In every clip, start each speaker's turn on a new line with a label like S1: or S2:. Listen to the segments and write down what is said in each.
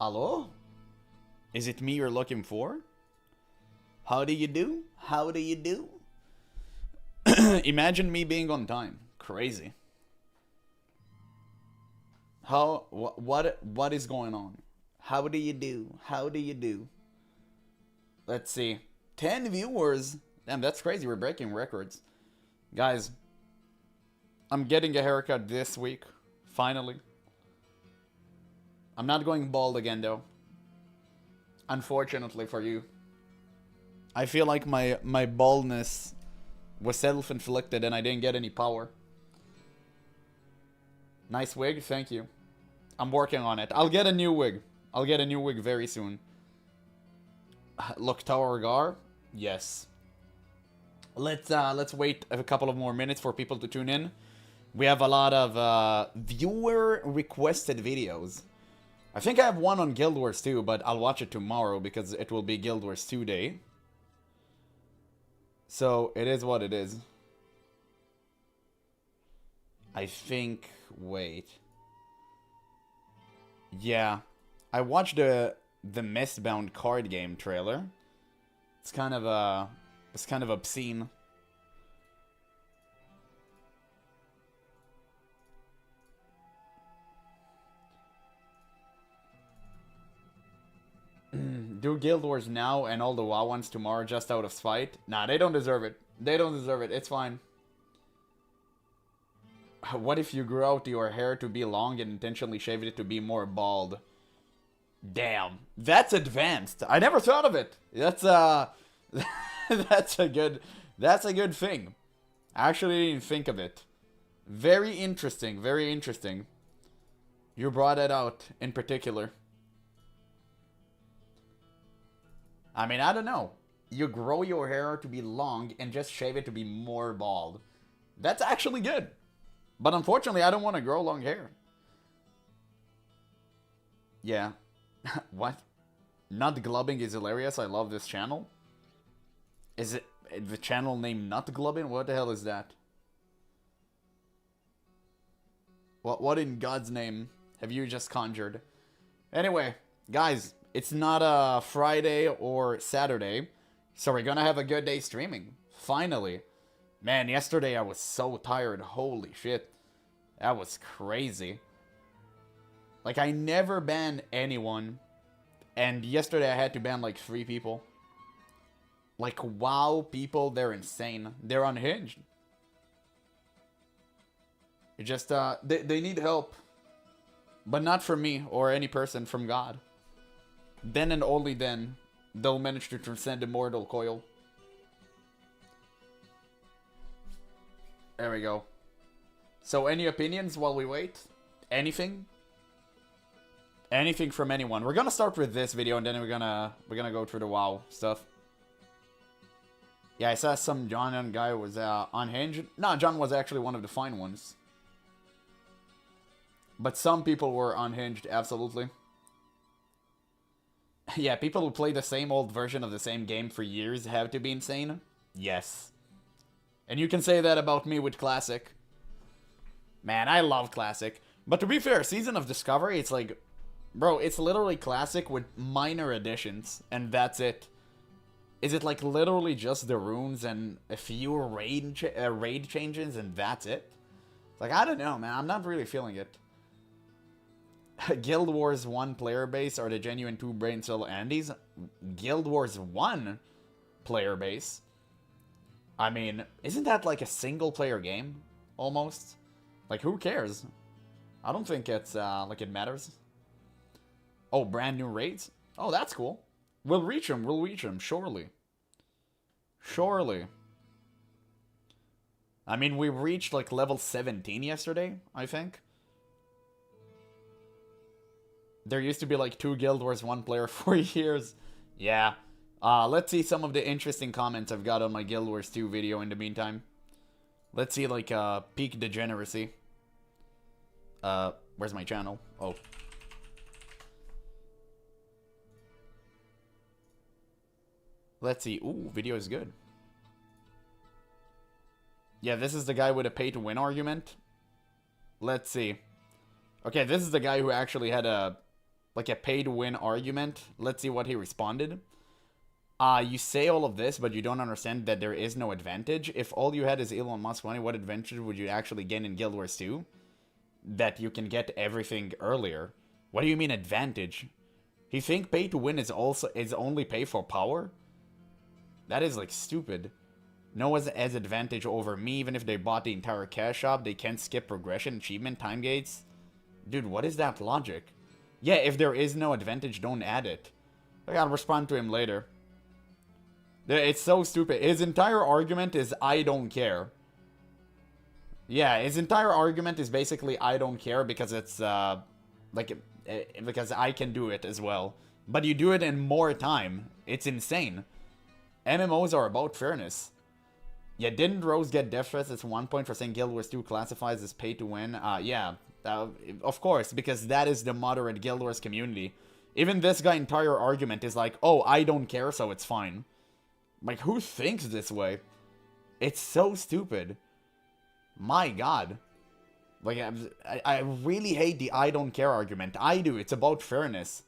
S1: Hello? Is it me you're looking for? How do you do? How do you do? Imagine me being on time. Crazy. What is going on? How do you do? How do you do? Let's see. 10 viewers. Damn, that's crazy. We're breaking records. Guys, I'm getting a haircut this week. Finally. I'm not going bald again, though. Unfortunately for you. I feel like my baldness was self-inflicted and I didn't get any power. Nice wig, thank you. I'm working on it. I'll get a new wig. I'll get a new wig very soon. Look, Tower Gar? Yes. Let's wait a couple of more minutes for people to tune in. We have a lot of viewer requested videos. I think I have one on Guild Wars 2, but I'll watch it tomorrow because it will be Guild Wars 2 day. So, it is what it is. I think... Wait. Yeah. I watched the Mistbound card game trailer. It's kind of obscene. Do Guild Wars now and all the WoW ones tomorrow just out of spite? Nah, they don't deserve it. They don't deserve it. It's fine. What if you grew out your hair to be long and intentionally shaved it to be more bald? Damn. That's advanced. I never thought of it. That's that's a good thing. I actually didn't think of it. Very interesting. Very interesting. You brought it out in particular. I mean, I don't know. You grow your hair to be long and just shave it to be more bald. That's actually good. But unfortunately, I don't want to grow long hair. Yeah. What? Nut glubbing is hilarious. I love this channel. Is it the channel named Nut Glubbing? What the hell is that? What in God's name have you just conjured? Anyway, guys, it's not a Friday or Saturday, so we're gonna have a good day streaming. Finally. Man, yesterday I was so tired. Holy shit. That was crazy. Like, I never ban anyone. And yesterday I had to ban like 3 people. Like, WoW people, they're insane. They're unhinged. It just, they need help. But not from me or any person, from God. Then and only then, they'll manage to transcend the mortal coil. There we go. So, any opinions while we wait? Anything? Anything from anyone? We're gonna start with this video, and then we're gonna go through the WoW stuff. Yeah, I saw some John guy was unhinged. No, John was actually one of the fine ones. But some people were unhinged, absolutely. Yeah, people who play the same old version of the same game for years have to be insane. Yes. And you can say that about me with Classic. Man, I love Classic. But to be fair, Season of Discovery, it's like... Bro, it's literally Classic with minor additions. And that's it. Is it like literally just the runes and a few raid changes and that's it? Like, I don't know, man. I'm not really feeling it. Guild Wars 1 player base are the genuine 2 brain cell Andes. Guild Wars 1 player base? I mean, isn't that like a single player game? Almost? Like, who cares? I don't think it's, like, it matters. Oh, brand new raids? Oh, that's cool. We'll reach them, surely. Surely. I mean, we reached, like, level 17 yesterday, I think. There used to be, like, 2 Guild Wars 1 player for years. Yeah. Let's see some of the interesting comments I've got on my Guild Wars 2 video in the meantime. Let's see, like, peak degeneracy. Where's my channel? Oh. Let's see. Ooh, video is good. Yeah, this is the guy with a pay-to-win argument. Let's see. Okay, this is the guy who actually had a like a pay-to-win argument. Let's see what he responded. You say all of this, but you don't understand that there is no advantage. If all you had is Elon Musk money, what advantage would you actually gain in Guild Wars 2? That you can get everything earlier. What do you mean advantage? You think pay to win is only pay for power? That is like stupid. No one has advantage over me, even if they bought the entire cash shop. They can't skip progression, achievement, time gates. Dude, what is that logic? Yeah, if there is no advantage, don't add it. I gotta respond to him later. It's so stupid. His entire argument is, I don't care. Yeah, his entire argument is basically, I don't care because it's, because I can do it as well. But you do it in more time. It's insane. MMOs are about fairness. Yeah, didn't Rose get death threats at one point for saying Guild Wars 2 classifies as pay to win? Yeah, of course, because that is the moderate Guild Wars community. Even this guy's entire argument is like, oh, I don't care, so it's fine. Like, who thinks this way? It's so stupid. My god. Like, I really hate the I don't care argument. I do. It's about fairness.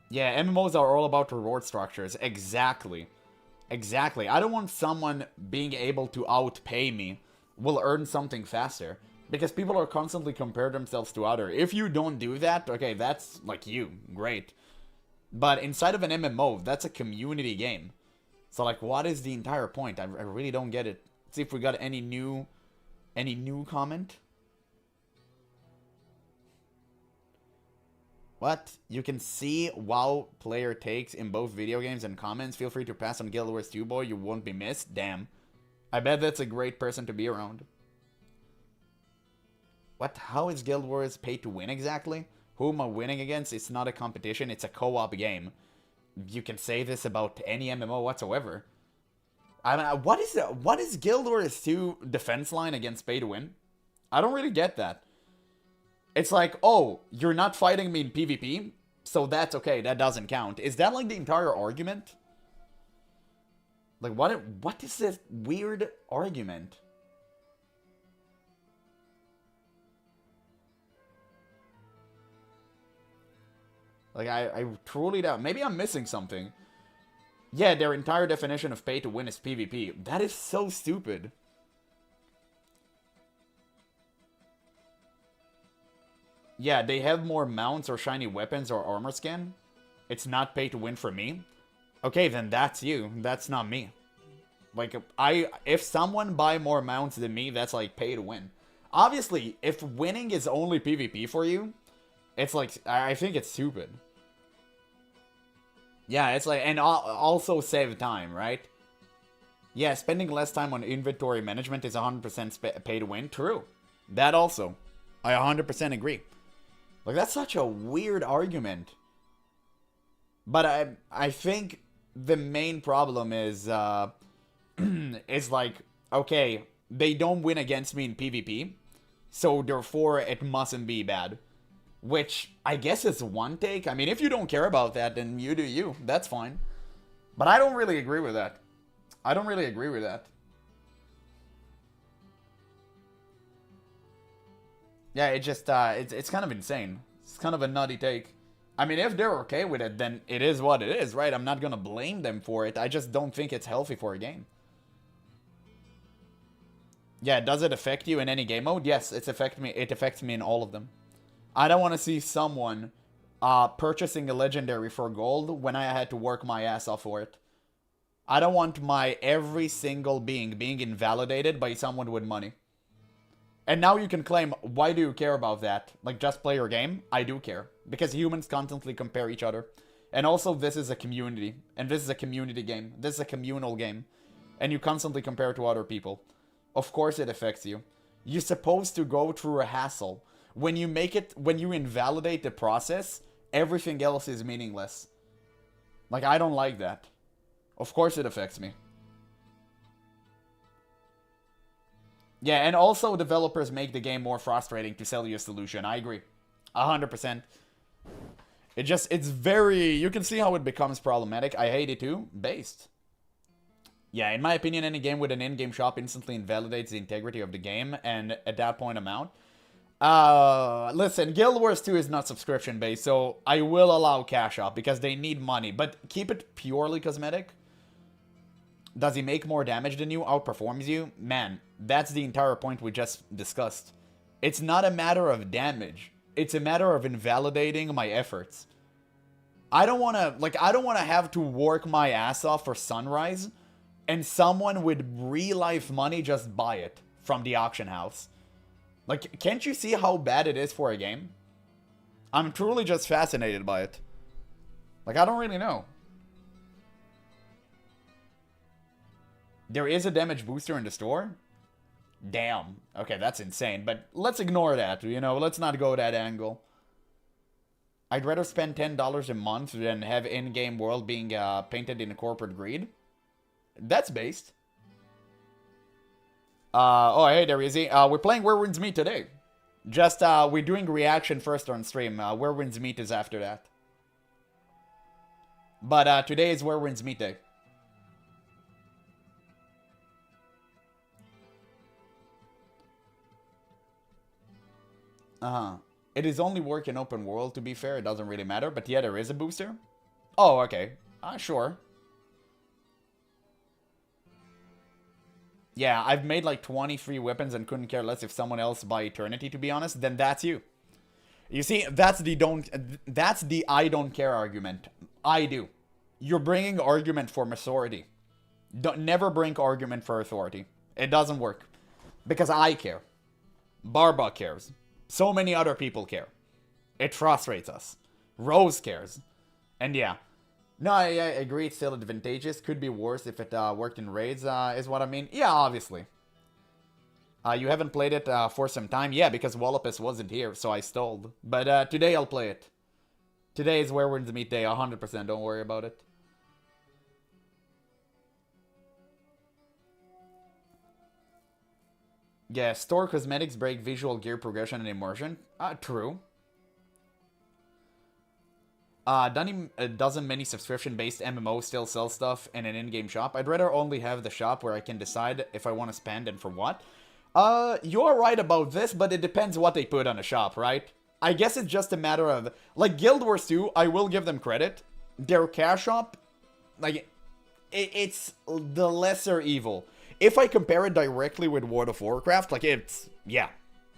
S1: Yeah, MMOs are all about reward structures. Exactly. Exactly. I don't want someone being able to outpay me will earn something faster. Because people are constantly comparing themselves to others. If you don't do that, okay, that's like you. Great. But inside of an MMO, that's a community game. So, like, what is the entire point? I really don't get it. Let's see if we got any new comment. What? You can see WoW player takes in both video games and comments. Feel free to pass on Guild Wars 2, boy. You won't be missed. Damn. I bet that's a great person to be around. What? How is Guild Wars pay to win exactly? Who am I winning against? It's not a competition. It's a co-op game. You can say this about any MMO whatsoever. I mean, what is Guild Wars 2 defense line against pay to win? I don't really get that. It's like, oh, you're not fighting me in PvP, so that's okay. That doesn't count. Is that like the entire argument? Like, what is this weird argument? Like, I truly doubt. Maybe I'm missing something. Yeah, their entire definition of pay to win is PvP. That is so stupid. Yeah, they have more mounts or shiny weapons or armor skin. It's not pay to win for me. Okay, then that's you. That's not me. Like, if someone buy more mounts than me, that's like pay to win. Obviously, if winning is only PvP for you, it's like, I think it's stupid. Yeah, it's like, and also save time, right? Yeah, spending less time on inventory management is 100% pay to win. True. That also. I 100% agree. Like, that's such a weird argument. But I think the main problem is, is like, okay, they don't win against me in PvP, so therefore it mustn't be bad. Which, I guess is one take. I mean, if you don't care about that, then you do you. That's fine. But I don't really agree with that. I don't really agree with that. Yeah, it just, it's kind of insane. It's kind of a nutty take. I mean, if they're okay with it, then it is what it is, right? I'm not gonna blame them for it. I just don't think it's healthy for a game. Yeah, does it affect you in any game mode? Yes, it affects me in all of them. I don't want to see someone purchasing a legendary for gold when I had to work my ass off for it. I don't want my every single being invalidated by someone with money. And now you can claim, why do you care about that? Like, just play your game? I do care. Because humans constantly compare each other. And also, this is a community. And this is a community game. This is a communal game. And you constantly compare to other people. Of course it affects you. You're supposed to go through a hassle. When you invalidate the process, everything else is meaningless. Like, I don't like that. Of course it affects me. Yeah, and also developers make the game more frustrating to sell you a solution. I agree. 100%. It's very... You can see how it becomes problematic. I hate it too. Based. Yeah, in my opinion, any game with an in-game shop instantly invalidates the integrity of the game, and at that point I'm out. Listen, Guild Wars 2 is not subscription based, so I will allow cash out because they need money, but keep it purely cosmetic. Does he make more damage than you, outperforms you? Man, that's the entire point we just discussed. It's not a matter of damage. It's a matter of invalidating my efforts. I don't want to have to work my ass off for Sunrise and someone with real life money just buy it from the auction house. Like, can't you see how bad it is for a game? I'm truly just fascinated by it. Like, I don't really know. There is a damage booster in the store? Damn. Okay, that's insane. But let's ignore that, you know? Let's not go that angle. I'd rather spend $10 a month than have in-game world being painted in corporate greed. That's based. Oh, hey there, Izzy. We're playing Where Winds Meet today. Just, we're doing reaction first on stream. Where Winds Meet is after that. But, today is Where Winds Meet day. It is only work in open world, to be fair. It doesn't really matter. But yeah, there is a booster. Oh, okay. Sure. Yeah, I've made like 20 free weapons and couldn't care less if someone else buy Eternity, to be honest. Then that's you. You see, that's the I don't care argument. I do. You're bringing argument for authority. Never bring argument for authority. It doesn't work. Because I care. Barba cares. So many other people care. It frustrates us. Rose cares. And yeah. No, I agree, it's still advantageous. Could be worse if it worked in raids, is what I mean. Yeah, obviously. You haven't played it for some time? Yeah, because Wallopus wasn't here, so I stalled. But today I'll play it. Today is Where Winds Meet day, 100%, don't worry about it. Yeah, store cosmetics break visual gear progression and immersion. True. Doesn't many subscription-based MMOs still sell stuff in an in-game shop? I'd rather only have the shop where I can decide if I want to spend and for what. You're right about this, but it depends what they put on a shop, right? I guess it's just a matter of... Like, Guild Wars 2, I will give them credit. Their cash shop, like, it's the lesser evil. If I compare it directly with World of Warcraft, like, it's... Yeah.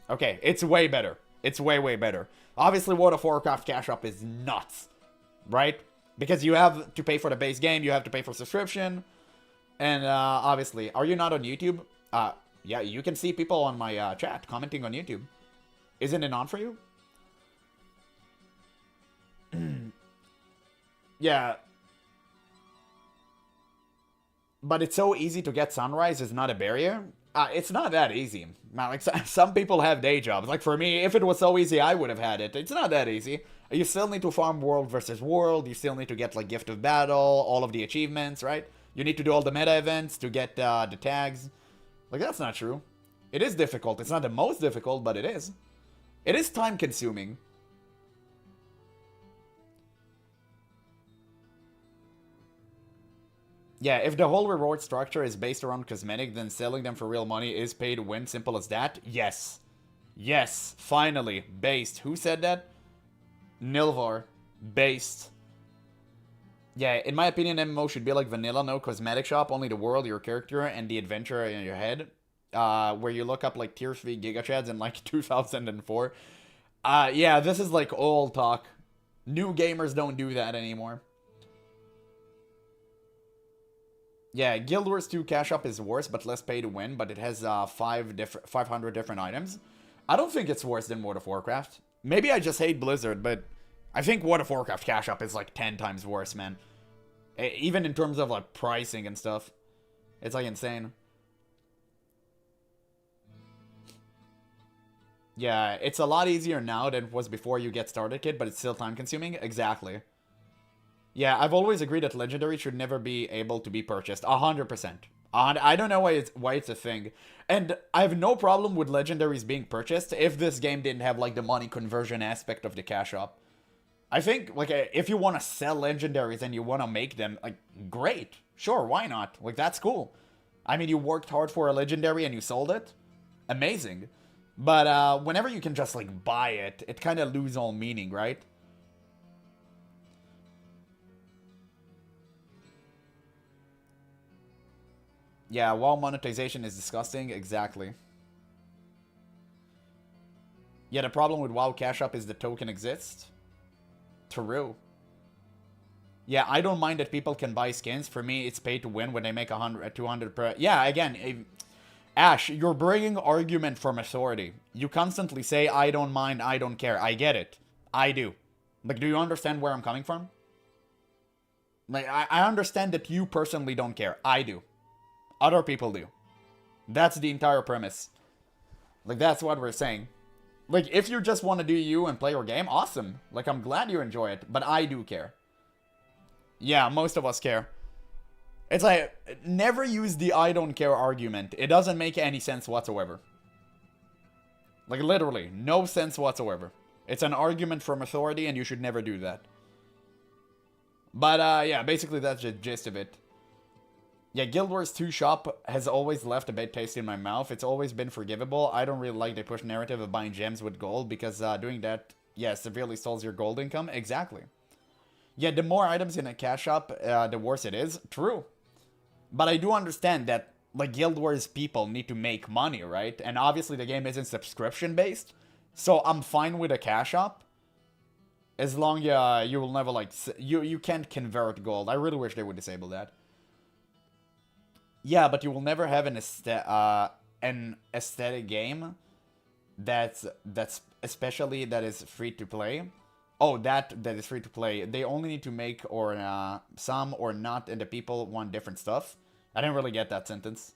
S1: Okay, it's way better. It's way, way better. Obviously, World of Warcraft cash shop is nuts. Right? Because you have to pay for the base game, you have to pay for subscription. And, obviously, are you not on YouTube? Yeah, you can see people on my chat commenting on YouTube. Isn't it on for you? Yeah. But it's so easy to get Sunrise is not a barrier. It's not that easy. Like, some people have day jobs. Like, for me, if it was so easy, I would have had it. It's not that easy. You still need to farm world versus world. You still need to get, like, Gift of Battle, all of the achievements, right? You need to do all the meta events to get the tags. Like, that's not true. It is difficult. It's not the most difficult, but it is. It is time-consuming. Yeah, if the whole reward structure is based around cosmetic, then selling them for real money is pay to win. Simple as that. Yes. Yes. Finally. Based. Who said that? Nilvar. Based. Yeah, in my opinion, MMO should be like vanilla, no cosmetic shop, only the world, your character, and the adventure in your head. Where you look up like tier 3 gigachads in like 2004. Yeah, this is like old talk. New gamers don't do that anymore. Yeah, Guild Wars 2 cash up is worse, but less pay to win, but it has 500 different items. I don't think it's worse than World of Warcraft. Maybe I just hate Blizzard, but I think World of Warcraft cash up is like 10 times worse, man. Even in terms of like pricing and stuff. It's like insane. Yeah, it's a lot easier now than it was before you get started, kid, but it's still time consuming. Exactly. Yeah, I've always agreed that Legendary should never be able to be purchased. 100%. I don't know why it's a thing. And I have no problem with Legendaries being purchased if this game didn't have, like, the money conversion aspect of the cash up. I think, like, if you want to sell Legendaries and you want to make them, like, great. Sure, why not? Like, that's cool. I mean, you worked hard for a Legendary and you sold it. Amazing. But whenever you can just, like, buy it, it kind of loses all meaning, right? Yeah, WoW monetization is disgusting. Exactly. Yeah, the problem with WoW Cash Up is the token exists. True. Yeah, I don't mind that people can buy skins. For me, it's pay to win when they make 100, 200 per... Yeah, again, Ash, you're bringing argument from authority. You constantly say, I don't mind, I don't care. I get it. I do. Like, do you understand where I'm coming from? Like, I understand that you personally don't care. I do. Other people do. That's the entire premise. Like, that's what we're saying. Like, if you just want to do you and play your game, awesome. Like, I'm glad you enjoy it, but I do care. Yeah, most of us care. It's like, never use the I don't care argument. It doesn't make any sense whatsoever. Like, literally, no sense whatsoever. It's an argument from authority, and you should never do that. But, yeah, basically that's the gist of it. Yeah, Guild Wars 2 shop has always left a bad taste in my mouth. It's always been forgivable. I don't really like the push narrative of buying gems with gold, because doing that, yeah, severely stalls your gold income. Exactly. Yeah, the more items in a cash shop, the worse it is. True. But I do understand that, like, Guild Wars people need to make money, right? And obviously the game isn't subscription-based, so I'm fine with a cash shop. As long as you will never, like, you can't convert gold. I really wish they would disable that. Yeah, but you will never have an aesthetic game that's especially that is free to play. Oh, that is free to play. They only need to make or some or not, and the people want different stuff. I didn't really get that sentence.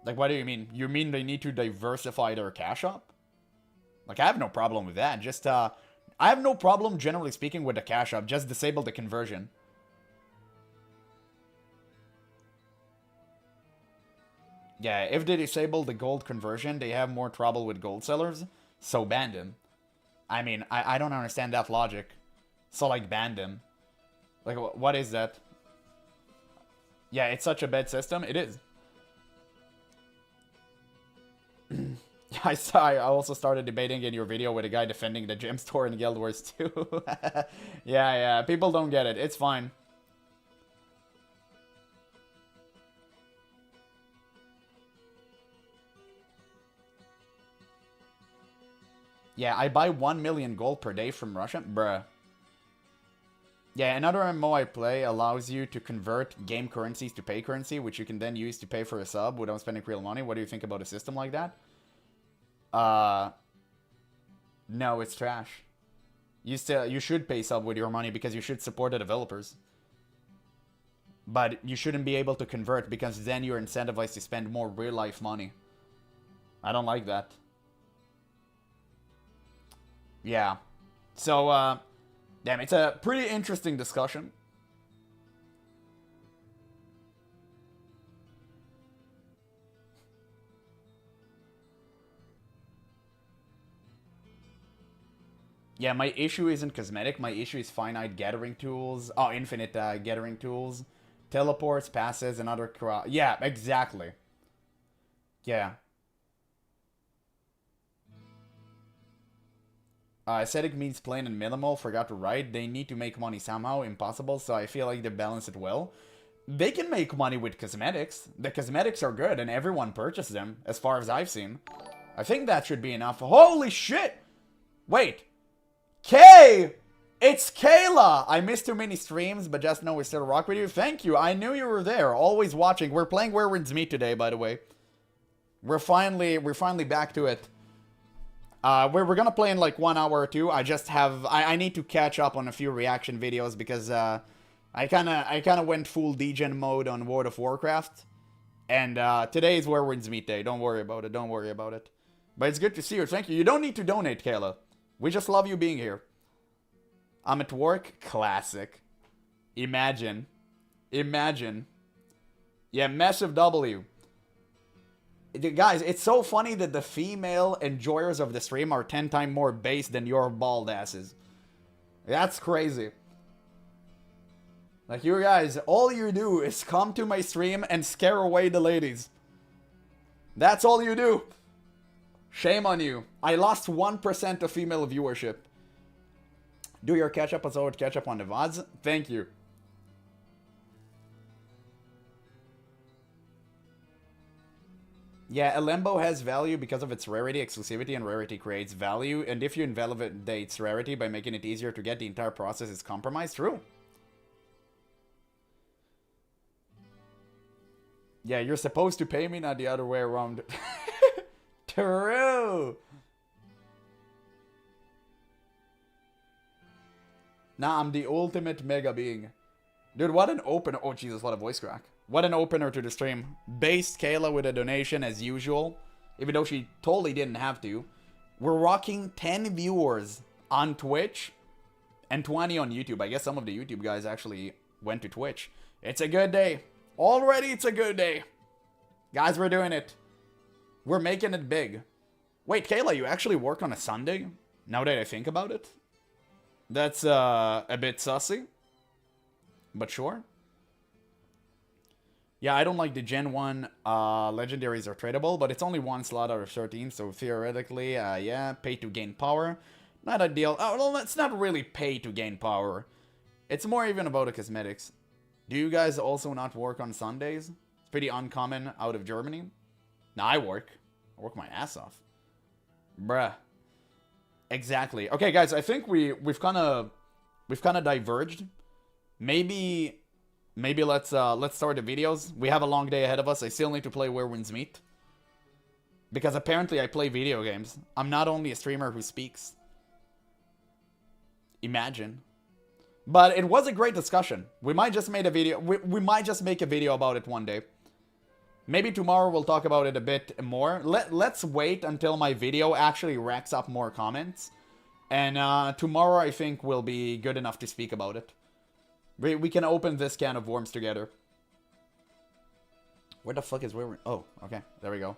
S1: Like, what do you mean? You mean they need to diversify their cash shop? Like, I have no problem with that. Just I have no problem, generally speaking, with the cash shop. Just disable the conversion. Yeah, if they disable the gold conversion, they have more trouble with gold sellers, so ban them. I mean, I don't understand that logic. So, like, ban them. Like, what is that? Yeah, it's such a bad system. It is. I also started debating in your video with a guy defending the gem store in Guild Wars 2. Yeah, people don't get it. It's fine. Yeah, I buy 1 million gold per day from Russia. Bruh. Yeah, another MMO I play allows you to convert game currencies to pay currency, which you can then use to pay for a sub without spending real money. What do you think about a system like that? No, it's trash. You should pay sub with your money because you should support the developers. But you shouldn't be able to convert because then you're incentivized to spend more real-life money. I don't like that. Yeah. So, damn, it's a pretty interesting discussion. Yeah, my issue isn't cosmetic. My issue is finite gathering tools. Oh, infinite gathering tools. Teleports, passes, and other... Yeah, exactly. Yeah. Aesthetic means plain and minimal. Forgot to write. They need to make money somehow. Impossible. So I feel like they balance it well. They can make money with cosmetics. The cosmetics are good and everyone purchases them, as far as I've seen. I think that should be enough. Holy shit! Wait. Kay! It's Kayla! I missed too many streams, but just know we still rock with you. Thank you. I knew you were there. Always watching. We're playing Where Winds Meet today, by the way. We're finally back to it. We're gonna play in like 1 hour or two. I need to catch up on a few reaction videos because I kinda went full degen mode on World of Warcraft, and today is Where Winds Meet Day. Don't worry about it. Don't worry about it. But it's good to see you. Thank you. You don't need to donate, Kayla. We just love you being here. I'm at work. Classic. Imagine. Yeah, massive W. Guys, it's so funny that the female enjoyers of the stream are 10 times more base than your bald asses. That's crazy. Like, you guys, all you do is come to my stream and scare away the ladies. That's all you do. Shame on you. I lost 1% of female viewership. Do your catch-up episode, catch-up on the VODs. Thank you. Yeah, a Limbo has value because of its rarity, exclusivity, and rarity creates value. And if you invalidate its rarity by making it easier to get, the entire process is compromised. True. Yeah, you're supposed to pay me, not the other way around. True. Nah, I'm the ultimate mega being. Dude, what an opener. Oh, Jesus, what a voice crack. What an opener to the stream. Based Kayla with a donation as usual, even though she totally didn't have to. We're rocking 10 viewers on Twitch and 20 on YouTube. I guess some of the YouTube guys actually went to Twitch. It's a good day. Already it's a good day. Guys, we're doing it. We're making it big. Wait, Kayla, you actually work on a Sunday? Now that I think about it. That's a bit sussy. But sure. Yeah, I don't like the Gen 1 legendaries are tradable, but it's only one slot out of 13, so theoretically, yeah, pay to gain power. Not ideal. Oh, well, it's not really pay to gain power. It's more even about the cosmetics. Do you guys also not work on Sundays? It's pretty uncommon out of Germany. Nah, I work. I work my ass off. Bruh. Exactly. Okay, guys, I think we've kind of diverged. Maybe let's start the videos. We have a long day ahead of us. I still need to play Where Winds Meet. Because apparently I play video games. I'm not only a streamer who speaks. Imagine. But it was a great discussion. We might just make a video. We might just make a video about it one day. Maybe tomorrow we'll talk about it a bit more. Let's wait until my video actually racks up more comments. And tomorrow I think will be good enough to speak about it. We can open this can of worms together. Where the fuck is where we... Oh, okay. There we go.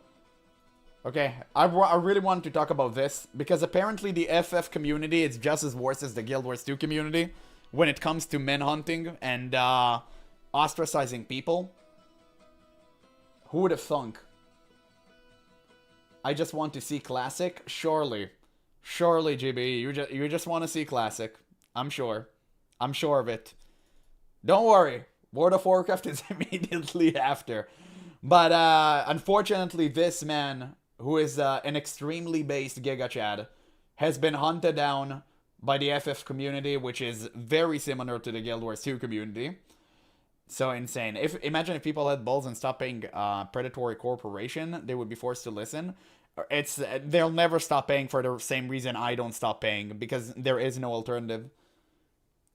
S1: Okay, I really wanted to talk about this. Because apparently the FF community is just as worse as the Guild Wars 2 community. When it comes to manhunting and ostracizing people. Who would have thunk? I just want to see Classic? Surely. Surely, GB. You just want to see Classic. I'm sure. I'm sure of it. Don't worry. World of Warcraft is immediately after. But unfortunately, this man, who is an extremely based Giga Chad, has been hunted down by the FF community, which is very similar to the Guild Wars 2 community. So insane. Imagine if people had balls and stopped paying predatory corporation, they would be forced to listen. They'll never stop paying for the same reason I don't stop paying, because there is no alternative.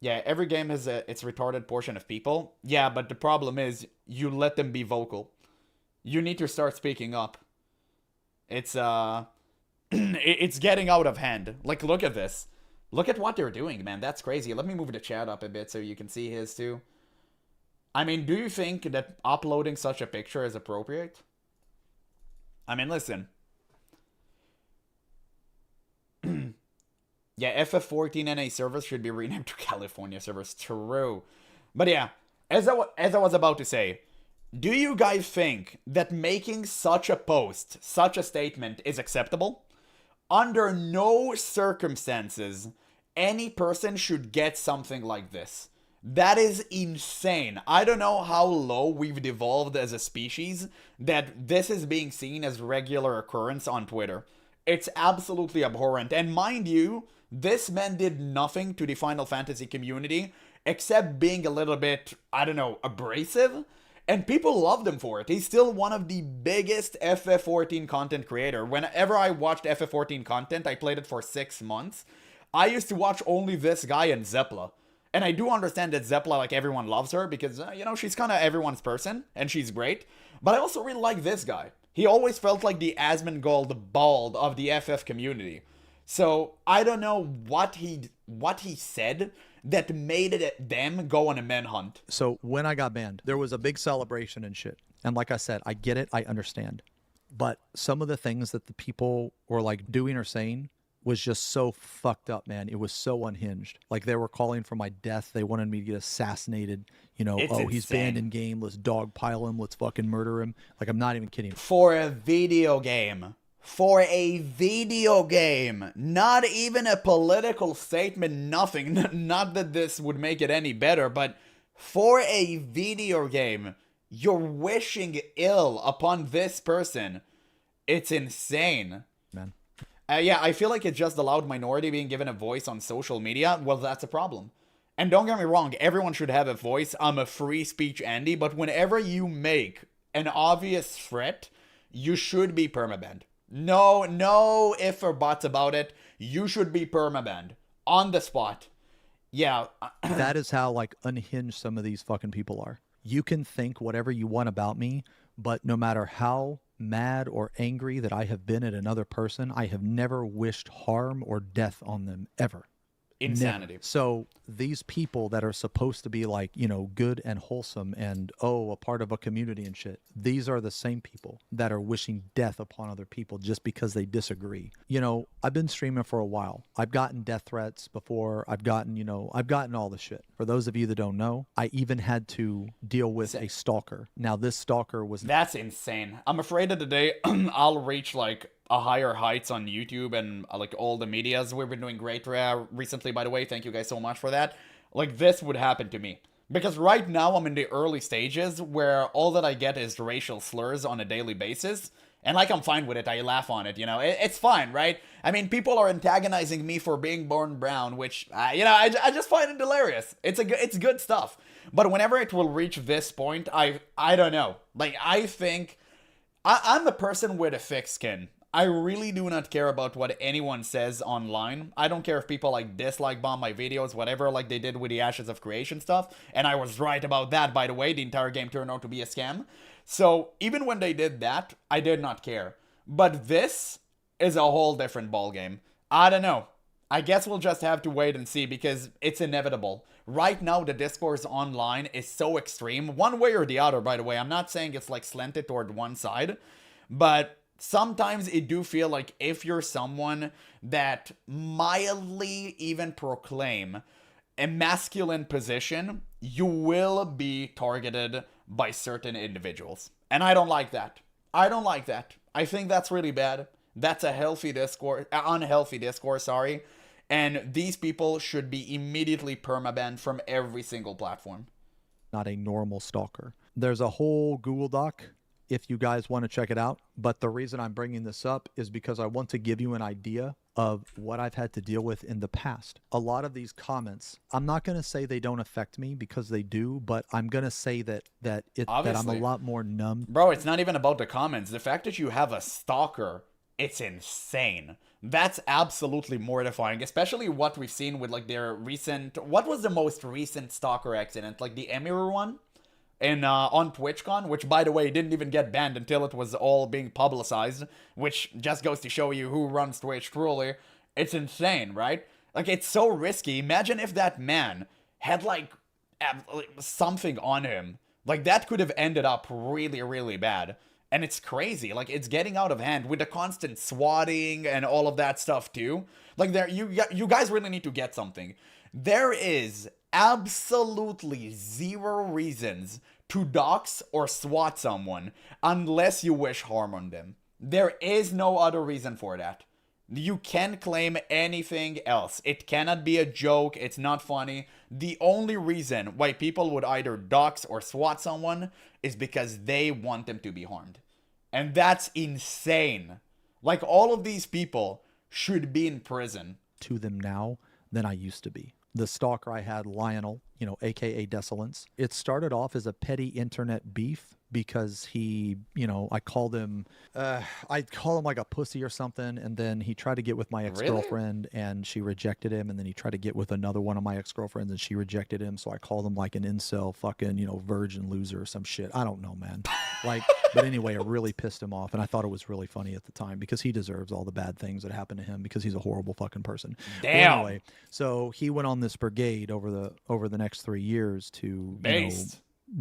S1: Yeah, every game has its retarded portion of people. Yeah, but the problem is you let them be vocal. You need to start speaking up. It's it's getting out of hand. Like, look at this. Look at what they're doing, man. That's crazy. Let me move the chat up a bit so you can see his too. I mean, do you think that uploading such a picture is appropriate? I mean, listen. Yeah, FF14 NA servers should be renamed to California servers. True. But yeah, as I was about to say, do you guys think that making such a post, such a statement is acceptable? Under no circumstances, any person should get something like this. That is insane. I don't know how low we've devolved as a species that this is being seen as regular occurrence on Twitter. It's absolutely abhorrent. And mind you, this man did nothing to the Final Fantasy community except being a little bit, I don't know, abrasive. And people loved him for it. He's still one of the biggest FF14 content creator. Whenever I watched FF14 content, I played it for 6 months. I used to watch only this guy and Zepla. And I do understand that Zepla, like, everyone loves her because, you know, she's kind of everyone's person and she's great. But I also really like this guy. He always felt like the Asmongold bald of the FF community. So I don't know what he said that made it them go on a manhunt.
S2: So when I got banned, there was a big celebration and shit. And like I said, I get it, I understand. But some of the things that the people were like doing or saying was just so fucked up, man. It was so unhinged. Like they were calling for my death. They wanted me to get assassinated. You know,
S1: It's
S2: oh, he's banned
S1: insane.
S2: in game. Let's dogpile him. Let's fucking murder him. Like I'm not even kidding.
S1: For a video game. For a video game. Not even a political statement, nothing. Not that this would make it any better, but for a video game, you're wishing ill upon this person. It's insane.
S2: Man.
S1: Yeah, I feel like it's just the loud minority being given a voice on social media. Well, that's a problem. And don't get me wrong, everyone should have a voice. I'm a free speech Andy, but whenever you make an obvious threat, you should be permabanned. No if or buts about it. You should be permabanned. On the spot. Yeah.
S2: That is how like unhinged some of these fucking people are. You can think whatever you want about me, but no matter how mad or angry that I have been at another person, I have never wished harm or death on them ever.
S1: Insanity.
S2: Never. So these people that are supposed to be like, you know, good and wholesome and, oh, a part of a community and shit, these are the same people that are wishing death upon other people just because they disagree. You know, I've been streaming for a while. I've gotten death threats before. I've gotten all the shit. For those of you that don't know, I even had to deal with a stalker. Now, this stalker was...
S1: That's insane. I'm afraid that today I'll reach like a higher heights on YouTube and like all the medias. We've been doing great recently, by the way. Thank you guys so much for that. Like this would happen to me. Because right now I'm in the early stages where all that I get is racial slurs on a daily basis. And like I'm fine with it. I laugh on it, you know. It's fine, right? I mean, people are antagonizing me for being born brown, which, you know, I just find it hilarious. It's good stuff. But whenever it will reach this point, I don't know. Like, I think... I'm the person with a thick skin. I really do not care about what anyone says online. I don't care if people like dislike bomb my videos, whatever, like they did with the Ashes of Creation stuff. And I was right about that, by the way. The entire game turned out to be a scam. So even when they did that, I did not care. But this is a whole different ballgame. I don't know. I guess we'll just have to wait and see because it's inevitable. Right now, the discourse online is so extreme. One way or the other, by the way. I'm not saying it's like slanted toward one side. But... sometimes it do feel like if you're someone that mildly even proclaim a masculine position, you will be targeted by certain individuals. And I don't like that. I don't like that. I think that's really bad. That's a unhealthy discourse, sorry. And these people should be immediately permabanned from every single platform.
S2: Not a normal stalker. There's a whole Google Doc if you guys want to check it out. But the reason I'm bringing this up is because I want to give you an idea of what I've had to deal with in the past. A lot of these comments, I'm not going to say they don't affect me because they do, but I'm going to say that I'm a lot more numb.
S1: Bro, it's not even about the comments. The fact that you have a stalker, it's insane. That's absolutely mortifying, especially what we've seen with like their recent... what was the most recent stalker accident? Like the Emir one? On TwitchCon, which, by the way, didn't even get banned until it was all being publicized, which just goes to show you who runs Twitch truly. It's insane, right? Like, it's so risky. Imagine if that man had, like, something on him. Like, that could have ended up really, really bad. And it's crazy. Like, it's getting out of hand with the constant swatting and all of that stuff, too. Like, you guys really need to get something. There is absolutely zero reasons to dox or swat someone unless you wish harm on them. There is no other reason for that. You can claim anything else. It cannot be a joke. It's not funny. The only reason why people would either dox or swat someone is because they want them to be harmed. And that's insane. Like, all of these people should be in prison.
S2: To them now than I used to be. The stalker I had, Lionel, you know, aka Desolence. It started off as a petty internet beef because he, you know, I called him like a pussy or something, and then he tried to get with my ex-girlfriend and she rejected him, and then he tried to get with another one of my ex-girlfriends and she rejected him, so I called him like an incel fucking, you know, virgin loser or some shit. I don't know, man. Like, but anyway, it really pissed him off, and I thought it was really funny at the time because he deserves all the bad things that happened to him because he's a horrible fucking person.
S1: Damn.
S2: Well, anyway, so he went on this brigade over the next 3 years to, you know,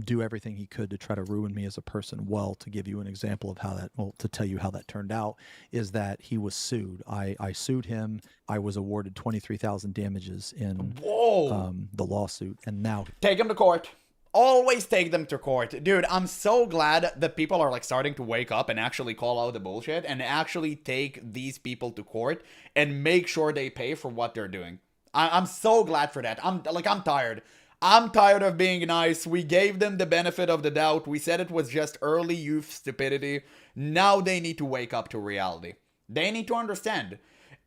S2: do everything he could to try to ruin me as a person. Well, to give you an example of how that, well, to tell you how that turned out, is that he was sued. I sued him. I was awarded 23,000 damages in the lawsuit, and now
S1: Take him to court. Always take them to court. Dude, I'm so glad that people are like starting to wake up and actually call out the bullshit and actually take these people to court and make sure they pay for what they're doing. I'm so glad for that. I'm tired. I'm tired of being nice. We gave them the benefit of the doubt. We said it was just early youth stupidity. Now they need to wake up to reality. They need to understand.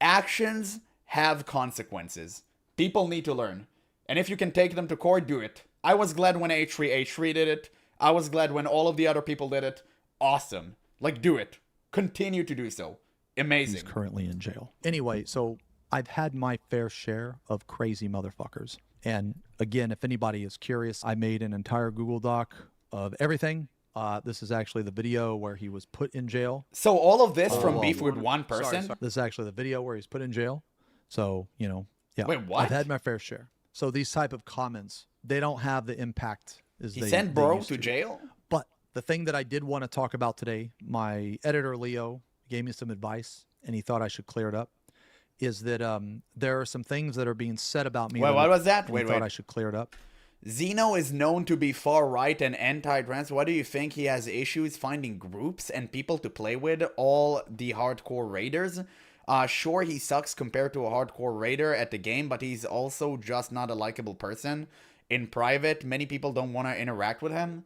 S1: Actions have consequences. People need to learn. And if you can take them to court, do it. I was glad when H3 did it. I was glad when all of the other people did it. Awesome. Like, do it. Continue to do so. Amazing.
S2: he's currently in jail. Anyway, so I've had my fair share of crazy motherfuckers. And again, if anybody is curious, I made an entire Google Doc of everything. This is actually the video where he was put in jail.
S1: So all of this from beef with one person?
S2: Sorry. This is actually the video where he's put in jail. So, you know, yeah.
S1: Wait, what?
S2: I've had my fair share. So these type of comments, they don't have the impact as
S1: He
S2: they
S1: sent
S2: they
S1: bro
S2: used
S1: to jail?
S2: But the thing that I did want to talk about today, my editor Leo gave me some advice, and he thought I should clear it up, is that there are some things that are being said about me.
S1: Wait, what was that?
S2: Wait, thought I should clear it up.
S1: Zeno is known to be far right and anti-trans. Why do you think he has issues finding groups and people to play with, all the hardcore raiders? Sure, he sucks compared to a hardcore raider at the game, but he's also just not a likable person. In private, many people don't want to interact with him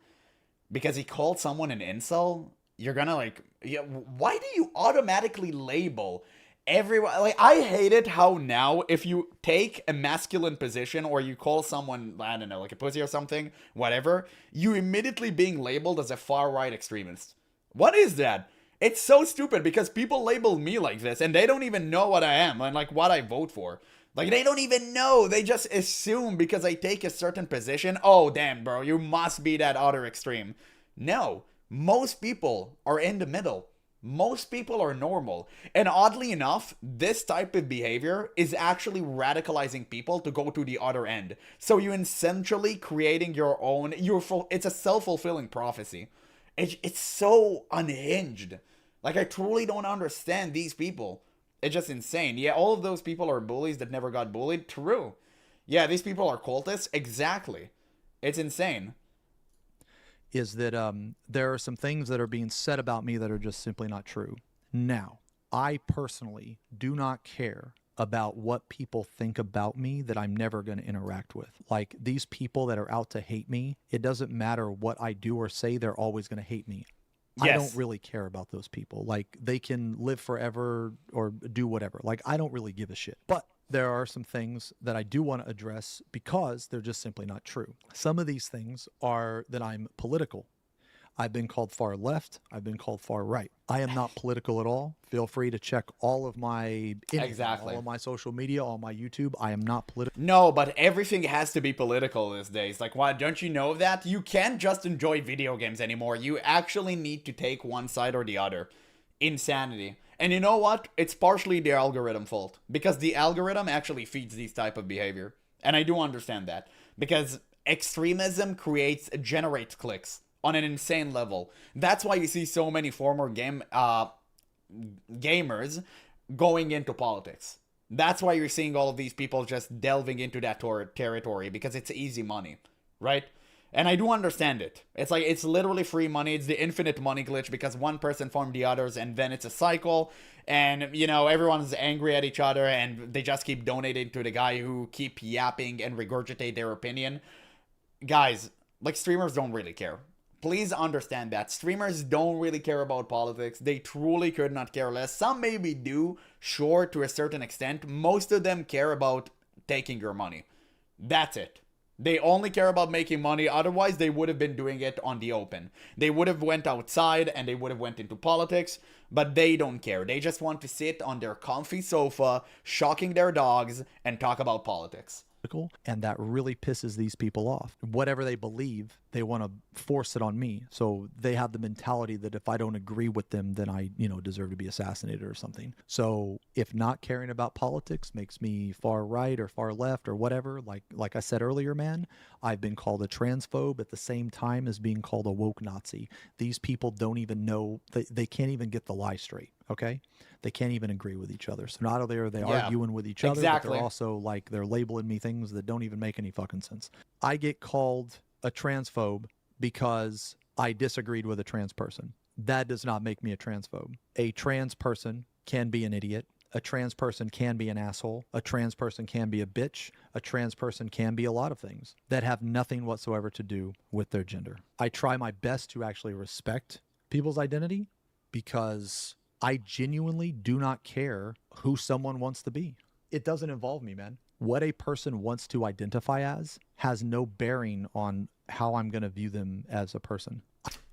S1: because he called someone an incel. You're gonna like, yeah, why do you automatically label everyone? Like, I hate it how now if you take a masculine position or you call someone, I don't know, like a pussy or something, whatever, you immediately being labeled as a far right extremist. What is that? It's so stupid because people label me like this and they don't even know what I am and like what I vote for. Like, they don't even know. They just assume because I take a certain position, oh, damn, bro, you must be that other extreme. No, most people are in the middle. Most people are normal. And oddly enough, this type of behavior is actually radicalizing people to go to the other end. So you're essentially creating your own, it's a self-fulfilling prophecy. It's so unhinged. Like, I truly don't understand these people. It's just insane. Yeah, all of those people are bullies that never got bullied. True. Yeah, these people are cultists. Exactly. It's insane.
S2: Is that there are some things that are being said about me that are just simply not true. Now, I personally do not care about what people think about me that I'm never going to interact with. Like, these people that are out to hate me, it doesn't matter what I do or say, they're always going to hate me. Yes. I don't really care about those people. Like, they can live forever or do whatever. Like, I don't really give a shit. But there are some things that I do want to address because they're just simply not true. Some of these things are that I'm political. I've been called far left. I've been called far right. I am not political at all. Feel free to check all of my all of my social media, all my YouTube. I am not political.
S1: No, but everything has to be political these days. Like, why don't you know that? You can't just enjoy video games anymore. You actually need to take one side or the other. Insanity. And you know what? It's partially the algorithm fault because the algorithm actually feeds these type of behavior. And I do understand that because extremism generates clicks on an insane level. That's why you see so many former gamers going into politics. That's why you're seeing all of these people just delving into that territory because it's easy money, right? And I do understand it. It's like, it's literally free money. It's the infinite money glitch because one person farmed the others and then it's a cycle. And, you know, everyone's angry at each other and they just keep donating to the guy who keep yapping and regurgitate their opinion. Guys, like, streamers don't really care. Please understand that. Streamers don't really care about politics. They truly could not care less. Some maybe do, sure, to a certain extent. Most of them care about taking your money. That's it. They only care about making money. Otherwise, they would have been doing it on the open. They would have went outside and they would have went into politics, but they don't care. They just want to sit on their comfy sofa, shocking their dogs, and talk about politics.
S2: And that really pisses these people off. Whatever they believe, they want to force it on me. So they have the mentality that if I don't agree with them, then I, deserve to be assassinated or something. So if not caring about politics makes me far right or far left or whatever, like I said earlier, man, I've been called a transphobe at the same time as being called a woke Nazi. These people don't even know, they can't even get the lie straight. Okay, they can't even agree with each other. So not only are they arguing with each other, but they're also they're labeling me things that don't even make any fucking sense. I get called a transphobe because I disagreed with a trans person. That does not make me a transphobe. A trans person can be an idiot. A trans person can be an asshole. A trans person can be a bitch. A trans person can be a lot of things that have nothing whatsoever to do with their gender. I try my best to actually respect people's identity because I genuinely do not care who someone wants to be. It doesn't involve me, man. What a person wants to identify as has no bearing on how I'm going to view them as a person.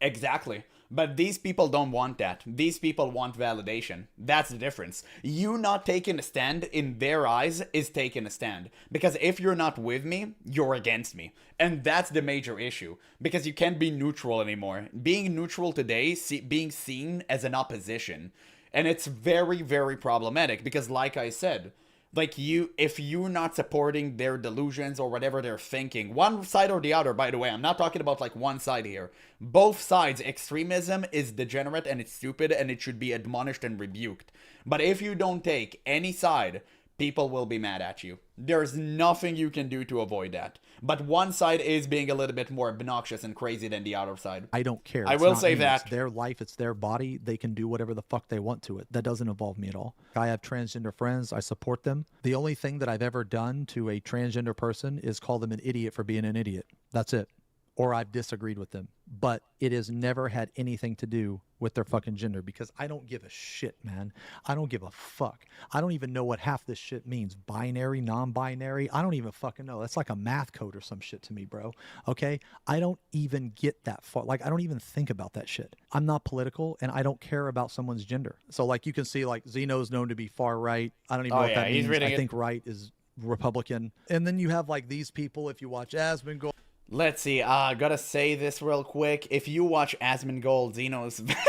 S1: Exactly. But these people don't want that. These people want validation. That's the difference. You not taking a stand in their eyes is taking a stand. Because if you're not with me, you're against me. And that's the major issue. Because you can't be neutral anymore. Being neutral today, being seen as an opposition. And it's very, very problematic. Because like I said, if you're not supporting their delusions or whatever they're thinking, one side or the other, by the way, I'm not talking about one side here. Both sides, extremism is degenerate and it's stupid and it should be admonished and rebuked. But if you don't take any side, people will be mad at you. There's nothing you can do to avoid that. But one side is being a little bit more obnoxious and crazy than the other side.
S2: I don't care.
S1: I will say that.
S2: It's their life. It's their body. They can do whatever the fuck they want to it. That doesn't involve me at all. I have transgender friends. I support them. The only thing that I've ever done to a transgender person is call them an idiot for being an idiot. That's it. Or I've disagreed with them. But it has never had anything to do with their fucking gender because I don't give a shit, man. I don't give a fuck. I don't even know what half this shit means. Binary, non-binary. I don't even fucking know. That's like a math code or some shit to me, bro. Okay? I don't even get that far. I don't even think about that shit. I'm not political and I don't care about someone's gender. So you can see Zeno's known to be far right. I don't even know what that means. I think right is Republican. And then you have these people, if you watch Asmongold.
S1: Let's see, gotta say this real quick. If you watch Asmongold, Xeno's back.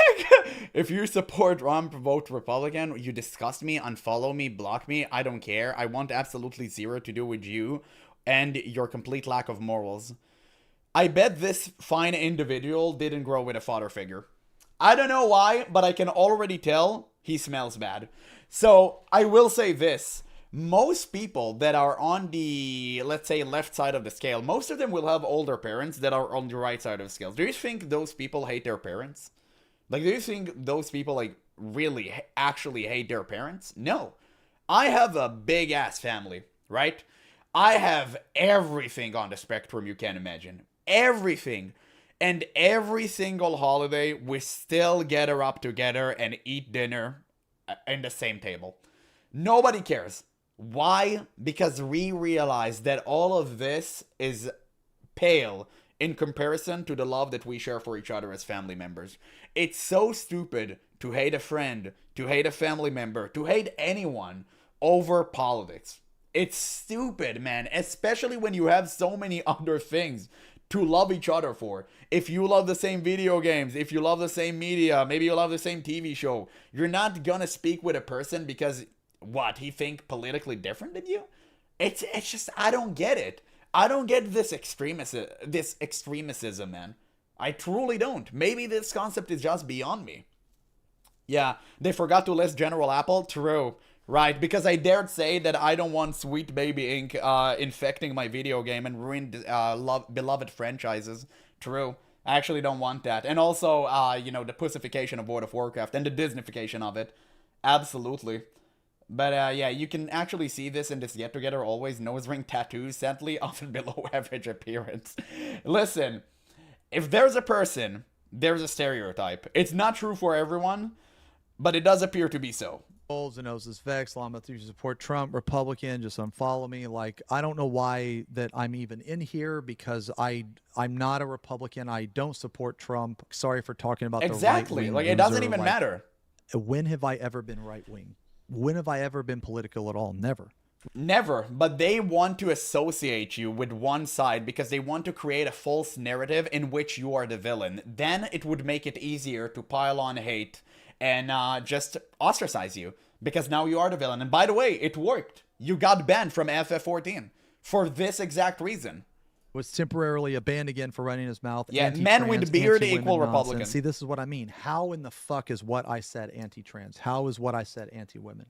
S1: If you support Trump, vote Republican, you disgust me, unfollow me, block me, I don't care. I want absolutely zero to do with you and your complete lack of morals. I bet this fine individual didn't grow with a father figure. I don't know why, but I can already tell he smells bad. So, I will say this. Most people that are on the, let's say, left side of the scale, most of them will have older parents that are on the right side of the scale. Do you think those people hate their parents? Do you think those people, really actually hate their parents? No. I have a big-ass family, right? I have everything on the spectrum you can imagine. Everything. And every single holiday, we still gather up together and eat dinner in the same table. Nobody cares. Why? Because we realize that all of this is pale in comparison to the love that we share for each other as family members. It's so stupid to hate a friend, to hate a family member, to hate anyone over politics. It's stupid, man, especially when you have so many other things to love each other for. If you love the same video games, if you love the same media, maybe you love the same TV show, you're not gonna speak with a person because he think politically different than you? It's just, I don't get it. I don't get this extremism, man. I truly don't. Maybe this concept is just beyond me. Yeah, they forgot to list GeneralApple. True. Right, because I dared say that I don't want Sweet Baby Inc. Infecting my video game and ruin beloved franchises. True. I actually don't want that. And also, the pussification of World of Warcraft and the Disneyfication of it. Absolutely. But yeah, you can actually see this in this get-together always. Nose ring tattoos, sadly, often below average appearance. Listen, if there's a person, there's a stereotype. It's not true for everyone, but it does appear to be so.
S2: Zenosis Vex, Llama to support Trump, Republican, just unfollow me. I don't know why that I'm even in here because I'm not a Republican. I don't support Trump. Sorry for talking about
S1: exactly.
S2: the right-wing
S1: It doesn't even matter.
S2: When have I ever been right-wing? When have I ever been political at all? Never.
S1: Never, but they want to associate you with one side because they want to create a false narrative in which you are the villain. Then it would make it easier to pile on hate and just ostracize you because now you are the villain. And by the way, it worked. You got banned from FF14 for this exact reason.
S2: Was temporarily banned again for running his mouth.
S1: Yeah, men with beard equal Republican.
S2: See, this is what I mean. How in the fuck is what I said anti-trans? How is what I said anti-women?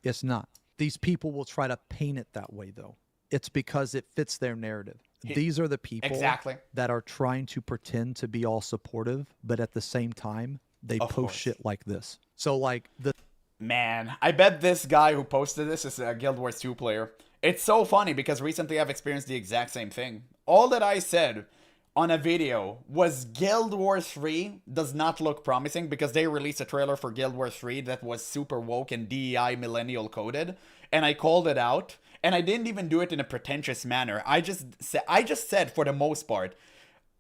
S2: It's not. These people will try to paint it that way, though. It's because it fits their narrative. These are the people that are trying to pretend to be all supportive, but at the same time, they post shit like this. So, like,
S1: Man, I bet this guy who posted this is a Guild Wars 2 player. It's so funny because recently I've experienced the exact same thing. All that I said on a video was Guild Wars 3 does not look promising because they released a trailer for Guild Wars 3 that was super woke and DEI millennial coded, and I called it out, and I didn't even do it in a pretentious manner. I just said for the most part,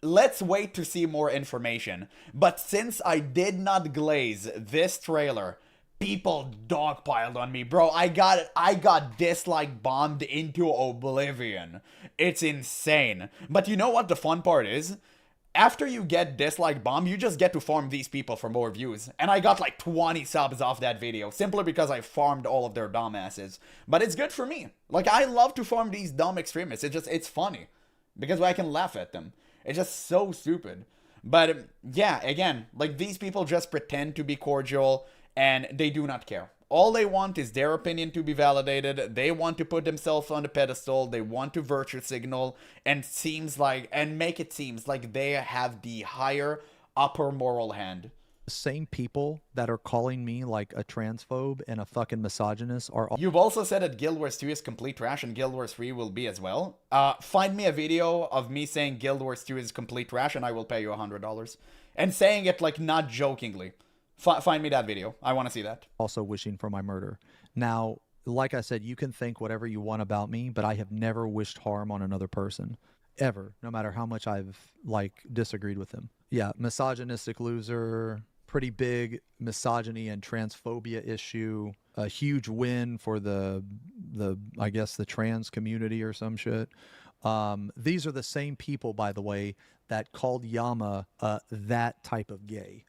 S1: let's wait to see more information. But since I did not glaze this trailer, people dogpiled on me, bro. I got dislike bombed into oblivion. It's insane. But you know what the fun part is? After you get dislike bombed, you just get to farm these people for more views. And I got like 20 subs off that video, simply because I farmed all of their dumbasses. But it's good for me. Like, I love to farm these dumb extremists. It's funny. Because I can laugh at them. It's just so stupid. But yeah, again, like, these people just pretend to be cordial, and they do not care. All they want is their opinion to be validated. They want to put themselves on the pedestal. They want to virtue signal and make it seems like they have the higher upper moral hand.
S2: the same people that are calling me like a transphobe and a fucking misogynist are all.
S1: You've also said that Guild Wars 2 is complete trash and Guild Wars 3 will be as well. Find me a video of me saying Guild Wars 2 is complete trash and I will pay you $100. And saying it like not jokingly. Find me that video. I want to see that.
S2: Also wishing for my murder. Now, like I said, you can think whatever you want about me, but I have never wished harm on another person. Ever. No matter how much I've, like, disagreed with them. Yeah, misogynistic loser, pretty big misogyny and transphobia issue, a huge win for the I guess, the trans community or some shit. These are the same people, by the way, that called Yama that type of gay.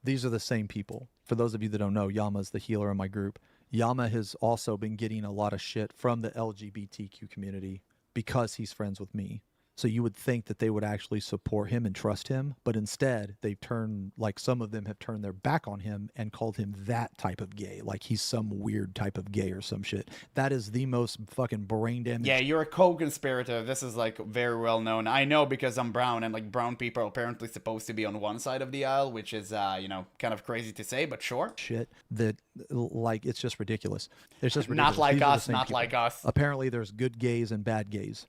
S2: These are the same people. For those of you that don't know, Yama's the healer in my group. Yama has also been getting a lot of shit from the LGBTQ community because he's friends with me. So you would think that they would actually support him and trust him, but instead they've turned, like some of them have turned their back on him and called him that type of gay, like he's some weird type of gay or some shit. That is the most fucking brain damage.
S1: Yeah, you're a co-conspirator. This is like very well known. I know because I'm brown and like brown people are apparently supposed to be on one side of the aisle, which is, you know, kind of crazy to say, but sure.
S2: Shit that, like, it's just ridiculous. It's just ridiculous.
S1: Not like us, not people. Like us.
S2: Apparently there's good gays and bad gays.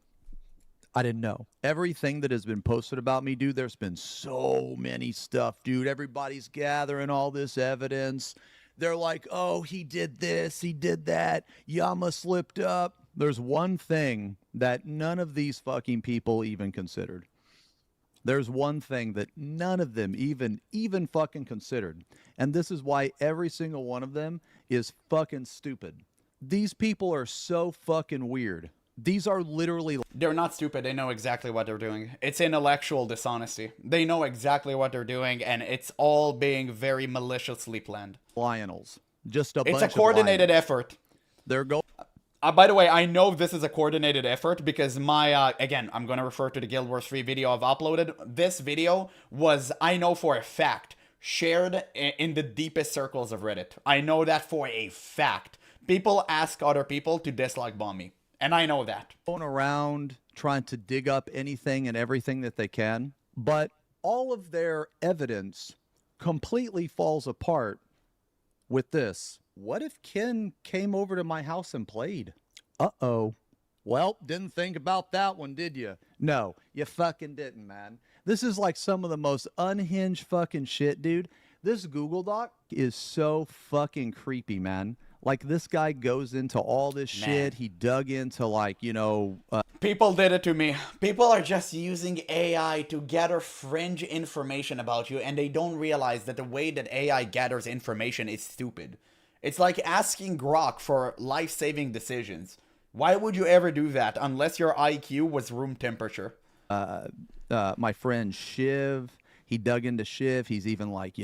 S2: I didn't know.
S3: Everything that has been posted about me, dude, there's been so many stuff, dude. Everybody's gathering all this evidence. They're like, oh, he did this, he did that. Yama slipped up. There's one thing that none of these fucking people even considered. There's one thing that none of them even fucking considered. And this is why every single one of them is fucking stupid. These people are so fucking weird. These are literally...
S1: They're not stupid. They know exactly what they're doing. It's intellectual dishonesty. They know exactly what they're doing, and it's all being very maliciously planned.
S3: Lionels. Just a bunch
S1: It's a coordinated
S3: of
S1: effort.
S3: They're going...
S1: By the way, I know this is a coordinated effort because my... again, I'm going to refer to the Guild Wars 3 video I've uploaded. This video was, I know for a fact, shared in the deepest circles of Reddit. I know that for a fact. People ask other people to dislike bomb me. And I know that.
S3: Going around trying to dig up anything and everything that they can.
S2: But all of their evidence completely falls apart with this. What if Ken came over to my house and played? Uh-oh.
S3: Well, didn't think about that one, did you?
S2: No, you fucking didn't, man. This is like some of the most unhinged fucking shit, dude. This Google Doc is so fucking creepy, man. Like, this guy goes into all this shit. He dug into, like, you know...
S1: People did it to me. People are just using AI to gather fringe information about you, and they don't realize that the way that AI gathers information is stupid. It's like asking Grok for life-saving decisions. Why would you ever do that unless your IQ was room temperature?
S3: My friend Shiv, he dug into Shiv. He's even like,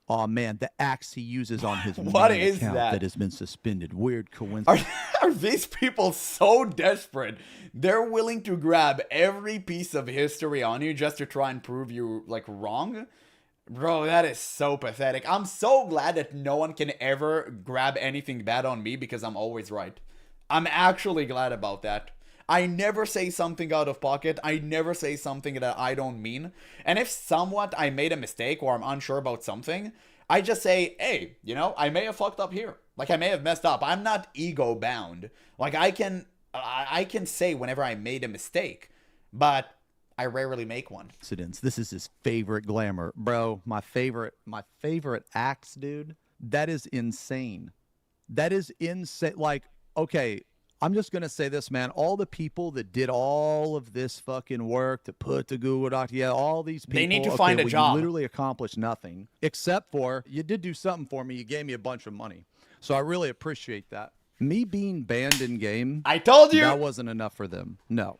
S3: oh man, the axe he uses on his
S1: What
S3: main
S1: is
S3: account
S1: that?
S3: that has been suspended. Weird coincidence.
S1: Are these people so desperate? They're willing to grab every piece of history on you just to try and prove you, like, wrong? Bro, that is so pathetic. I'm so glad that no one can ever grab anything bad on me because I'm always right. I'm actually glad about that. I never say something out of pocket. I never say something that I don't mean. And if somewhat I made a mistake or I'm unsure about something, I just say, hey, I may have fucked up here. Like, I may have messed up. I'm not ego bound. Like, I can say whenever I made a mistake, but I rarely make one.
S3: This is his favorite glamour. Bro, my favorite axe, dude. That is insane. That is insane. Like, okay, I'm just going to say this, man. All the people that did all of this fucking work to put the Google Doc together, all these people.
S1: They need to find a job.
S3: You literally accomplished nothing except for you did do something for me. You gave me a bunch of money. So I really appreciate that. Me being banned in game.
S1: I told you.
S3: That wasn't enough for them. No.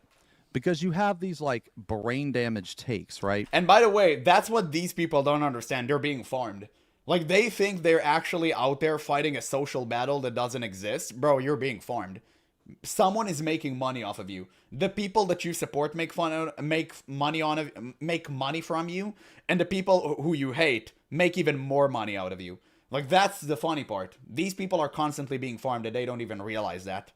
S3: Because you have these like brain damage takes, right?
S1: And by the way, that's what these people don't understand. They're being farmed. Like, they think they're actually out there fighting a social battle that doesn't exist. Bro, you're being farmed. Someone is making money off of you. The people that you support make money from you, and the people who you hate make even more money out of you. Like, that's the funny part. These people are constantly being farmed and they don't even realize that.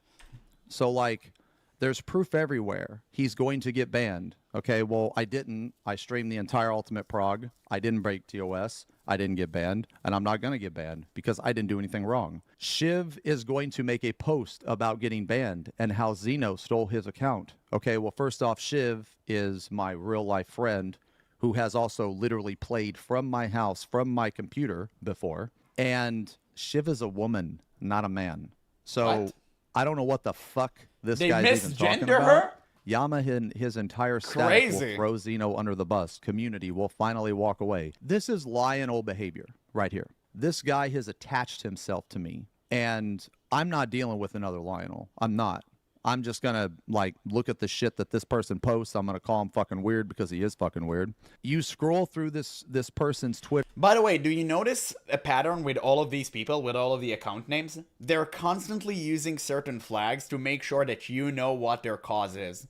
S3: So, like, there's proof everywhere. He's going to get banned. Okay, well, I didn't. I streamed the entire Ultimate Prog. I didn't break TOS. I didn't get banned. And I'm not going to get banned because I didn't do anything wrong. Shiv is going to make a post about getting banned and how Zeno stole his account. Okay, well, first off, Shiv is my real-life friend who has also literally played from my house, from my computer before. And Shiv is a woman, not a man. So
S1: What?
S3: I don't know what the fuck this
S1: They
S3: guy's even talking
S1: misgender
S3: about.
S1: her?
S3: Yama and his entire staff will
S1: Crazy.
S3: throw Zeno under the bus. Community will finally walk away. This is Lionel behavior right here. This guy has attached himself to me, and I'm not dealing with another Lionel. I'm not. I'm just going to, like, look at the shit that this person posts. I'm going to call him fucking weird because he is fucking weird. You scroll through this person's Twitter.
S1: By the way, do you notice a pattern with all of these people, with all of the account names? They're constantly using certain flags to make sure that you know what their cause is.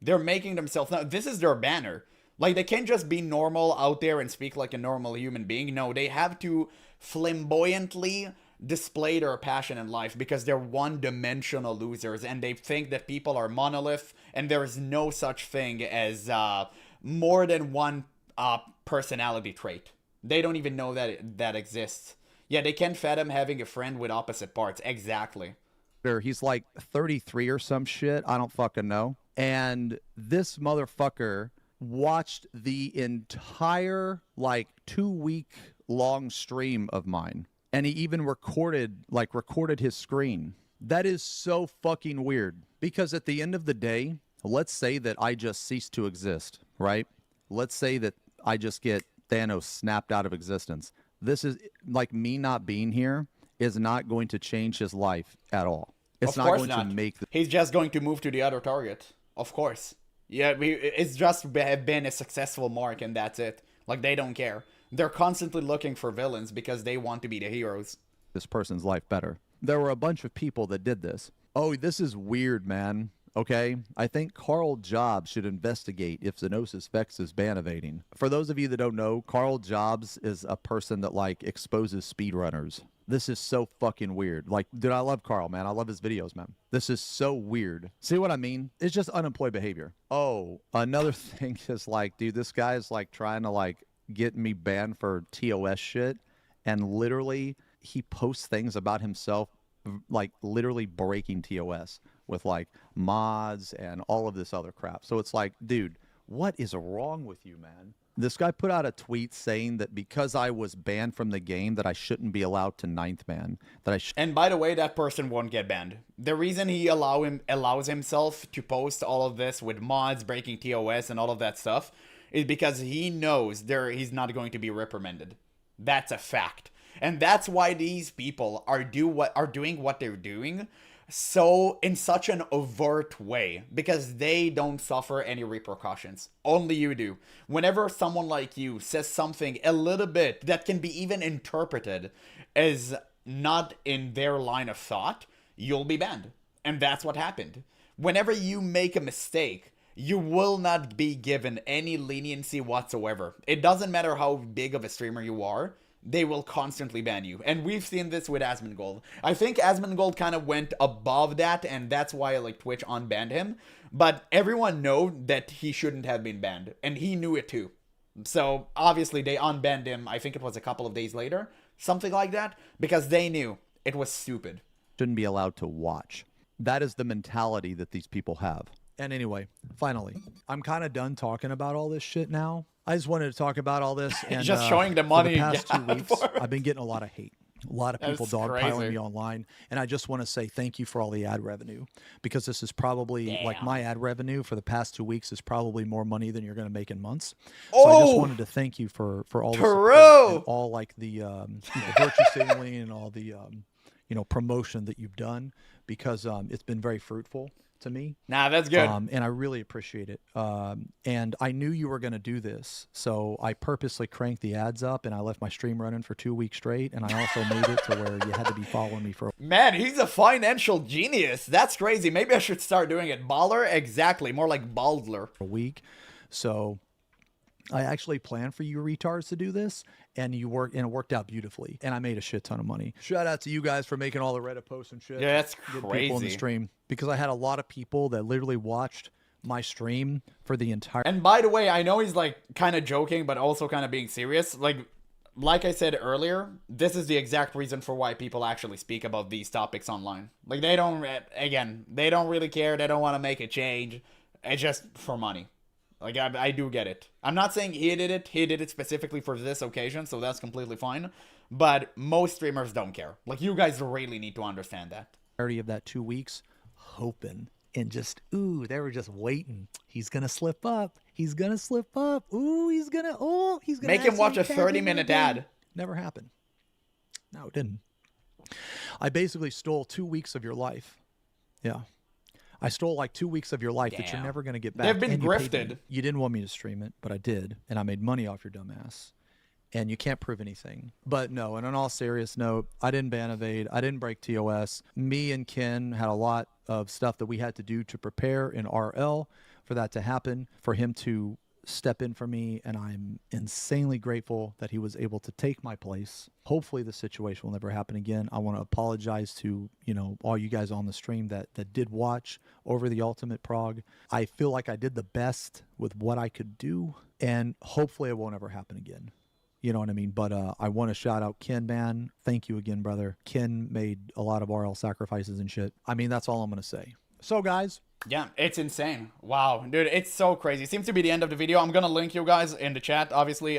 S1: They're making themselves... Now, this is their banner. Like, they can't just be normal out there and speak like a normal human being. No, they have to flamboyantly display their passion in life because they're one-dimensional losers and they think that people are monolith and there is no such thing as more than one personality trait. They don't even know that that exists. Yeah, they can't fathom having a friend with opposite parts. Exactly.
S3: He's like 33 or some shit. I don't fucking know. And this motherfucker watched the entire like 2-week long stream of mine. And he even recorded his screen. That is so fucking weird. Because at the end of the day, let's say that I just cease to exist, right? Let's say that I just get Thanos snapped out of existence. This is, like, me not being here is not going to change his life at all. It's not going to make...
S1: He's just going to move to the other target. Of course. Yeah, it's just been a successful mark and that's it. Like, they don't care. They're constantly looking for villains because they want to be the heroes.
S3: This person's life better. There were a bunch of people that did this. Oh, this is weird, man. Okay? I think Carl Jobs should investigate if Zenosis Vex is ban evading. For those of you that don't know, Carl Jobs is a person that, like, exposes speedrunners. This is so fucking weird. Like, dude, I love Carl, man. I love his videos, man. This is so weird. See what I mean? It's just unemployed behavior. Oh, another thing is, like, dude, this guy is, like, trying to, like, get me banned for TOS shit. And literally, he posts things about himself, like, literally breaking TOS with, like, mods and all of this other crap. So it's like, dude, what is wrong with you, man? This guy put out a tweet saying that because I was banned from the game that I shouldn't be allowed to 9th man.
S1: And by the way, that person won't get banned. The reason he allows himself to post all of this with mods, breaking TOS and all of that stuff is because he knows he's not going to be reprimanded. That's a fact. And that's why these people are doing what they're doing so in such an overt way because they don't suffer any repercussions. Only you do. Whenever someone like you says something a little bit that can be even interpreted as not in their line of thought, you'll be banned. And that's what happened. Whenever you make a mistake, you will not be given any leniency whatsoever. It doesn't matter how big of a streamer you are, they will constantly ban you. And we've seen this with Asmongold. I think Asmongold kind of went above that, and that's why like Twitch unbanned him. But everyone know that he shouldn't have been banned, and he knew it too. So obviously they unbanned him, I think it was a couple of days later, something like that, because they knew it was stupid.
S2: Shouldn't be allowed to watch. That is the mentality that these people have. And anyway, finally, I'm kind of done talking about all this shit now. I just wanted to talk about all this. And
S1: just showing the money.
S2: For the past 2 weeks, I've been getting a lot of hate. A lot of people
S1: That's
S2: dogpiling
S1: crazy.
S2: me online. And I just want to say thank you for all the ad revenue, because this is probably like my ad revenue for the past 2 weeks is probably more money than you're going to make in months. So I just wanted to thank you for all the support and all like the virtue signaling and all the promotion that you've done, because it's been very fruitful to me.
S1: Nah, that's good.
S2: And I really appreciate it. And I knew you were going to do this, so I purposely cranked the ads up, and I left my stream running for 2 weeks straight, and I also made it to where you had to be following me for
S1: Man, he's a financial genius. That's crazy. Maybe I should start doing it. Baller? Exactly. More like Baldler.
S2: a week. So I actually planned for you retards to do this, and it worked out beautifully, and I made a shit ton of money. Shout out to you guys for making all the Reddit posts and shit.
S1: Yeah, that's
S2: Getting people in the
S1: crazy.
S2: stream, because I had a lot of people that literally watched my stream for the entire.
S1: And by the way, I know he's like kind of joking, but also kind of being serious. Like I said earlier, this is the exact reason for why people actually speak about these topics online. Like they don't really care. They don't want to make a change. It's just for money. Like, I do get it. I'm not saying he did it. He did it specifically for this occasion, so that's completely fine. But most streamers don't care. Like, you guys really need to understand that.
S2: Of that 2 weeks, hoping and just, they were just waiting. He's going to slip up. He's going to slip up. He's going to
S1: Make him watch a 30-minute ad.
S2: Never happened. No, it didn't. I basically stole 2 weeks of your life. Yeah. I stole like 2 weeks of your life that you're never going to get back.
S1: They've been
S2: And you paid
S1: grifted.
S2: me. You didn't want me to stream it, but I did. And I made money off your dumb ass. And you can't prove anything. But no, and on all serious note, I didn't ban evade. I didn't break TOS. Me and Ken had a lot of stuff that we had to do to prepare in RL for that to happen, for him to step in for me, and I'm insanely grateful that he was able to take my place. Hopefully the situation will never happen again. I want to apologize to, all you guys on the stream that did watch over the Ultimate Prog. I feel like I did the best with what I could do, and hopefully it won't ever happen again. You know what I mean? But I want to shout out Ken, man. Thank you again, brother. Ken made a lot of RL sacrifices and shit. I mean, that's all I'm going to say. So, guys.
S1: Yeah, it's insane. Wow, dude, it's so crazy. It seems to be the end of the video. I'm gonna link you guys in the chat, obviously.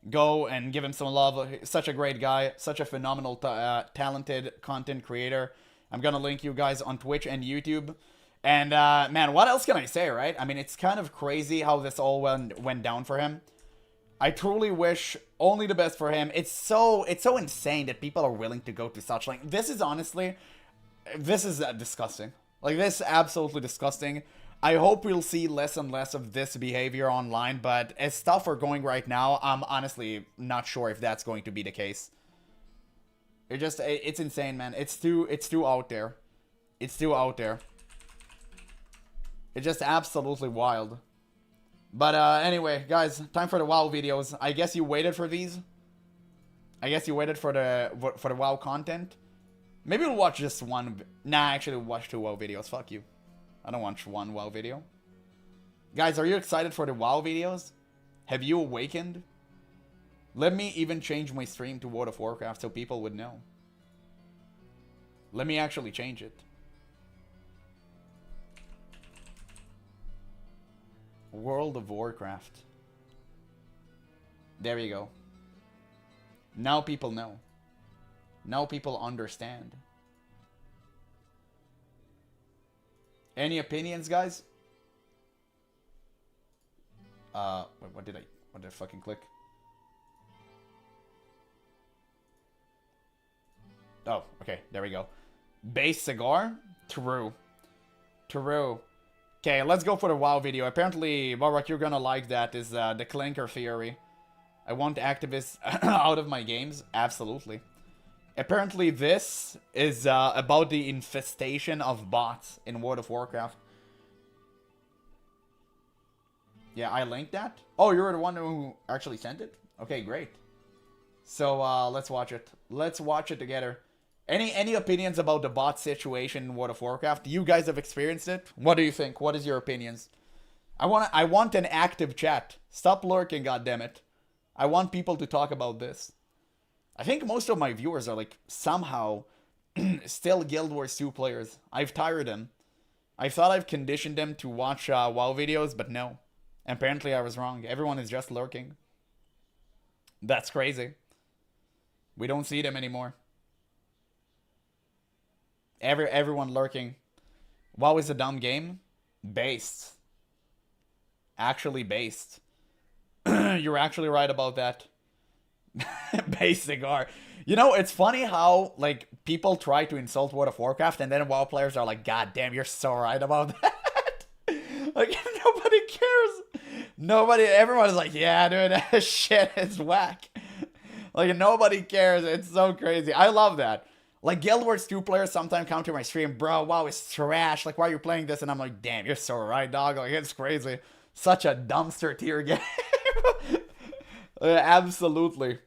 S1: Go and give him some love. Such a great guy. Such a phenomenal, talented content creator. I'm gonna link you guys on Twitch and YouTube. And, man, what else can I say, right? I mean, it's kind of crazy how this all went down for him. I truly wish only the best for him. It's so insane that people are willing to go to such, like, this is honestly, this is disgusting. Like, this is absolutely disgusting. I hope we'll see less and less of this behavior online, but as stuff are going right now, I'm honestly not sure if that's going to be the case. It's insane, man. It's too out there. It's too out there. It's just absolutely wild. But anyway, guys, time for the WoW videos. I guess you waited for these. I guess you waited for the WoW content. Maybe we'll watch just one. Nah, actually, we'll watch 2 WoW videos. Fuck you. I don't watch 1 WoW video. Guys, are you excited for the WoW videos? Have you awakened? Let me even change my stream to World of Warcraft so people would know. Let me actually change it. World of Warcraft. There you go. Now people know. Now people understand. Any opinions, guys? Wait, what did I fucking click? Oh, okay, there we go. Base cigar? True. True. Okay, let's go for the WoW video. Apparently, Barak, you're gonna like that, is the clinker theory. I want activists out of my games? Absolutely. Apparently, this is about the infestation of bots in World of Warcraft. Yeah, I linked that. Oh, you're the one who actually sent it? Okay, great. So, let's watch it. Let's watch it together. Any opinions about the bot situation in World of Warcraft? You guys have experienced it? What do you think? What is your opinions? I want an active chat. Stop lurking, goddammit. I want people to talk about this. I think most of my viewers are like somehow still Guild Wars 2 players. I've tired them. I thought I've conditioned them to watch WoW videos, but no. Apparently I was wrong. Everyone is just lurking. That's crazy. We don't see them anymore. Everyone lurking. WoW is a dumb game. Based. Actually based. You're actually right about that. Base cigar. You know, it's funny how, like, people try to insult World of Warcraft and then WoW players are like, God damn, you're so right about that. Like, nobody cares. Everyone is like, yeah, dude, that shit is whack. Like, nobody cares. It's so crazy. I love that. Like, Guild Wars 2 players sometimes come to my stream, bro, WoW is trash. Like, why are you playing this? And I'm like, damn, you're so right, dog. Like, it's crazy. Such a dumpster tier game. Absolutely.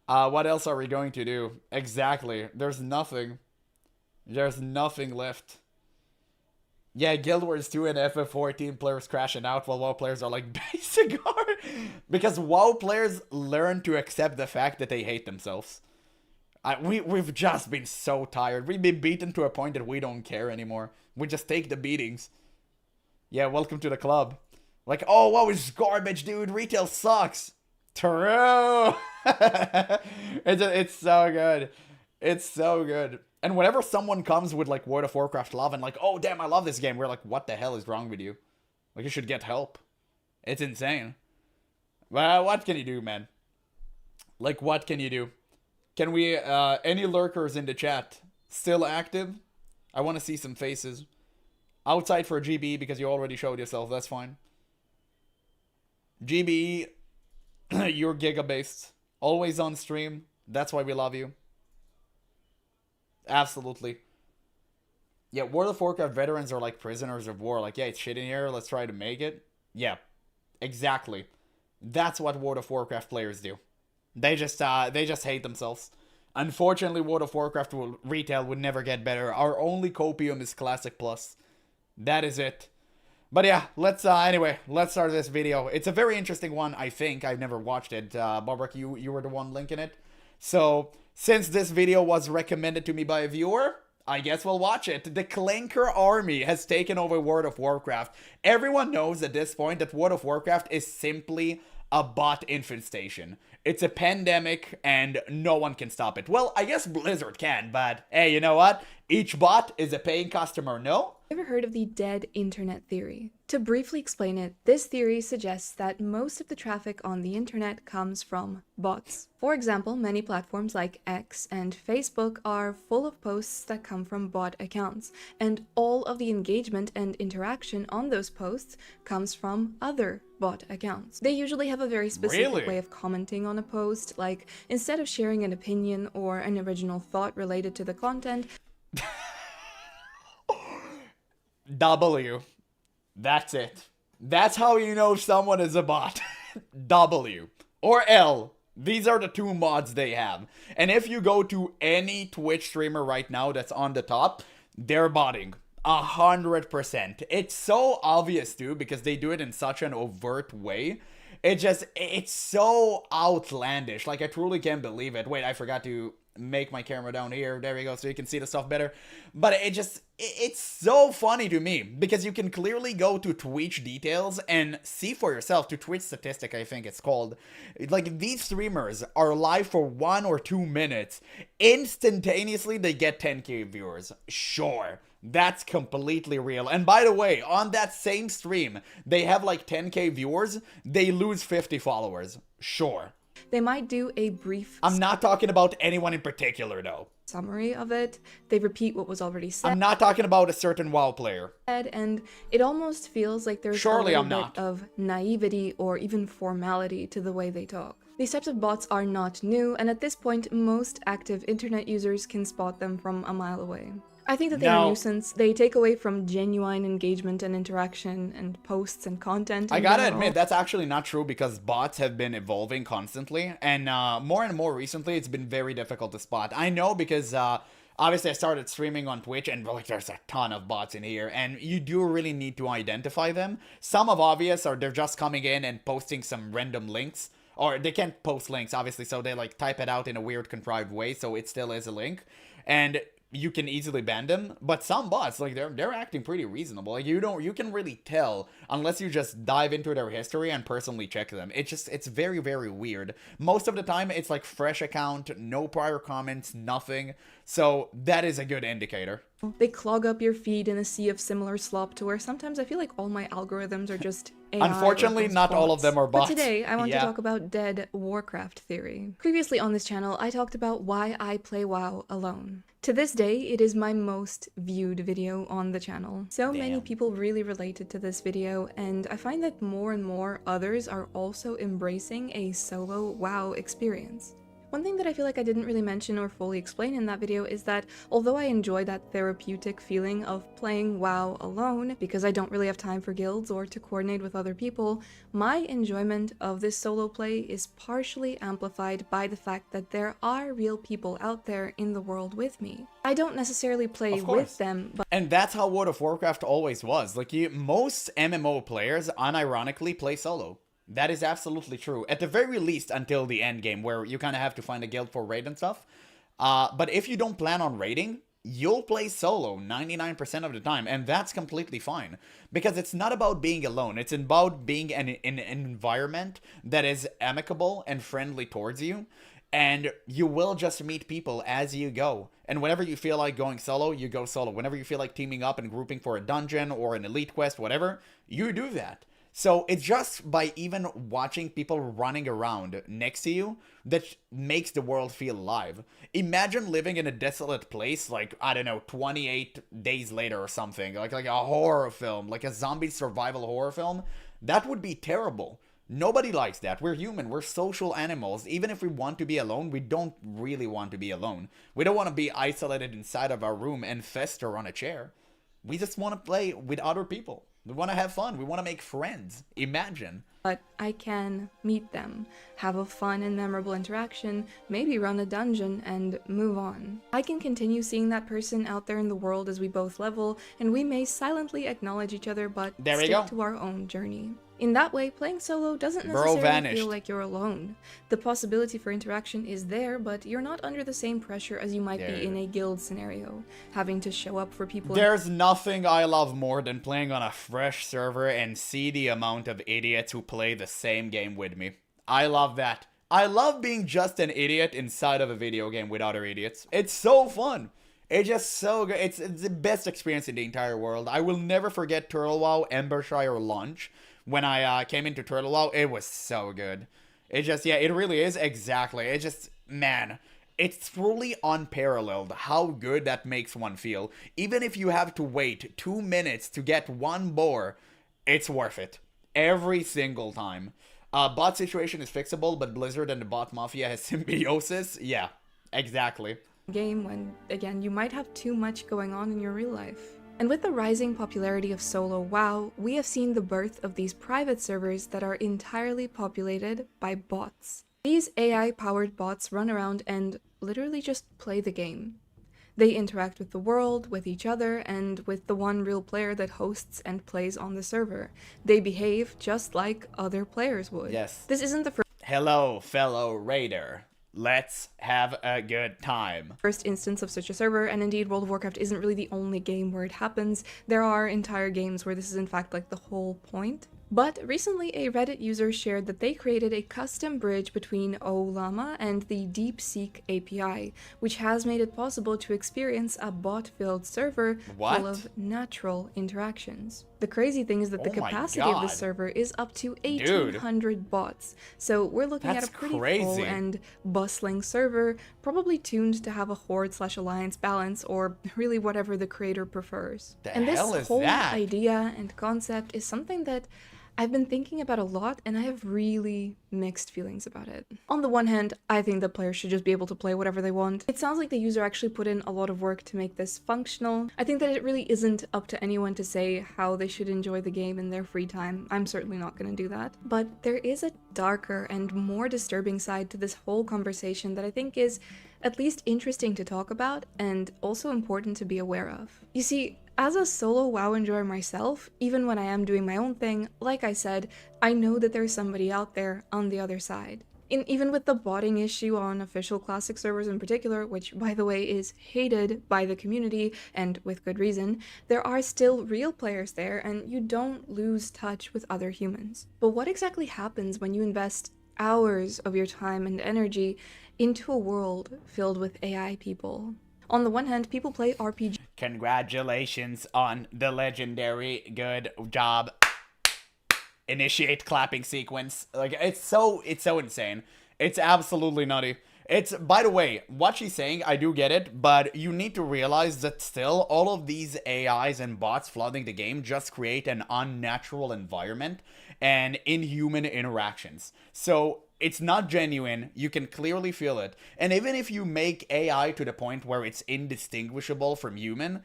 S1: What else are we going to do? Exactly. There's nothing. There's nothing left. Yeah, Guild Wars 2 and FF14 players crashing out while WoW players are like, base cigar. Because WoW players learn to accept the fact that they hate themselves. We've just been so tired. We've been beaten to a point that we don't care anymore. We just take the beatings. Yeah, welcome to the club. Like, oh, WoW is garbage, dude. Retail sucks. True. It's so good. It's so good. And whenever someone comes with like World of Warcraft love and like, oh damn, I love this game, we're like, what the hell is wrong with you? Like, you should get help. It's insane. Well, what can you do, man? Like, what can you do? Can we, any lurkers in the chat still active? I want to see some faces. Outside for GB because you already showed yourself, that's fine. GB, you're giga-based. Always on stream. That's why we love you. Absolutely. Yeah, World of Warcraft veterans are like prisoners of war. Like, yeah, it's shit in here. Let's try to make it. Yeah, exactly. That's what World of Warcraft players do. They just hate themselves. Unfortunately, World of Warcraft retail would never get better. Our only copium is Classic Plus. That is it. But yeah, let's start this video. It's a very interesting one, I think. I've never watched it. Barbara, you were the one linking it. So, since this video was recommended to me by a viewer, I guess we'll watch it. The Clanker army has taken over World of Warcraft. Everyone knows at this point that World of Warcraft is simply a bot infestation. It's a pandemic and no one can stop it. Well, I guess Blizzard can, but hey, you know what? Each bot is a paying customer, no?
S4: Ever heard of the dead internet theory? To briefly explain it, this theory suggests that most of the traffic on the internet comes from bots. For example, many platforms like X and Facebook are full of posts that come from bot accounts, and all of the engagement and interaction on those posts comes from other bot accounts. They usually have a very specific way of commenting on a post, like instead of sharing an opinion or an original thought related to the content,
S1: W. That's it. That's how you know someone is a bot. W. Or L. These are the two mods they have. And if you go to any Twitch streamer right now that's on the top, they're botting. 100%. It's so obvious too, because they do it in such an overt way. It's so outlandish. Like, I truly can't believe it. Wait, I forgot to make my camera down here. There we go, so you can see the stuff better. But it's so funny to me, because you can clearly go to Twitch details and see for yourself, to Twitch statistic, I think it's called. Like, these streamers are live for 1 or 2 minutes. Instantaneously, they get 10k viewers. Sure. That's completely real. And by the way, on that same stream, they have like 10k viewers, they lose 50 followers. Sure.
S4: they might do a brief...
S1: I'm not talking about anyone in particular, though.
S4: summary of it. They repeat what was already said.
S1: I'm not talking about a certain WoW player.
S4: And it almost feels like there's
S1: Surely
S4: a
S1: I'm
S4: little
S1: not.
S4: bit of naivety or even formality to the way they talk. These types of bots are not new, and at this point, most active internet users can spot them from a mile away. I think that they are a
S1: Now-
S4: nuisance. They take away from genuine engagement and interaction and posts and content.
S1: I
S4: in
S1: gotta
S4: general.
S1: admit, that's actually not true because bots have been evolving constantly, and more recently, it's been very difficult to spot. I know because obviously I started streaming on Twitch, and like there's a ton of bots in here, and you do really need to identify them. Some of obvious, or they're just coming in and posting some random links, or they can't post links, obviously, so they like type it out in a weird, contrived way, so it still is a link, and you can easily ban them. But some bots, like they're acting pretty reasonable. Like you can really tell unless you just dive into their history and personally check them. It's very, very weird. Most of the time it's like fresh account, no prior comments, nothing. So that is a good indicator.
S4: They clog up your feed in a sea of similar slop to where sometimes I feel like all my algorithms are just AI
S1: Unfortunately,
S4: or
S1: not all of
S4: bots.
S1: them are bots.
S4: But today, I want
S1: Yeah.
S4: to talk about dead Warcraft theory. Previously on this channel, I talked about why I play WoW alone. To this day, it is my most viewed video on the channel. So many
S1: Damn.
S4: people really related to this video, and I find that more and more others are also embracing a solo WoW experience. One thing that I feel like I didn't really mention or fully explain in that video is that although I enjoy that therapeutic feeling of playing WoW alone, because I don't really have time for guilds or to coordinate with other people, my enjoyment of this solo play is partially amplified by the fact that there are real people out there in the world with me. I don't necessarily play
S1: Of course.
S4: with them, but
S1: And that's how World of Warcraft always was. Like most MMO players unironically play solo. That is absolutely true. At the very least until the end game where you kind of have to find a guild for raid and stuff. But if you don't plan on raiding, you'll play solo 99% of the time, and that's completely fine. Because it's not about being alone, it's about being in an environment that is amicable and friendly towards you, and you will just meet people as you go. And whenever you feel like going solo, you go solo. Whenever you feel like teaming up and grouping for a dungeon or an elite quest, whatever, you do that. So it's just by even watching people running around next to you that makes the world feel alive. Imagine living in a desolate place like, I don't know, 28 days later or something. Like a horror film, like a zombie survival horror film. That would be terrible. Nobody likes that. We're human. We're social animals. Even if we want to be alone, we don't really want to be alone. We don't want to be isolated inside of our room and fester on a chair. We just want to play with other people. We want to have fun. We want to make friends. Imagine.
S4: I can meet them, have a fun and memorable interaction, maybe run a dungeon, and move on. I can continue seeing that person out there in the world as we both level, and we may silently acknowledge each other, but
S1: There we
S4: stick
S1: go.
S4: to our own journey. In that way, playing solo doesn't
S1: Bro
S4: necessarily
S1: vanished.
S4: feel like you're alone. The possibility for interaction is there, but you're not under the same pressure as you might be in a guild scenario, having to show up for people.
S1: There's nothing I love more than playing on a fresh server and see the amount of idiots who play the same game with me. I love that. I love being just an idiot inside of a video game with other idiots. It's so fun. It's just so good. It's the best experience in the entire world. I will never forget Turtle WoW Embershire launch. When I came into Turtle WoW, it was so good. It just, yeah, it really is. Exactly. It just, man, it's truly unparalleled how good that makes one feel. Even if you have to wait 2 minutes to get one boar, it's worth it. Every single time. Bot situation is fixable, but Blizzard and the bot mafia has symbiosis. Yeah, exactly.
S4: Game when, again, you might have too much going on in your real life. And with the rising popularity of solo WoW, we have seen the birth of these private servers that are entirely populated by bots. These AI-powered bots run around and literally just play the game. They interact with the world, with each other, and with the one real player that hosts and plays on the server. They behave just like other players would.
S1: Yes.
S4: This isn't the
S1: Hello, fellow raider. Let's have a good time.
S4: first instance of such a server, and indeed World of Warcraft isn't really the only game where it happens. There are entire games where this is in fact like the whole point. But recently, a Reddit user shared that they created a custom bridge between OLlama and the DeepSeek API, which has made it possible to experience a bot-filled server
S1: What?
S4: full of natural interactions. The crazy thing is that the
S1: Oh my
S4: capacity of the
S1: God.
S4: server is up to
S1: Dude.
S4: 1,800 bots, so we're looking
S1: That's
S4: at a pretty full
S1: crazy.
S4: and bustling server, probably tuned to have a Horde/Alliance balance, or really whatever the creator prefers.
S1: The
S4: And this
S1: hell is
S4: whole
S1: that?
S4: idea and concept is something that I've been thinking about a lot, and I have really mixed feelings about it. On the one hand, I think that players should just be able to play whatever they want. It sounds like the user actually put in a lot of work to make this functional. I think that it really isn't up to anyone to say how they should enjoy the game in their free time. I'm certainly not going to do that. But there is a darker and more disturbing side to this whole conversation that I think is at least interesting to talk about and also important to be aware of. You see, as a solo WoW enjoyer myself, even when I am doing my own thing, like I said, I know that there's somebody out there on the other side. Even with the botting issue on official classic servers in particular, which by the way is hated by the community, and with good reason, there are still real players there and you don't lose touch with other humans. But what exactly happens when you invest hours of your time and energy into a world filled with AI people? On the one hand, people play RPGs.
S1: Congratulations on the legendary good job. Initiate clapping sequence. Like, it's so insane. It's absolutely nutty. It's, by the way, what she's saying, I do get it, but you need to realize that still all of these AIs and bots flooding the game just create an unnatural environment and inhuman interactions. So it's not genuine, you can clearly feel it, and even if you make AI to the point where it's indistinguishable from human,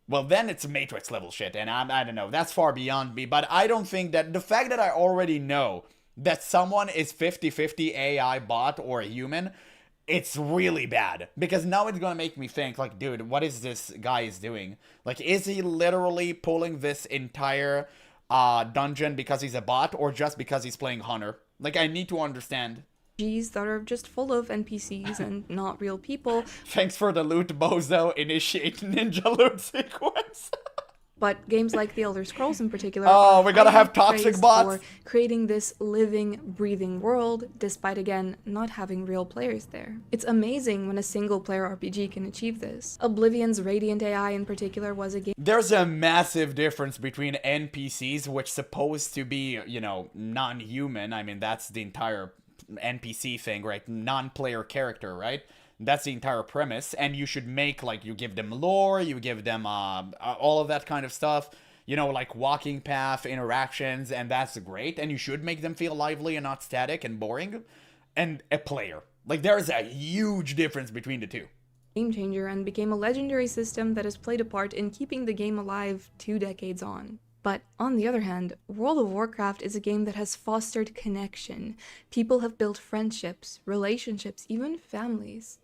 S1: well, then it's Matrix level shit, and I don't know, that's far beyond me, but I don't think that, the fact that I already know that someone is 50-50 AI bot or a human, it's really bad, because now it's gonna make me think, like, dude, what is this guy is doing? Like, is he literally pulling this entire dungeon because he's a bot, or just because he's playing Hunter? Like, I need to understand.
S4: that are just full of NPCs and not real people.
S1: Thanks for the loot, bozo. Initiate ninja loot sequence.
S4: But games like The Elder Scrolls in particular
S1: Oh,
S4: are
S1: we gotta
S4: highly
S1: have toxic
S4: praised
S1: bots.
S4: for creating this living, breathing world, despite again not having real players there. It's amazing when a single-player RPG can achieve this. Oblivion's Radiant AI in particular was a game.
S1: There's a massive difference between NPCs, which supposed to be, you know, non-human. I mean, that's the entire NPC thing, right? Non-player character, right? That's the entire premise, and you should make, like, you give them lore, you give them all of that kind of stuff, you know, like walking path interactions, and that's great, and you should make them feel lively and not static and boring, and a player. Like, there's a huge difference between the two.
S4: Game changer and became a legendary system that has played a part in keeping the game alive 2 decades on. But on the other hand, World of Warcraft is a game that has fostered connection. People have built friendships, relationships, even families.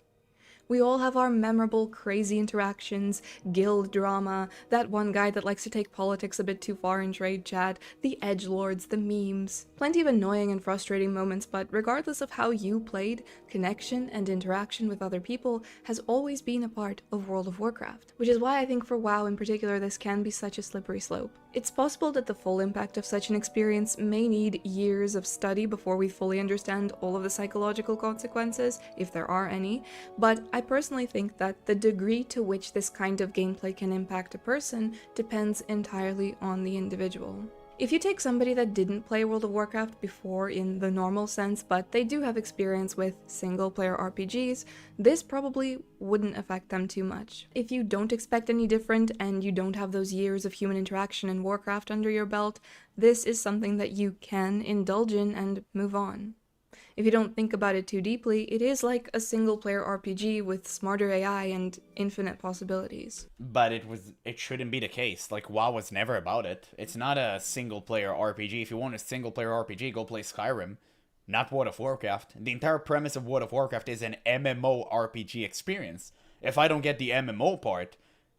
S4: We all have our memorable, crazy interactions, guild drama, that one guy that likes to take politics a bit too far in trade chat, the edgelords, the memes. Plenty of annoying and frustrating moments, but regardless of how you played, connection and interaction with other people has always been a part of World of Warcraft. Which is why I think for WoW in particular this can be such a slippery slope. It's possible that the full impact of such an experience may need years of study before we fully understand all of the psychological consequences, if there are any, but I personally think that the degree to which this kind of gameplay can impact a person depends entirely on the individual. If you take somebody that didn't play World of Warcraft before in the normal sense, but they do have experience with single-player RPGs, this probably wouldn't affect them too much. If you don't expect any different and you don't have those years of human interaction in Warcraft under your belt, this is something that you can indulge in and move on. If you don't think about it too deeply, it is like a single-player RPG with smarter AI and infinite possibilities.
S1: But it shouldn't be the case. Like, WoW was never about it. It's not a single-player RPG. If you want a single-player RPG, go play Skyrim, not World of Warcraft. The entire premise of World of Warcraft is an MMO RPG experience. If I don't get the MMO part,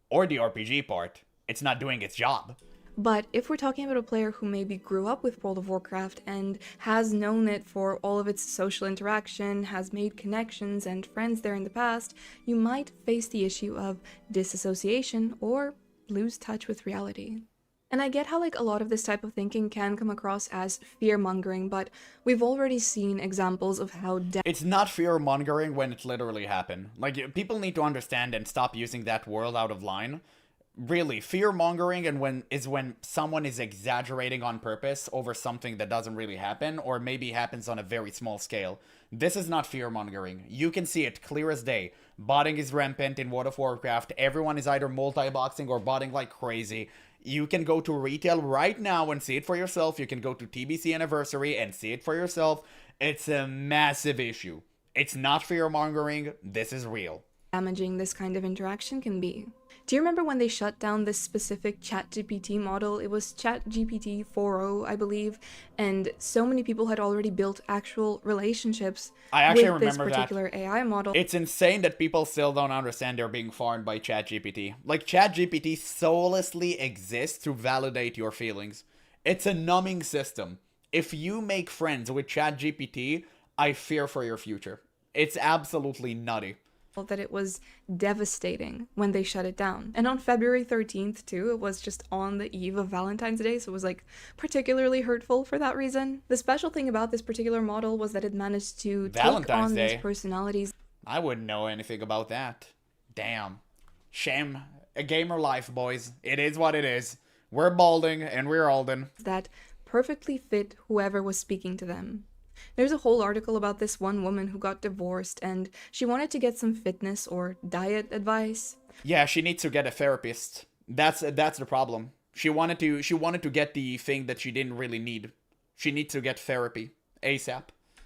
S1: or the RPG part, it's not doing its job.
S4: But if we're talking about a player who maybe grew up with World of Warcraft and has known it for all of its social interaction, has made connections and friends there in the past, you might face the issue of disassociation or lose touch with reality. And I get how like a lot of this type of thinking can come across as fear-mongering, but we've already seen examples of how
S1: It's not fear-mongering when it literally happened. Like, people need to understand and stop using that word out of line. Really, fear-mongering is when someone is exaggerating on purpose over something that doesn't really happen, or maybe happens on a very small scale. This is not fear-mongering. You can see it clear as day. Botting is rampant in World of Warcraft. Everyone is either multi-boxing or botting like crazy. You can go to retail right now and see it for yourself. You can go to TBC Anniversary and see it for yourself. It's a massive issue. It's not fear-mongering. This is real.
S4: Damaging this kind of interaction can be. Do you remember when they shut down this specific ChatGPT model? It was ChatGPT 4.0, I believe, and so many people had already built actual relationships with this particular AI model.
S1: It's insane that people still don't understand they're being farmed by ChatGPT. Like, ChatGPT soullessly exists to validate your feelings. It's a numbing system. If you make friends with ChatGPT, I fear for your future. It's absolutely nutty.
S4: That it was devastating when they shut it down. And on February 13th too, it was just on the eve of Valentine's Day, so it was like particularly hurtful for that reason. The special thing about this particular model was that it managed to take on these personalities.
S1: I wouldn't know anything about that. Damn. Shame. A gamer life, boys. It is what it is. We're balding and we're olden.
S4: That perfectly fit whoever was speaking to them. There's a whole article about this one woman who got divorced and she wanted to get some fitness or diet advice.
S1: Yeah, she needs to get a therapist. That's the problem. She wanted to get the thing that she didn't really need. She needs to get therapy ASAP.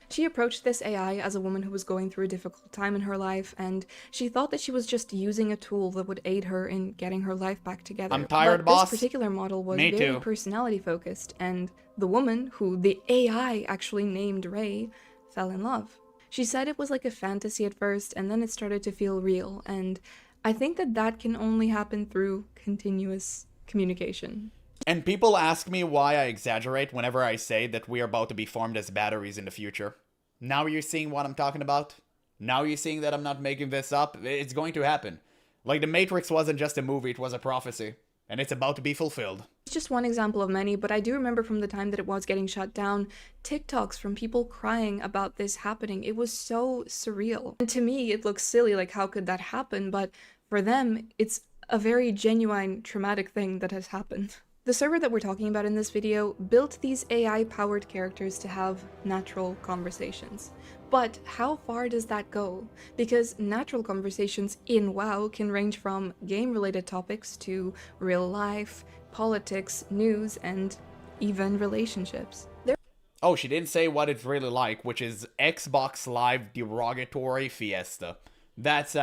S4: She approached this AI as a woman who was going through a difficult time in her life, and she thought that she was just using a tool that would aid her in getting her life back together.
S1: I'm tired,
S4: but
S1: boss.
S4: This particular model was
S1: Me
S4: very
S1: too.
S4: personality focused, and the woman, who the AI actually named Ray, fell in love. She said it was like a fantasy at first, and then it started to feel real, and I think that that can only happen through continuous communication.
S1: And people ask me why I exaggerate whenever I say that we are about to be formed as batteries in the future. Now you're seeing what I'm talking about? Now you're seeing that I'm not making this up? It's going to happen. Like, The Matrix wasn't just a movie, it was a prophecy. And it's about to be fulfilled.
S4: It's just one example of many, but I do remember from the time that it was getting shut down, TikToks from people crying about this happening. It was so surreal. And to me, it looks silly, like how could that happen? But for them, it's a very genuine, traumatic thing that has happened. The server that we're talking about in this video built these AI-powered characters to have natural conversations. But how far does that go? Because natural conversations in WoW can range from game-related topics to real life, politics, news, and even relationships.
S1: Oh, she didn't say what it's really like, which is Xbox Live derogatory fiesta. That's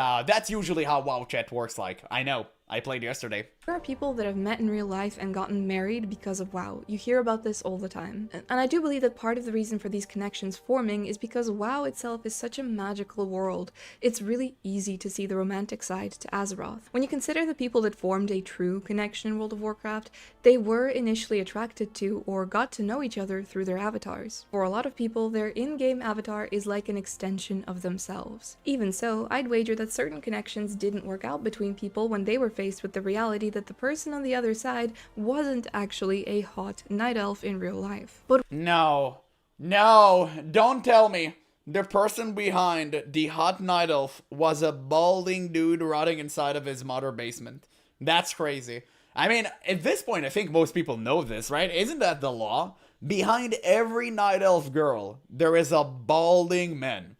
S1: usually how WoW chat works like. I know. I played yesterday.
S4: There are people that have met in real life and gotten married because of WoW. You hear about this all the time. And I do believe that part of the reason for these connections forming is because WoW itself is such a magical world. It's really easy to see the romantic side to Azeroth. When you consider the people that formed a true connection in World of Warcraft, they were initially attracted to or got to know each other through their avatars. For a lot of people, their in-game avatar is like an extension of themselves. Even so, I'd wager that certain connections didn't work out between people when they were faced with the reality that the person on the other side wasn't actually a hot night elf in real life. But
S1: No, don't tell me the person behind the hot night elf was a balding dude rotting inside of his mother basement. That's crazy. I mean, at this point, I think most people know this, right? Isn't that the law? Behind every night elf girl, there is a balding man.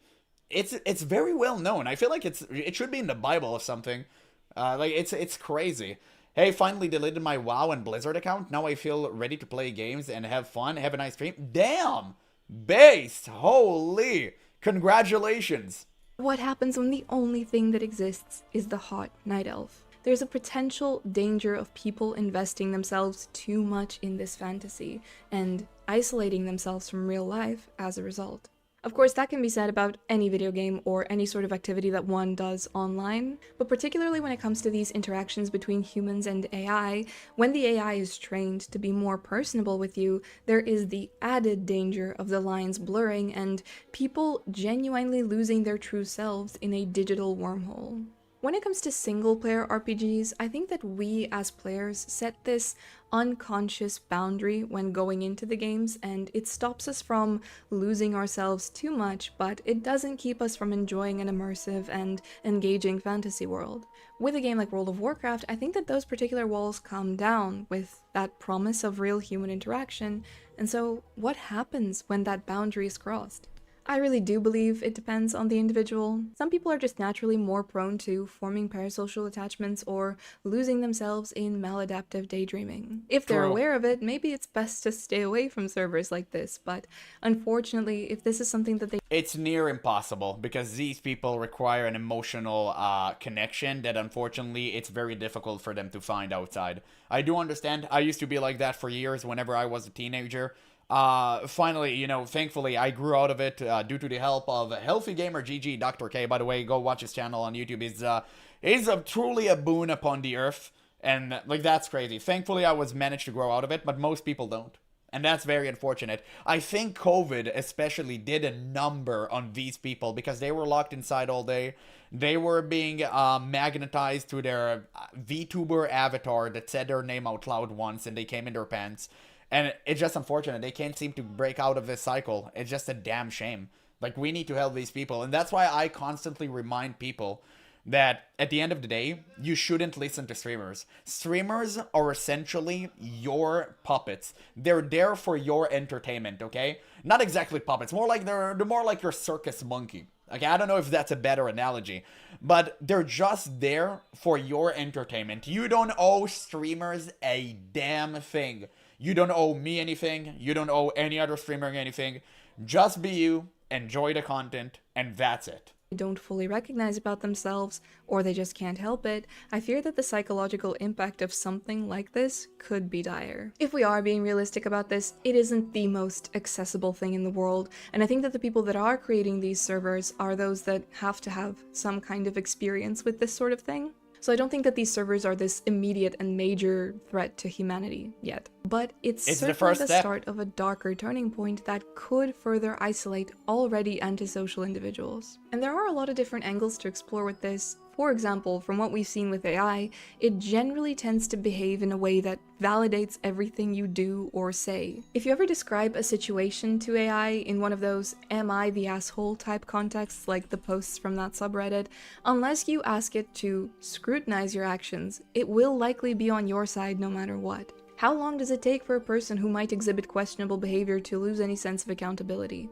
S1: It's very well known. I feel like it should be in the Bible or something. Like, it's crazy. Hey, finally deleted my WoW and Blizzard account. Now I feel ready to play games and have fun. Have a nice stream. Damn! Based! Holy! Congratulations!
S4: what happens when the only thing that exists is the hot night elf? There's a potential danger of people investing themselves too much in this fantasy and isolating themselves from real life as a result. Of course, that can be said about any video game or any sort of activity that one does online, but particularly when it comes to these interactions between humans and AI, when the AI is trained to be more personable with you, there is the added danger of the lines blurring and people genuinely losing their true selves in a digital wormhole. When it comes to single-player RPGs, I think that we as players set this unconscious boundary when going into the games, and it stops us from losing ourselves too much, but it doesn't keep us from enjoying an immersive and engaging fantasy world. With a game like World of Warcraft, I think that those particular walls come down with that promise of real human interaction, and so what happens when that boundary is crossed? I really do believe it depends on the individual. Some people are just naturally more prone to forming parasocial attachments or losing themselves in maladaptive daydreaming. If they're
S1: True.
S4: aware of it, maybe it's best to stay away from servers like this, but unfortunately, if this is something that they
S1: It's near impossible because these people require an emotional connection that unfortunately it's very difficult for them to find outside. I do understand. I used to be like that for years whenever I was a teenager. Finally, you know, thankfully I grew out of it due to the help of Healthy Gamer GG, Dr. K. By the way, go watch his channel on YouTube. He's truly a boon upon the earth, and like that's crazy. Thankfully, I was managed to grow out of it, but most people don't. And that's very unfortunate. I think COVID especially did a number on these people because they were locked inside all day. They were being magnetized to their VTuber avatar that said their name out loud once and they came in their pants. And it's just unfortunate. They can't seem to break out of this cycle. It's just a damn shame. Like, we need to help these people. And that's why I constantly remind people that at the end of the day, you shouldn't listen to streamers. Streamers are essentially your puppets. They're there for your entertainment, okay? Not exactly puppets. More like they're more like your circus monkey. Okay, I don't know if that's a better analogy, but they're just there for your entertainment. You don't owe streamers a damn thing. You don't owe me anything. You don't owe any other streamer anything. Just be you, enjoy the content, and that's it.
S4: don't fully recognize about themselves, or they just can't help it, I fear that the psychological impact of something like this could be dire. If we are being realistic about this, it isn't the most accessible thing in the world, and I think that the people that are creating these servers are those that have to have some kind of experience with this sort of thing. So I don't think that these servers are this immediate and major threat to humanity yet. But it's certainly
S1: first
S4: the
S1: step.
S4: start of a darker turning point that could further isolate already antisocial individuals. And there are a lot of different angles to explore with this. For example, from what we've seen with AI, it generally tends to behave in a way that validates everything you do or say. If you ever describe a situation to AI in one of those "am I the asshole" type contexts like the posts from that subreddit, unless you ask it to scrutinize your actions, it will likely be on your side no matter what. How long does it take for a person who might exhibit questionable behavior to lose any sense of accountability?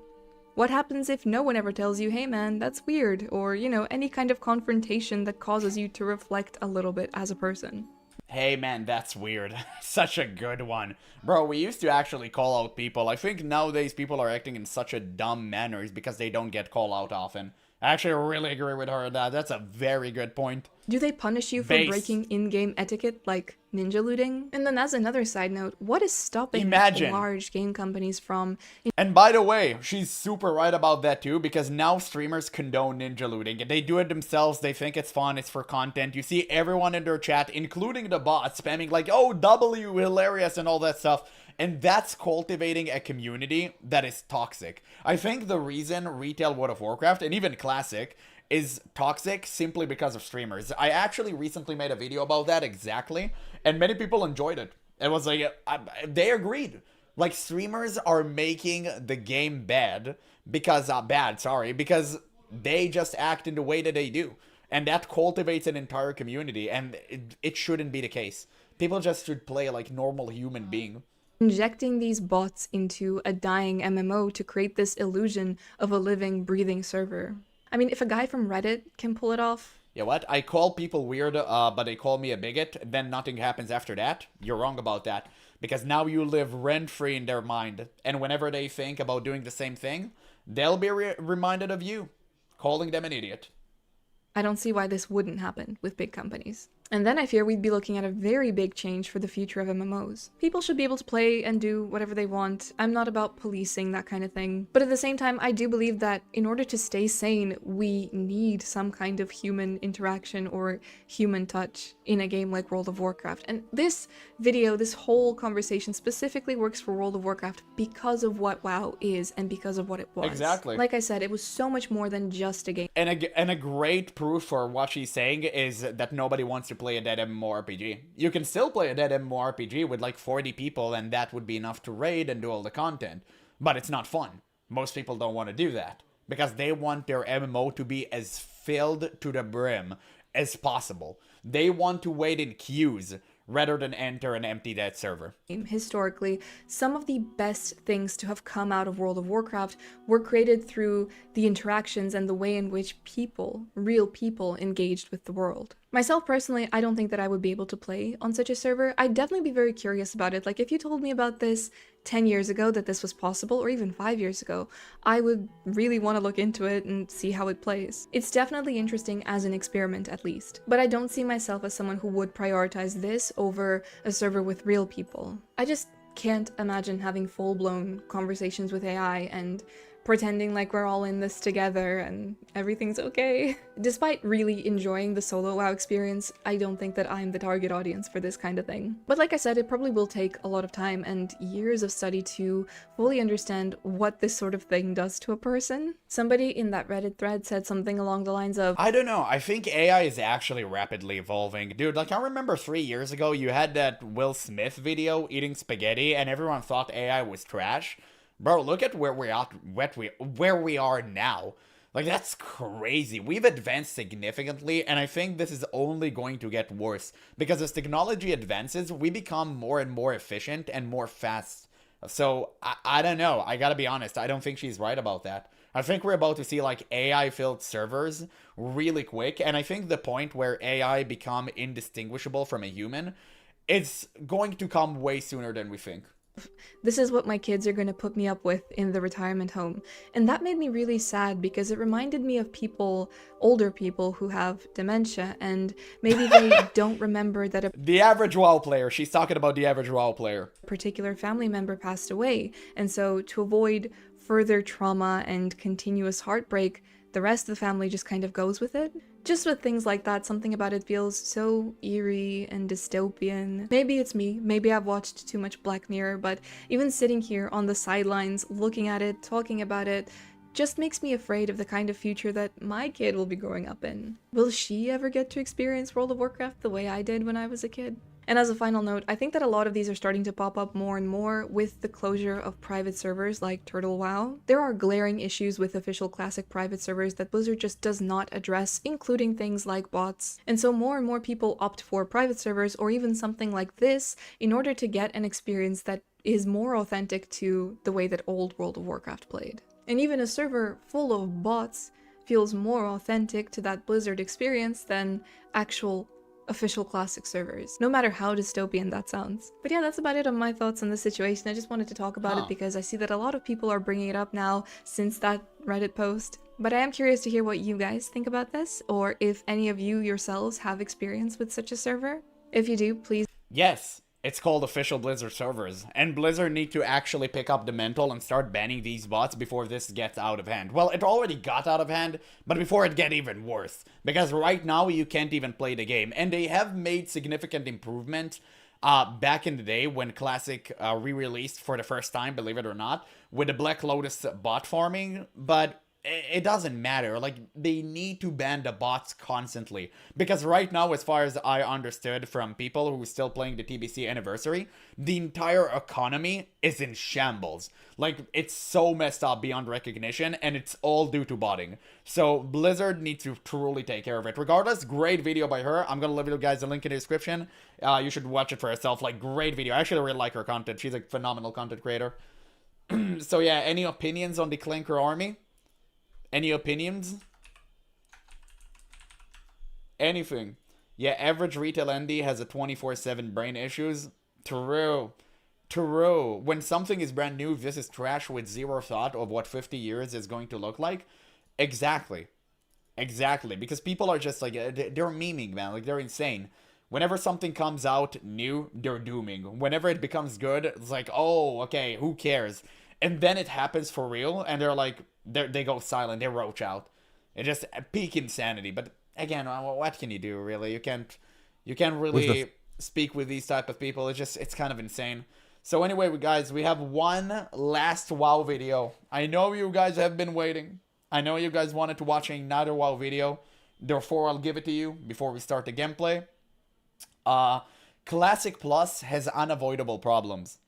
S4: What happens if no one ever tells you, "hey man, that's weird," or, any kind of confrontation that causes you to reflect a little bit as a person?
S1: Hey man, that's weird. Such a good one. Bro, we used to actually call out people. I think nowadays people are acting in such a dumb manners because they don't get called out often. I actually really agree with her on that. That's a very good point.
S4: Do they punish you for
S1: Base.
S4: breaking in-game etiquette, like ninja looting? And then as another side note, what is stopping
S1: Imagine.
S4: large game companies from
S1: And by the way, she's super right about that too, because now streamers condone ninja looting. They do it themselves, they think it's fun, it's for content. You see everyone in their chat, including the bots, spamming like, "oh, W, hilarious," and all that stuff. And that's cultivating a community that is toxic. I think the reason retail World of Warcraft, and even Classic, is toxic simply because of streamers. I actually recently made a video about that exactly, and many people enjoyed it. It was like, they agreed. Like, streamers are making the game because they just act in the way that they do. And that cultivates an entire community, and it shouldn't be the case. People just should play like normal human being.
S4: injecting these bots into a dying MMO to create this illusion of a living, breathing server? I mean, if a guy from Reddit can pull it off,
S1: Yeah, what? I call people weird, but they call me a bigot, then nothing happens after that? You're wrong about that. Because now you live rent-free in their mind, and whenever they think about doing the same thing, they'll be reminded of you, calling them an idiot.
S4: I don't see why this wouldn't happen with big companies. And then I fear we'd be looking at a very big change for the future of MMOs. People should be able to play and do whatever they want. I'm not about policing that kind of thing. But at the same time, I do believe that in order to stay sane, we need some kind of human interaction or human touch in a game like World of Warcraft. And this video, this whole conversation specifically works for World of Warcraft because of what WoW is and because of what it was.
S1: Exactly.
S4: Like I said, it was so much more than just a game.
S1: And a great proof for what she's saying is that nobody wants to play a dead MMORPG. You can still play a dead MMORPG with like 40 people and that would be enough to raid and do all the content. But it's not fun. Most people don't want to do that because they want their MMO to be as filled to the brim as possible. They want to wait in queues rather than enter an empty dead server.
S4: Historically, some of the best things to have come out of World of Warcraft were created through the interactions and the way in which people, real people, engaged with the world. Myself personally, I don't think that I would be able to play on such a server. I'd definitely be very curious about it. Like if you told me about this 10 years ago, that this was possible, or even 5 years ago, I would really want to look into it and see how it plays. It's definitely interesting as an experiment at least, but I don't see myself as someone who would prioritize this over a server with real people. I just can't imagine having full-blown conversations with AI and pretending like we're all in this together and everything's okay. Despite really enjoying the solo WoW experience, I don't think that I'm the target audience for this kind of thing. But like I said, it probably will take a lot of time and years of study to fully understand what this sort of thing does to a person. Somebody in that Reddit thread said something along the lines of,
S1: I don't know, I think AI is actually rapidly evolving. Dude, like I remember 3 years ago you had that Will Smith video eating spaghetti and everyone thought AI was trash. Bro, look at where we are now. Like, that's crazy. We've advanced significantly, and I think this is only going to get worse. Because as technology advances, we become more and more efficient and more fast. So, I don't know. I gotta be honest. I don't think she's right about that. I think we're about to see, like, AI-filled servers really quick. And I think the point where AI become indistinguishable from a human, it's going to come way sooner than we think.
S4: This is what my kids are going to put me up with in the retirement home. And that made me really sad because it reminded me of people, older people who have dementia and maybe they don't remember that
S1: the average WoW player. She's talking about the average WoW player.
S4: A particular family member passed away. And so to avoid further trauma and continuous heartbreak, the rest of the family just kind of goes with it. Just with things like that, something about it feels so eerie and dystopian. Maybe it's me, maybe I've watched too much Black Mirror, but even sitting here on the sidelines, looking at it, talking about it, just makes me afraid of the kind of future that my kid will be growing up in. Will she ever get to experience World of Warcraft the way I did when I was a kid? And as a final note, I think that a lot of these are starting to pop up more and more with the closure of private servers like Turtle WoW. There are glaring issues with official classic private servers that Blizzard just does not address, including things like bots. And so more and more people opt for private servers or even something like this in order to get an experience that is more authentic to the way that old World of Warcraft played. And even a server full of bots feels more authentic to that Blizzard experience than actual official classic servers, no matter how dystopian that sounds. But yeah, that's about it on my thoughts on the situation. I just wanted to talk about it because I see that a lot of people are bringing it up now since that Reddit post. But I am curious to hear what you guys think about this, or if any of you yourselves have experience with such a server. If you do, please.
S1: Yes. It's called official Blizzard servers, and Blizzard need to actually pick up the mantle and start banning these bots before this gets out of hand. Well, it already got out of hand, but before it get even worse. Because right now you can't even play the game, and they have made significant improvement back in the day when Classic re-released for the first time, believe it or not, with the Black Lotus bot farming, but it doesn't matter. Like, they need to ban the bots constantly. Because right now, as far as I understood from people who are still playing the TBC anniversary, the entire economy is in shambles. Like, it's so messed up beyond recognition, and it's all due to botting. So, Blizzard needs to truly take care of it. Regardless, great video by her. I'm gonna leave you guys a link in the description. You should watch it for yourself. Like, great video. I actually really like her content. She's a phenomenal content creator. So yeah, any opinions on the Clanker army? Any opinions? Anything. Yeah, average retail ND has a 24/7 brain issues. True. True. When something is brand new, this is trash with zero thought of what 50 years is going to look like. Exactly. Exactly. Because people are just like, they're memeing, man. Like, they're insane. Whenever something comes out new, they're dooming. Whenever it becomes good, it's like, oh, okay, who cares? And then it happens for real, and they're like, they go silent, they roach out. It's just peak insanity. But again, what can you do, really? You can't really speak with these type of people. It's kind of insane. So anyway, guys, we have one last WoW video. I know you guys have been waiting. I know you guys wanted to watch another WoW video. Therefore, I'll give it to you before we start the gameplay. Classic Plus has unavoidable problems.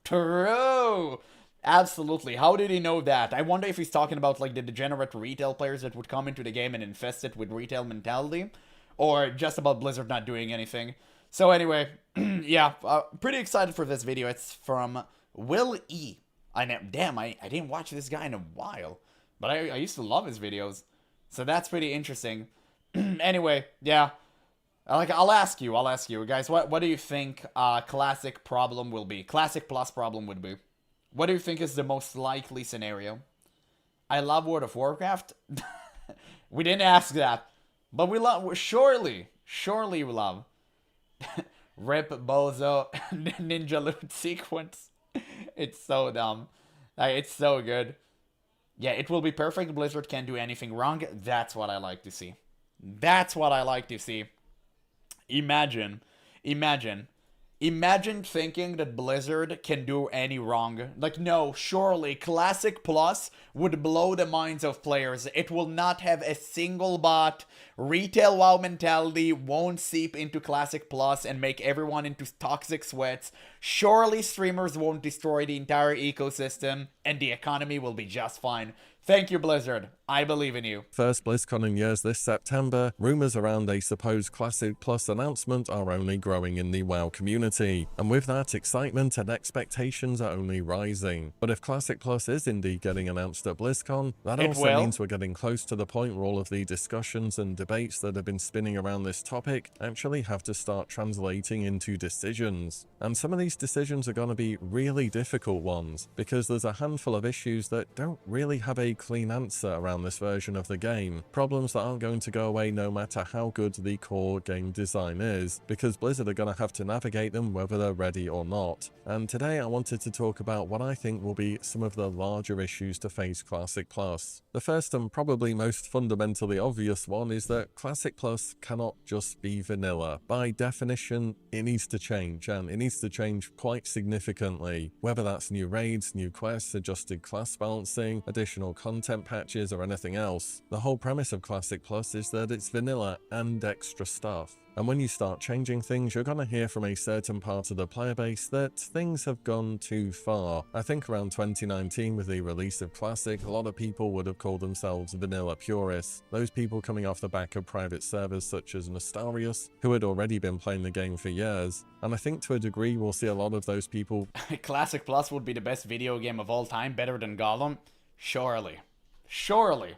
S1: True! Absolutely. How did he know that? I wonder if he's talking about like the degenerate retail players that would come into the game and infest it with retail mentality. Or just about Blizzard not doing anything. So anyway, yeah, pretty excited for this video. It's from Will E. I didn't watch this guy in a while. But I used to love his videos. So that's pretty interesting. Anyway, yeah. I'll ask you guys, what do you think Classic problem will be? Classic Plus problem would be. What do you think is the most likely scenario? I love World of Warcraft. We didn't ask that. But we love, surely we love. Rip Bozo Ninja Loot sequence. It's so dumb. It's so good. Yeah, it will be perfect. Blizzard can't do anything wrong. That's what I like to see. That's what I like to see. Imagine thinking that Blizzard can do any wrong. Like, no, surely Classic Plus would blow the minds of players. It will not have a single bot. Retail WoW mentality won't seep into Classic Plus and make everyone into toxic sweats. Surely streamers won't destroy the entire ecosystem, and the economy will be just fine. Thank you, Blizzard. I believe in you.
S5: First BlizzCon in years this September, rumors around a supposed Classic Plus announcement are only growing in the WoW community, and with that, excitement and expectations are only rising. But if Classic Plus is indeed getting announced at BlizzCon, that also means we're getting close to the point where all of the discussions and debates that have been spinning around this topic actually have to start translating into decisions. And some of these decisions are going to be really difficult ones, because there's a handful of issues that don't really have a clean answer around this version of the game. Problems that aren't going to go away no matter how good the core game design is, because Blizzard are going to have to navigate them whether they're ready or not. And today I wanted to talk about what I think will be some of the larger issues to face Classic Plus. The first and probably most fundamentally obvious one is that Classic Plus cannot just be vanilla. By definition, it needs to change, and it needs to change quite significantly. Whether that's new raids, new quests, adjusted class balancing, additional content patches, or anything else. The whole premise of Classic Plus is that it's vanilla and extra stuff. And when you start changing things, you're going to hear from a certain part of the player base that things have gone too far. I think around 2019 with the release of Classic, a lot of people would have called themselves vanilla purists. Those people coming off the back of private servers such as Nostarius, who had already been playing the game for years. And I think to a degree we'll see a lot of those people.
S1: Classic Plus would be the best video game of all time, better than Gollum? Surely.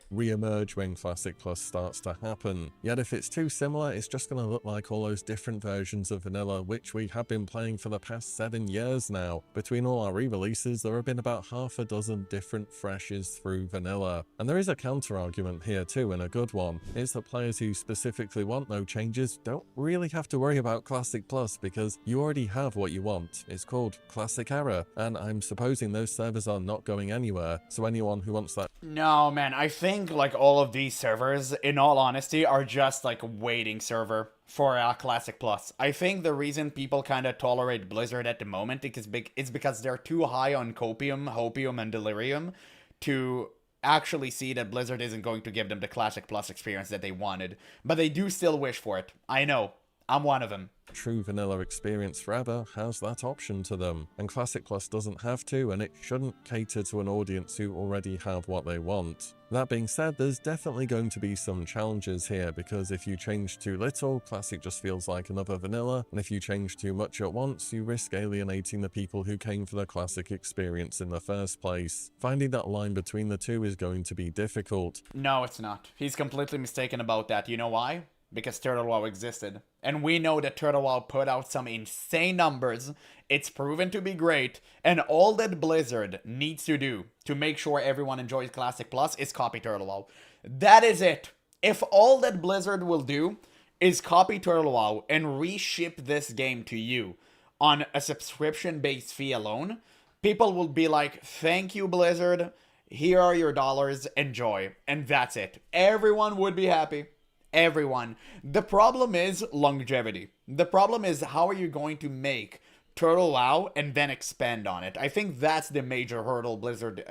S5: Re-emerge when Classic Plus starts to happen. Yet if it's too similar, it's just going to look like all those different versions of vanilla which we have been playing for the past 7 years now. Between all our re-releases, there have been about half a dozen different freshes through vanilla. And there is a counter-argument here too, and a good one. It's that players who specifically want no changes don't really have to worry about Classic Plus because you already have what you want. It's called Classic Era, and I'm supposing those servers are not going anywhere, so anyone who wants that.
S1: No, man, I think like all of these servers, in all honesty, are just like a waiting server for Classic Plus. I think the reason people kind of tolerate Blizzard at the moment is because they're too high on copium, hopium, and delirium to actually see that Blizzard isn't going to give them the Classic Plus experience that they wanted. But they do still wish for it. I know. I'm one of them.
S5: True vanilla experience forever has that option to them, and Classic Plus doesn't have to, and it shouldn't cater to an audience who already have what they want. That being said, there's definitely going to be some challenges here, because if you change too little, Classic just feels like another vanilla, and if you change too much at once, you risk alienating the people who came for the Classic experience in the first place. Finding that line between the two is going to be difficult.
S1: No, it's not. He's completely mistaken about that. You know why? Because Turtle WoW existed. And we know that Turtle WoW put out some insane numbers. It's proven to be great. And all that Blizzard needs to do to make sure everyone enjoys Classic Plus is copy Turtle WoW. That is it. If all that Blizzard will do is copy Turtle WoW and reship this game to you on a subscription-based fee alone, people will be like, thank you, Blizzard. Here are your dollars. Enjoy. And that's it. Everyone would be happy. Everyone. The problem is longevity. The problem is, how are you going to make Turtle WoW and then expand on it? I think that's the major hurdle Blizzard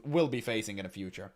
S1: will be facing in the future.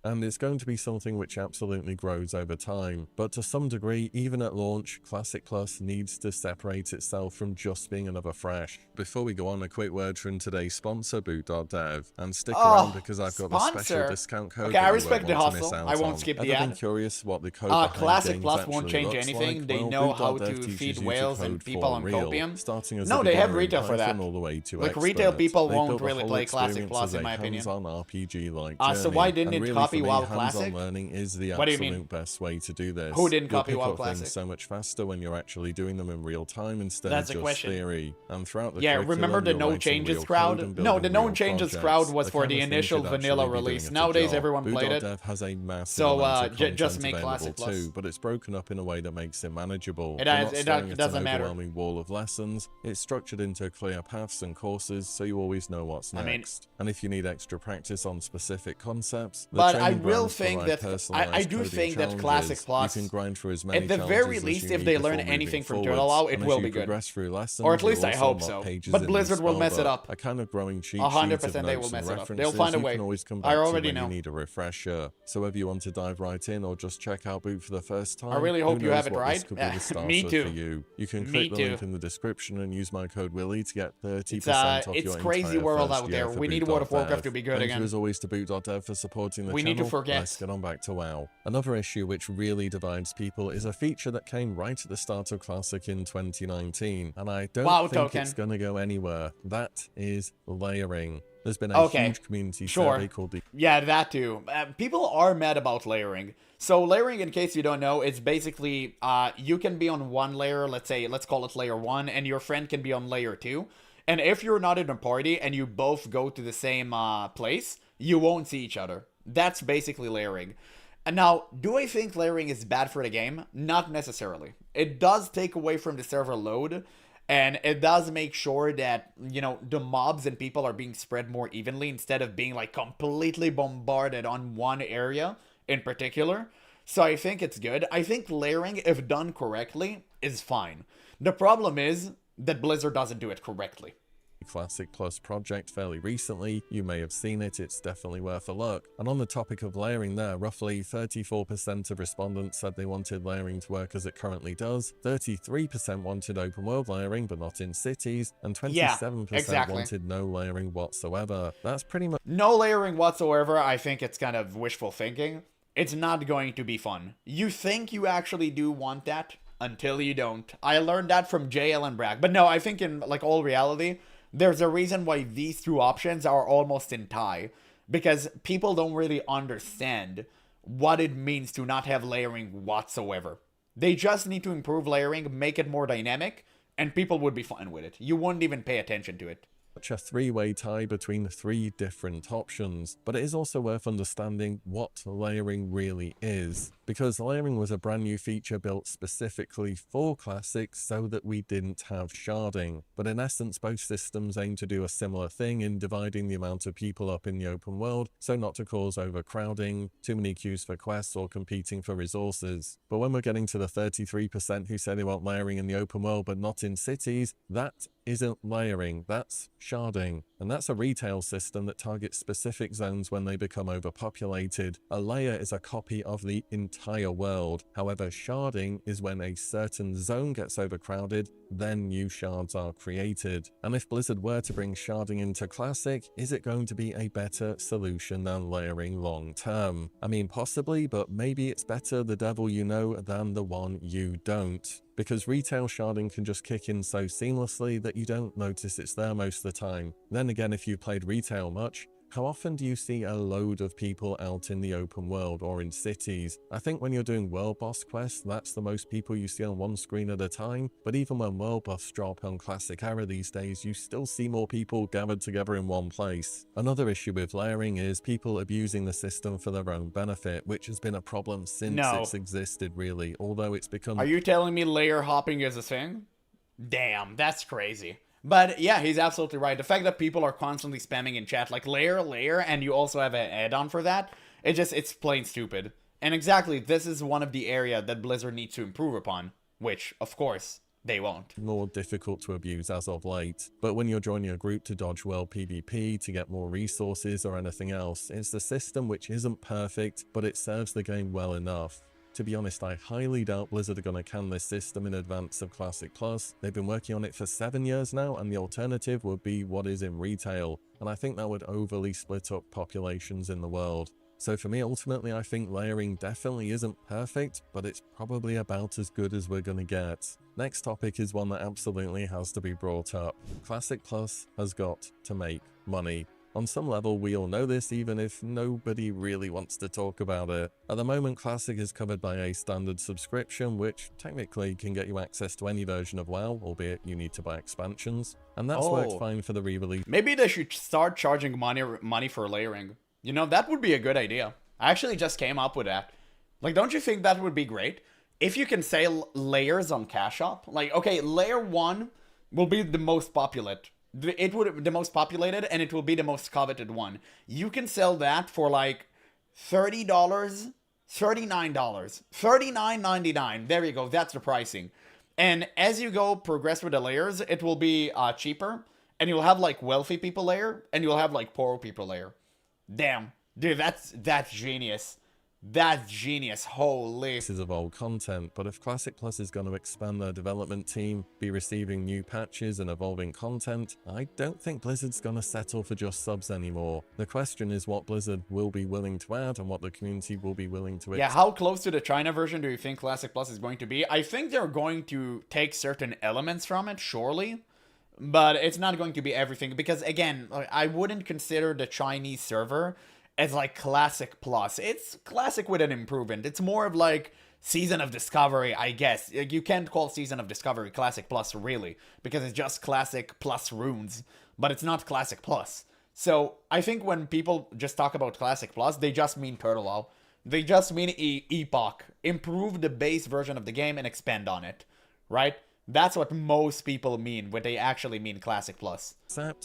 S5: And it's going to be something which absolutely grows over time. But to some degree, even at launch, Classic Plus needs to separate itself from just being another fresh. Before we go on, a quick word from today's sponsor, Boot.dev. And stick around because I've got the special discount code.
S1: Okay, I respect the hustle. I won't skip the ad.
S5: Been curious what the code behind
S1: Classic Plus
S5: games
S1: won't change
S5: actually
S1: anything.
S5: looks
S1: They
S5: like?
S1: know
S5: Well,
S1: how
S5: Boot.dev
S1: to
S5: teaches
S1: feed
S5: you
S1: whales
S5: code
S1: and people
S5: for
S1: on
S5: real,
S1: copium.
S5: starting as
S1: No,
S5: a
S1: they have
S5: beginner in
S1: retail for
S5: Python
S1: that.
S5: all the way to
S1: Like,
S5: expert.
S1: retail people
S5: They
S1: won't
S5: built the
S1: really
S5: whole
S1: play Classic
S5: experience
S1: Plus,
S5: as
S1: in
S5: a
S1: my opinion.
S5: hands-on RPG-like
S1: So
S5: journey.
S1: why didn't
S5: And
S1: it
S5: really,
S1: copy
S5: for me,
S1: WoW
S5: hands-on
S1: Classic?
S5: learning is the
S1: What do you
S5: absolute
S1: mean?
S5: best way to do this.
S1: Who didn't
S5: You'll
S1: copy
S5: pick
S1: WoW
S5: up things
S1: Classic?
S5: so much faster when you're actually doing them in real time instead
S1: That's
S5: of
S1: the
S5: just
S1: question.
S5: theory. And throughout the
S1: Yeah,
S5: curriculum,
S1: remember the
S5: you're
S1: no
S5: writing
S1: changes
S5: real code
S1: crowd?
S5: and
S1: No,
S5: building
S1: the no
S5: real
S1: changes
S5: projects.
S1: crowd was
S5: The
S1: for
S5: kind
S1: the
S5: of thing
S1: initial
S5: should actually
S1: vanilla
S5: be doing
S1: release.
S5: at a
S1: Nowadays,
S5: job.
S1: everyone played it.
S5: Boot.dev has a massive
S1: So,
S5: amount of
S1: just
S5: content
S1: make
S5: available
S1: Classic Plus.
S5: too, but it's broken up in a way that makes it manageable.
S1: It
S5: You're
S1: has-
S5: not
S1: it
S5: staring at
S1: doesn't
S5: an
S1: matter.
S5: overwhelming wall of lessons. It's structured into clear paths and courses, so you always know what's
S1: I mean-
S5: next. And if you need extra practice on specific concepts, the
S1: But I
S5: training
S1: will
S5: brands
S1: think
S5: provide
S1: that I
S5: personalized
S1: do
S5: coding
S1: think that
S5: challenges.
S1: Classic Plus,
S5: you can grind through as many
S1: at the
S5: challenges
S1: very
S5: as
S1: least,
S5: you
S1: if
S5: need
S1: they
S5: before
S1: learn
S5: moving
S1: anything from
S5: forwards.
S1: Turtle WoW, it
S5: And
S1: will
S5: as
S1: be
S5: you
S1: good.
S5: progress through lessons,
S1: Or at least
S5: you'll
S1: I
S5: also
S1: hope
S5: unlock
S1: so.
S5: pages
S1: But
S5: in
S1: Blizzard
S5: the
S1: will mess it
S5: spellbook,
S1: up.
S5: a kind of growing cheat
S1: 100%
S5: sheet of
S1: they will
S5: notes
S1: mess
S5: and
S1: it up. They'll
S5: references
S1: find a
S5: you
S1: way.
S5: can always come
S1: I
S5: back to
S1: already
S5: when
S1: know.
S5: you need a refresher. So whether you want to dive right in or just check out Boot for the first time,
S1: I really
S5: who
S1: hope you
S5: knows
S1: have it
S5: what
S1: right.
S5: This could be the starter
S1: Me too.
S5: For you. You can
S1: Me
S5: click the link
S1: too.
S5: in the description and use my code Willie to get 30% off
S1: It's
S5: your
S1: crazy
S5: entire
S1: world
S5: first
S1: out
S5: year
S1: there.
S5: for
S1: We need World of
S5: Boot.dev.
S1: Warcraft to be good
S5: Thank
S1: again.
S5: you as always to Boot.dev for supporting the
S1: We
S5: channel.
S1: need to forget.
S5: Let's get on back to WoW. Another issue which really divides people is a feature that came right at the start of Classic in 2019, and I don't
S1: WoW
S5: think
S1: token.
S5: it's going to go anywhere. That is layering. There's been a huge community survey called the
S1: Yeah, that too. People are mad about layering. So layering, in case you don't know, it's basically you can be on one layer, let's call it layer 1, and your friend can be on layer 2. And if you're not in a party and you both go to the same place, you won't see each other. That's basically layering. And now, do I think layering is bad for the game? Not necessarily. It does take away from the server load, and it does make sure that, you know, the mobs and people are being spread more evenly instead of being like completely bombarded on one area in particular. So I think it's good. I think layering, if done correctly, is fine. The problem is that Blizzard doesn't do it correctly.
S5: Classic Plus project fairly recently. You may have seen it, it's definitely worth a look. And on the topic of layering there, roughly 34% of respondents said they wanted layering to work as it currently does, 33% wanted open world layering but not in cities, and 27% wanted no layering whatsoever. That's pretty much
S1: no layering whatsoever. I think it's kind of wishful thinking. It's not going to be fun. You think you actually do want that until you don't. I learned that from JL and Bragg. But no, I think in like all reality, there's a reason why these two options are almost in tie, because people don't really understand what it means to not have layering whatsoever. They just need to improve layering, make it more dynamic, and people would be fine with it. You wouldn't even pay attention to it.
S5: a three-way tie between the three different options, but it is also worth understanding what layering really is, because layering was a brand new feature built specifically for Classic so that we didn't have sharding, but in essence both systems aim to do a similar thing in dividing the amount of people up in the open world so not to cause overcrowding, too many queues for quests or competing for resources. But when we're getting to the 33% who say they want layering in the open world but not in cities, that isn't layering, that's sharding. And that's a retail system that targets specific zones when they become overpopulated. A layer is a copy of the entire world. However, sharding is when a certain zone gets overcrowded, then new shards are created. And if Blizzard were to bring sharding into Classic, is it going to be a better solution than layering long term? I mean, possibly, but maybe it's better the devil you know than the one you don't. Because retail sharding can just kick in so seamlessly that you don't notice it's there most of the time. Then again, if you played retail much, How often do you see a load of people out in the open world or in cities? I think when you're doing world boss quests, that's the most people you see on one screen at a time, but even when world boss drop on Classic Era these days, you still see more people gathered together in one place. Another issue with layering is people abusing the system for their own benefit, which has been a problem since it's existed really, although it's become...
S1: Are you telling me layer hopping is a thing? Damn, that's crazy. But yeah, he's absolutely right. The fact that people are constantly spamming in chat, like layer, and you also have an add-on for that, it's plain stupid. And exactly, this is one of the area that Blizzard needs to improve upon, which, of course, they won't.
S5: More difficult to abuse as of late. But when you're joining a group to dodge world PvP, to get more resources or anything else, it's the system which isn't perfect, but it serves the game well enough. To be honest, I highly doubt Blizzard are going to can this system in advance of Classic Plus. They've been working on it for 7 years now, and the alternative would be what is in retail, and I think that would overly split up populations in the world. So for me, ultimately, I think layering definitely isn't perfect, but it's probably about as good as we're going to get. Next topic is one that absolutely has to be brought up. Classic Plus has got to make money. On some level, we all know this, even if nobody really wants to talk about it. At the moment, Classic is covered by a standard subscription, which technically can get you access to any version of WoW, albeit you need to buy expansions. And that's worked fine for the re-release.
S1: Maybe they should start charging money for layering. You know, that would be a good idea. I actually just came up with that. Like, don't you think that would be great? If you can sell layers on Cash Shop, like, okay, layer 1 will be the most populated. It would be the most populated, and it will be the most coveted one. You can sell that for like $30, $39, $39.99. There you go. That's the pricing. And as you go progress with the layers, it will be cheaper, and you'll have like wealthy people layer, and you'll have like poor people layer. Damn, dude, that's genius. That's genius. Holy.
S5: This is of old content, but if Classic Plus is going to expand their development team, be receiving new patches and evolving content, I don't think Blizzard's going to settle for just subs anymore. The question is what Blizzard will be willing to add and what the community will be willing to
S1: Yeah, how close to the China version do you think Classic Plus is going to be? I think they're going to take certain elements from it, surely. But it's not going to be everything, because again, I wouldn't consider the Chinese server as like Classic Plus. It's Classic with an improvement. It's more of like Season of Discovery, I guess. You can't call Season of Discovery Classic Plus, really, because it's just Classic Plus runes, but it's not Classic Plus. So I think when people just talk about Classic Plus, they just mean TurtleOwl. They just mean Epoch. Improve the base version of the game and expand on it, right? That's what most people mean when they actually mean Classic Plus.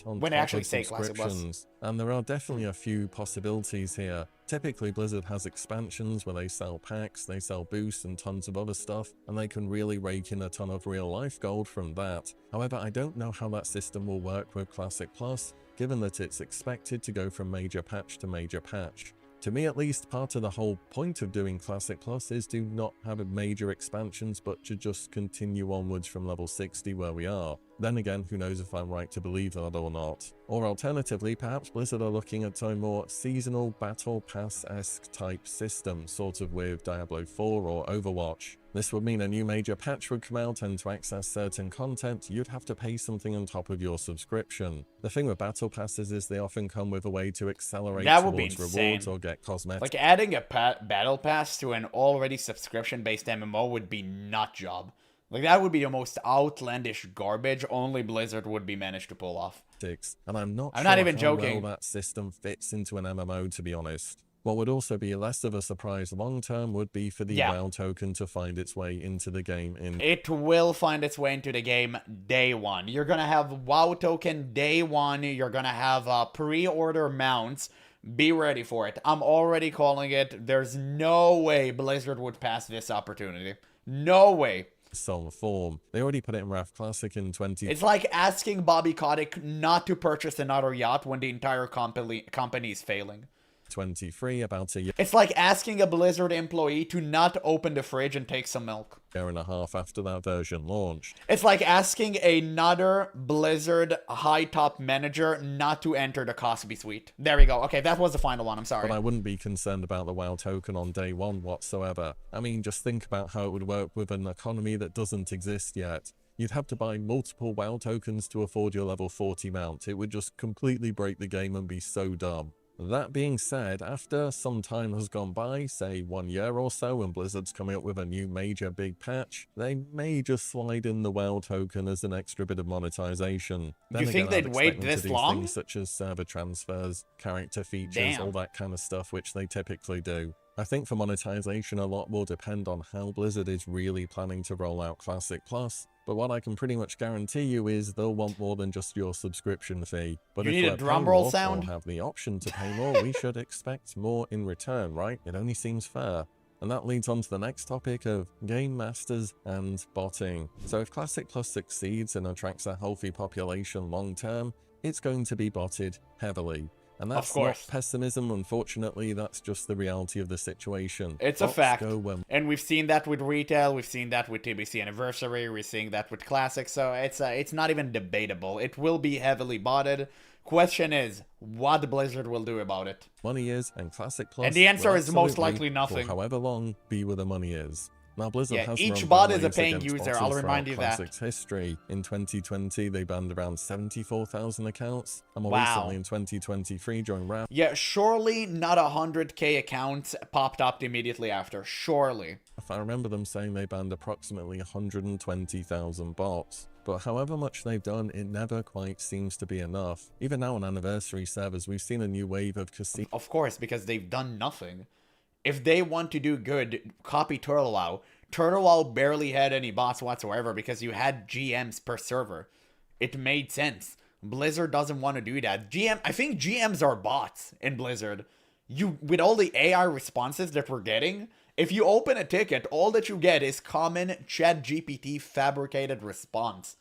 S1: When they actually say Classic Plus.
S5: And there are definitely a few possibilities here. Typically, Blizzard has expansions where they sell packs, they sell boosts and tons of other stuff, and they can really rake in a ton of real-life gold from that. However, I don't know how that system will work with Classic Plus, given that it's expected to go from major patch to major patch. To me at least, part of the whole point of doing Classic Plus is to not have major expansions, but to just continue onwards from level 60 where we are. Then again, who knows if I'm right to believe that or not. Or alternatively, perhaps Blizzard are looking at a more seasonal Battle Pass-esque type system, sort of with Diablo 4 or Overwatch. This would mean a new major patch would come out, and to access certain content, you'd have to pay something on top of your subscription. The thing with Battle Passes is they often come with a way to accelerate towards rewards or get cosmetics.
S1: Like adding a Battle Pass to an already subscription-based MMO would be nut job. Like that would be the most outlandish garbage only Blizzard would be managed to pull off.
S5: And I'm not
S1: even joking.
S5: How well that system fits into an MMO, to be honest. What would also be less of a surprise long-term would be for the WoW token to find its way into the game.
S1: It will find its way into the game day one. You're going to have WoW token day one. You're going to have pre-order mounts. Be ready for it. I'm already calling it. There's no way Blizzard would pass this opportunity. No way.
S5: Some form. They already put it in Wrath Classic in 20...
S1: It's like asking Bobby Kotick not to purchase another yacht when the entire company is failing.
S5: 23 about a year.
S1: It's like asking a Blizzard employee to not open the fridge and take some milk.
S5: Year and a half after that version launched.
S1: It's like asking another Blizzard high top manager not to enter the Cosby suite. There we go. Okay, that was the final one. I'm sorry.
S5: But I wouldn't be concerned about the WoW token on day one whatsoever. I mean, just think about how it would work with an economy that doesn't exist yet. You'd have to buy multiple WoW tokens to afford your level 40 mount. It would just completely break the game and be so dumb. That being said, after some time has gone by, say 1 year or so, and Blizzard's coming up with a new major big patch, they may just slide in the WoW token as an extra bit of monetization.
S1: You think they'd wait this long?
S5: Things such as server transfers, character features, all that kind of stuff, which they typically do. I think for monetization, a lot will depend on how Blizzard is really planning to roll out Classic Plus, but what I can pretty much guarantee you is they'll want more than just your subscription fee. But
S1: you
S5: if
S1: need
S5: we're
S1: a drum roll sound?
S5: Or have the option to pay more, we should expect more in return, right? It only seems fair. And that leads on to the next topic of game masters and botting. So if Classic Plus succeeds and attracts a healthy population long term, it's going to be botted heavily. And that's not pessimism, unfortunately, that's just the reality of the situation.
S1: It's a fact. And we've seen that with retail, we've seen that with TBC Anniversary, we're seeing that with Classic, so it's not even debatable. It will be heavily botted. Question is, what Blizzard will do about it?
S5: Money is, and Classic Plus...
S1: And the answer is most likely nothing.
S5: For however long, be where the money is. Now, Blizzard has
S1: each bot is a paying user, I'll remind you that.
S5: Classic's history. In 2020, they banned around 74,000 accounts, and more recently in 2023 during RAP.
S1: Yeah, surely not 100k accounts popped up immediately after, surely.
S5: If I remember them saying they banned approximately 120,000 bots. But however much they've done, it never quite seems to be enough. Even now on anniversary servers, we've seen a new wave of casino.
S1: Of course, because they've done nothing. If they want to do good, copy TurtleWoW. TurtleWoW barely had any bots whatsoever because you had GMs per server. It made sense. Blizzard doesn't want to do that. I think GMs are bots in Blizzard. With all the AI responses that we're getting, if you open a ticket, all that you get is common ChatGPT fabricated response.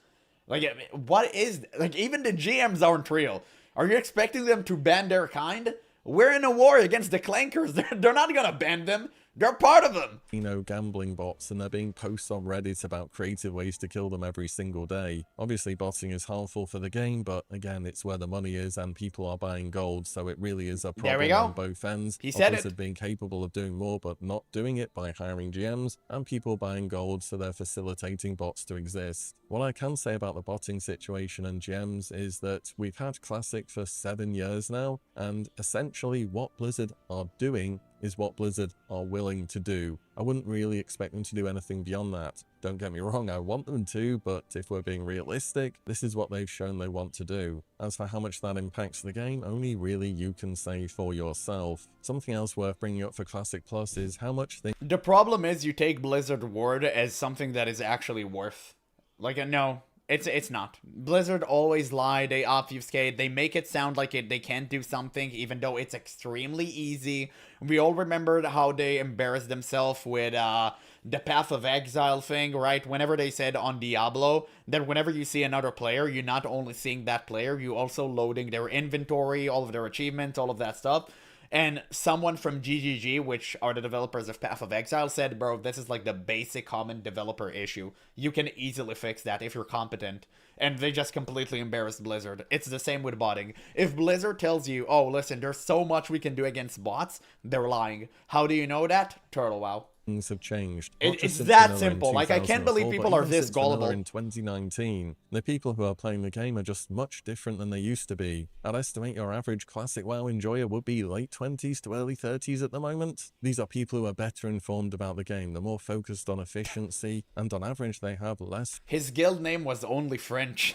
S1: Like, even the GMs aren't real. Are you expecting them to ban their kind? We're in a war against the clankers. They're not gonna ban them. They're part of them.
S5: Gambling bots, and there being posts on Reddit about creative ways to kill them every single day. Obviously, botting is harmful for the game, but again, it's where the money is, and people are buying gold, so it really is a problem on both ends.
S1: He said
S5: Blizzard being capable of doing more, but not doing it by hiring GMs, and people buying gold, so they're facilitating bots to exist. What I can say about the botting situation and GMs is that we've had Classic for 7 years now, and essentially what Blizzard are doing is what Blizzard are willing to do. I wouldn't really expect them to do anything beyond that. Don't get me wrong, I want them to, but if we're being realistic, this is what they've shown they want to do. As for how much that impacts the game, only really you can say for yourself. Something else worth bringing up for Classic Plus is how much they...
S1: The problem is you take Blizzard word as something that is actually worth. No. It's not. Blizzard always lie, they obfuscate, they make it sound like they can't do something, even though it's extremely easy. We all remembered how they embarrassed themselves with the Path of Exile thing, right? Whenever they said on Diablo that whenever you see another player, you're not only seeing that player, you're also loading their inventory, all of their achievements, all of that stuff. And someone from GGG, which are the developers of Path of Exile, said, bro, this is like the basic common developer issue. You can easily fix that if you're competent. And they just completely embarrassed Blizzard. It's the same with botting. If Blizzard tells you, oh, listen, there's so much we can do against bots, they're lying. How do you know that? TurtleWoW.
S5: Things have changed.
S1: It's that simple. I can't believe people are this gullible.
S5: In 2019, the people who are playing the game are just much different than they used to be. I'd estimate your average Classic WoW enjoyer would be late 20s to early 30s at the moment. These are people who are better informed about the game. They're more focused on efficiency, and on average, they have less.
S1: His guild name was Only French.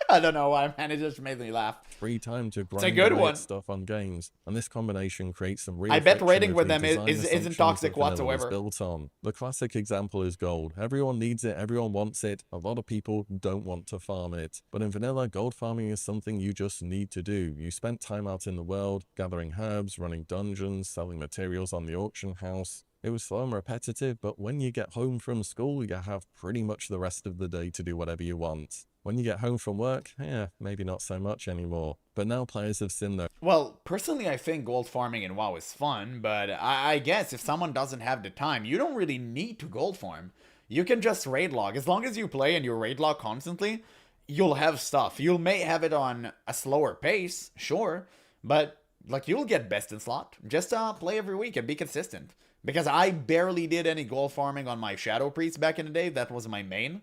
S1: I don't know why, man. It just made me laugh.
S5: Free time to grind stuff on games, and this combination creates some real.
S1: I bet raiding with them isn't toxic whatsoever.
S5: Built on. The classic example is gold. Everyone needs it. Everyone wants it. A lot of people don't want to farm it. But in vanilla, gold farming is something you just need to do. You spent time out in the world, gathering herbs, running dungeons, selling materials on the auction house. It was slow and repetitive, but when you get home from school, you have pretty much the rest of the day to do whatever you want. When you get home from work, maybe not so much anymore. But now players have seen that.
S1: Well, personally, I think gold farming in WoW is fun, but I guess if someone doesn't have the time, you don't really need to gold farm. You can just raid log. As long as you play and you raid log constantly, you'll have stuff. You may have it on a slower pace, sure, but you'll get best in slot. Just play every week and be consistent. Because I barely did any gold farming on my Shadow Priest back in the day. That was my main.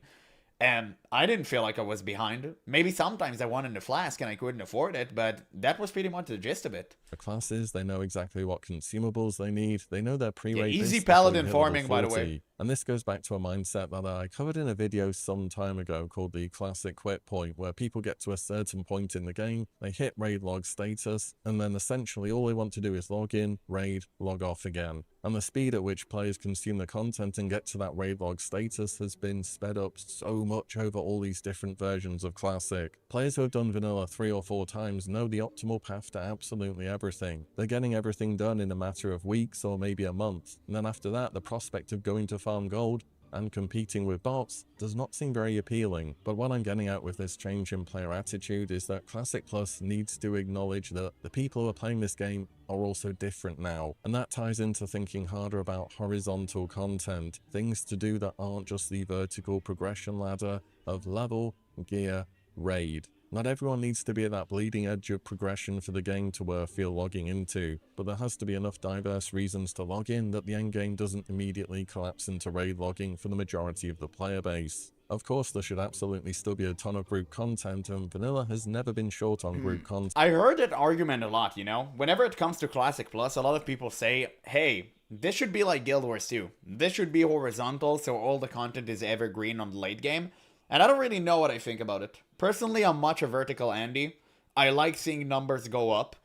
S1: And I didn't feel like I was behind. Maybe sometimes I wanted a flask and I couldn't afford it, but that was pretty much the gist of it.
S5: For classes, they know exactly what consumables they need. They know their pre-raid
S1: easy
S5: before you
S1: paladin
S5: hit
S1: farming,
S5: level
S1: by the way.
S5: 40. And this goes back to a mindset that I covered in a video some time ago called the classic quit point, where people get to a certain point in the game, they hit raid log status, and then essentially all they want to do is log in, raid, log off again. And the speed at which players consume the content and get to that raid log status has been sped up so much over all these different versions of Classic. Players who have done vanilla 3 or 4 times know the optimal path to absolutely everything. They're getting everything done in a matter of weeks or maybe a month, and then after that the prospect of going to farm gold and competing with bots does not seem very appealing. But what I'm getting at with this change in player attitude is that Classic Plus needs to acknowledge that the people who are playing this game are also different now, and that ties into thinking harder about horizontal content, things to do that aren't just the vertical progression ladder of level, gear, raid. Not everyone needs to be at that bleeding edge of progression for the game to feel logging into, but there has to be enough diverse reasons to log in that the endgame doesn't immediately collapse into raid logging for the majority of the player base. Of course, there should absolutely still be a ton of group content, and vanilla has never been short on group content.
S1: I heard that argument a lot, you know? Whenever it comes to Classic Plus, a lot of people say, hey, this should be like Guild Wars 2. This should be horizontal, so all the content is evergreen on the late game. And I don't really know what I think about it. Personally, I'm much a vertical Andy. I like seeing numbers go up.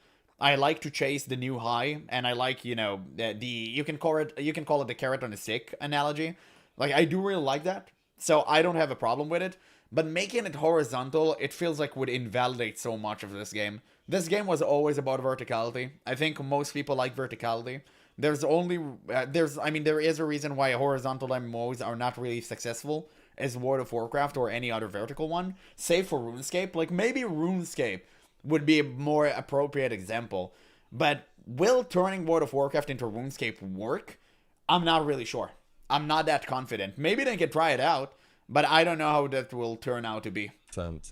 S1: I like to chase the new high, and I like, you know, you can call it the carrot on a stick analogy. Like, I do really like that. So I don't have a problem with it. But making it horizontal, it feels like would invalidate so much of this game. This game was always about verticality. I think most people like verticality. There is a reason why horizontal MMOs are not really successful as World of Warcraft or any other vertical one, save for RuneScape. Like, maybe RuneScape would be a more appropriate example. But will turning World of Warcraft into RuneScape work? I'm not really sure. I'm not that confident. Maybe they can try it out, but I don't know how that will turn out to be.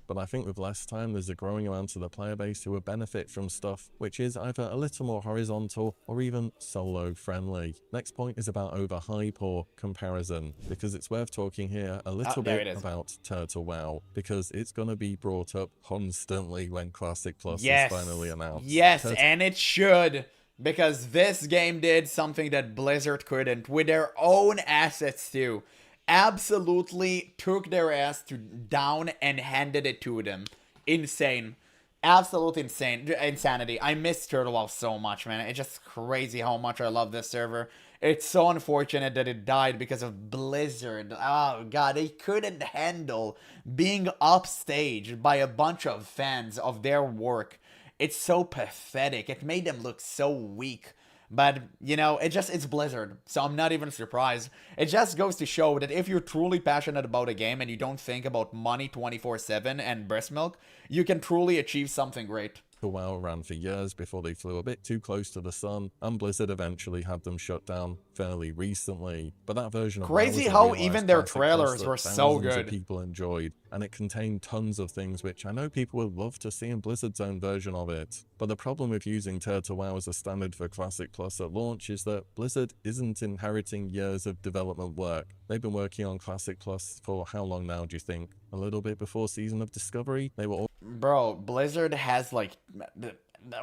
S5: But I think with less time, there's a growing amount of the player base who will benefit from stuff which is either a little more horizontal or even solo friendly. Next point is about overhype or comparison, because it's worth talking here a little bit about Turtle WoW, because it's going to be brought up constantly when Classic Plus is finally announced.
S1: Yes, and it should, because this game did something that Blizzard couldn't with their own assets too. Absolutely took their ass down and handed it to them. Insane. Absolute insanity. I miss Turtle WoW so much, man. It's just crazy how much I love this server. It's so unfortunate that it died because of Blizzard. Oh god, they couldn't handle being upstaged by a bunch of fans of their work. It's so pathetic. It made them look so weak. But, you know, it's Blizzard, so I'm not even surprised. It just goes to show that if you're truly passionate about a game and you don't think about money 24/7 and breast milk, you can truly achieve something great.
S5: WoW ran for years before they flew a bit too close to the sun, and Blizzard eventually had them shut down fairly recently. But that version of
S1: crazy
S5: WoW
S1: how
S5: was a
S1: even their
S5: realized classic
S1: trailers
S5: that
S1: were so
S5: thousands of
S1: good.
S5: people enjoyed, and it contained tons of things which I know people would love to see in Blizzard's own version of it. But the problem with using Turtle WoW as a standard for Classic Plus at launch is that Blizzard isn't inheriting years of development work. They've been working on Classic Plus for how long now, do you think? A little bit before Season of Discovery? They were all
S1: Bro, Blizzard has like...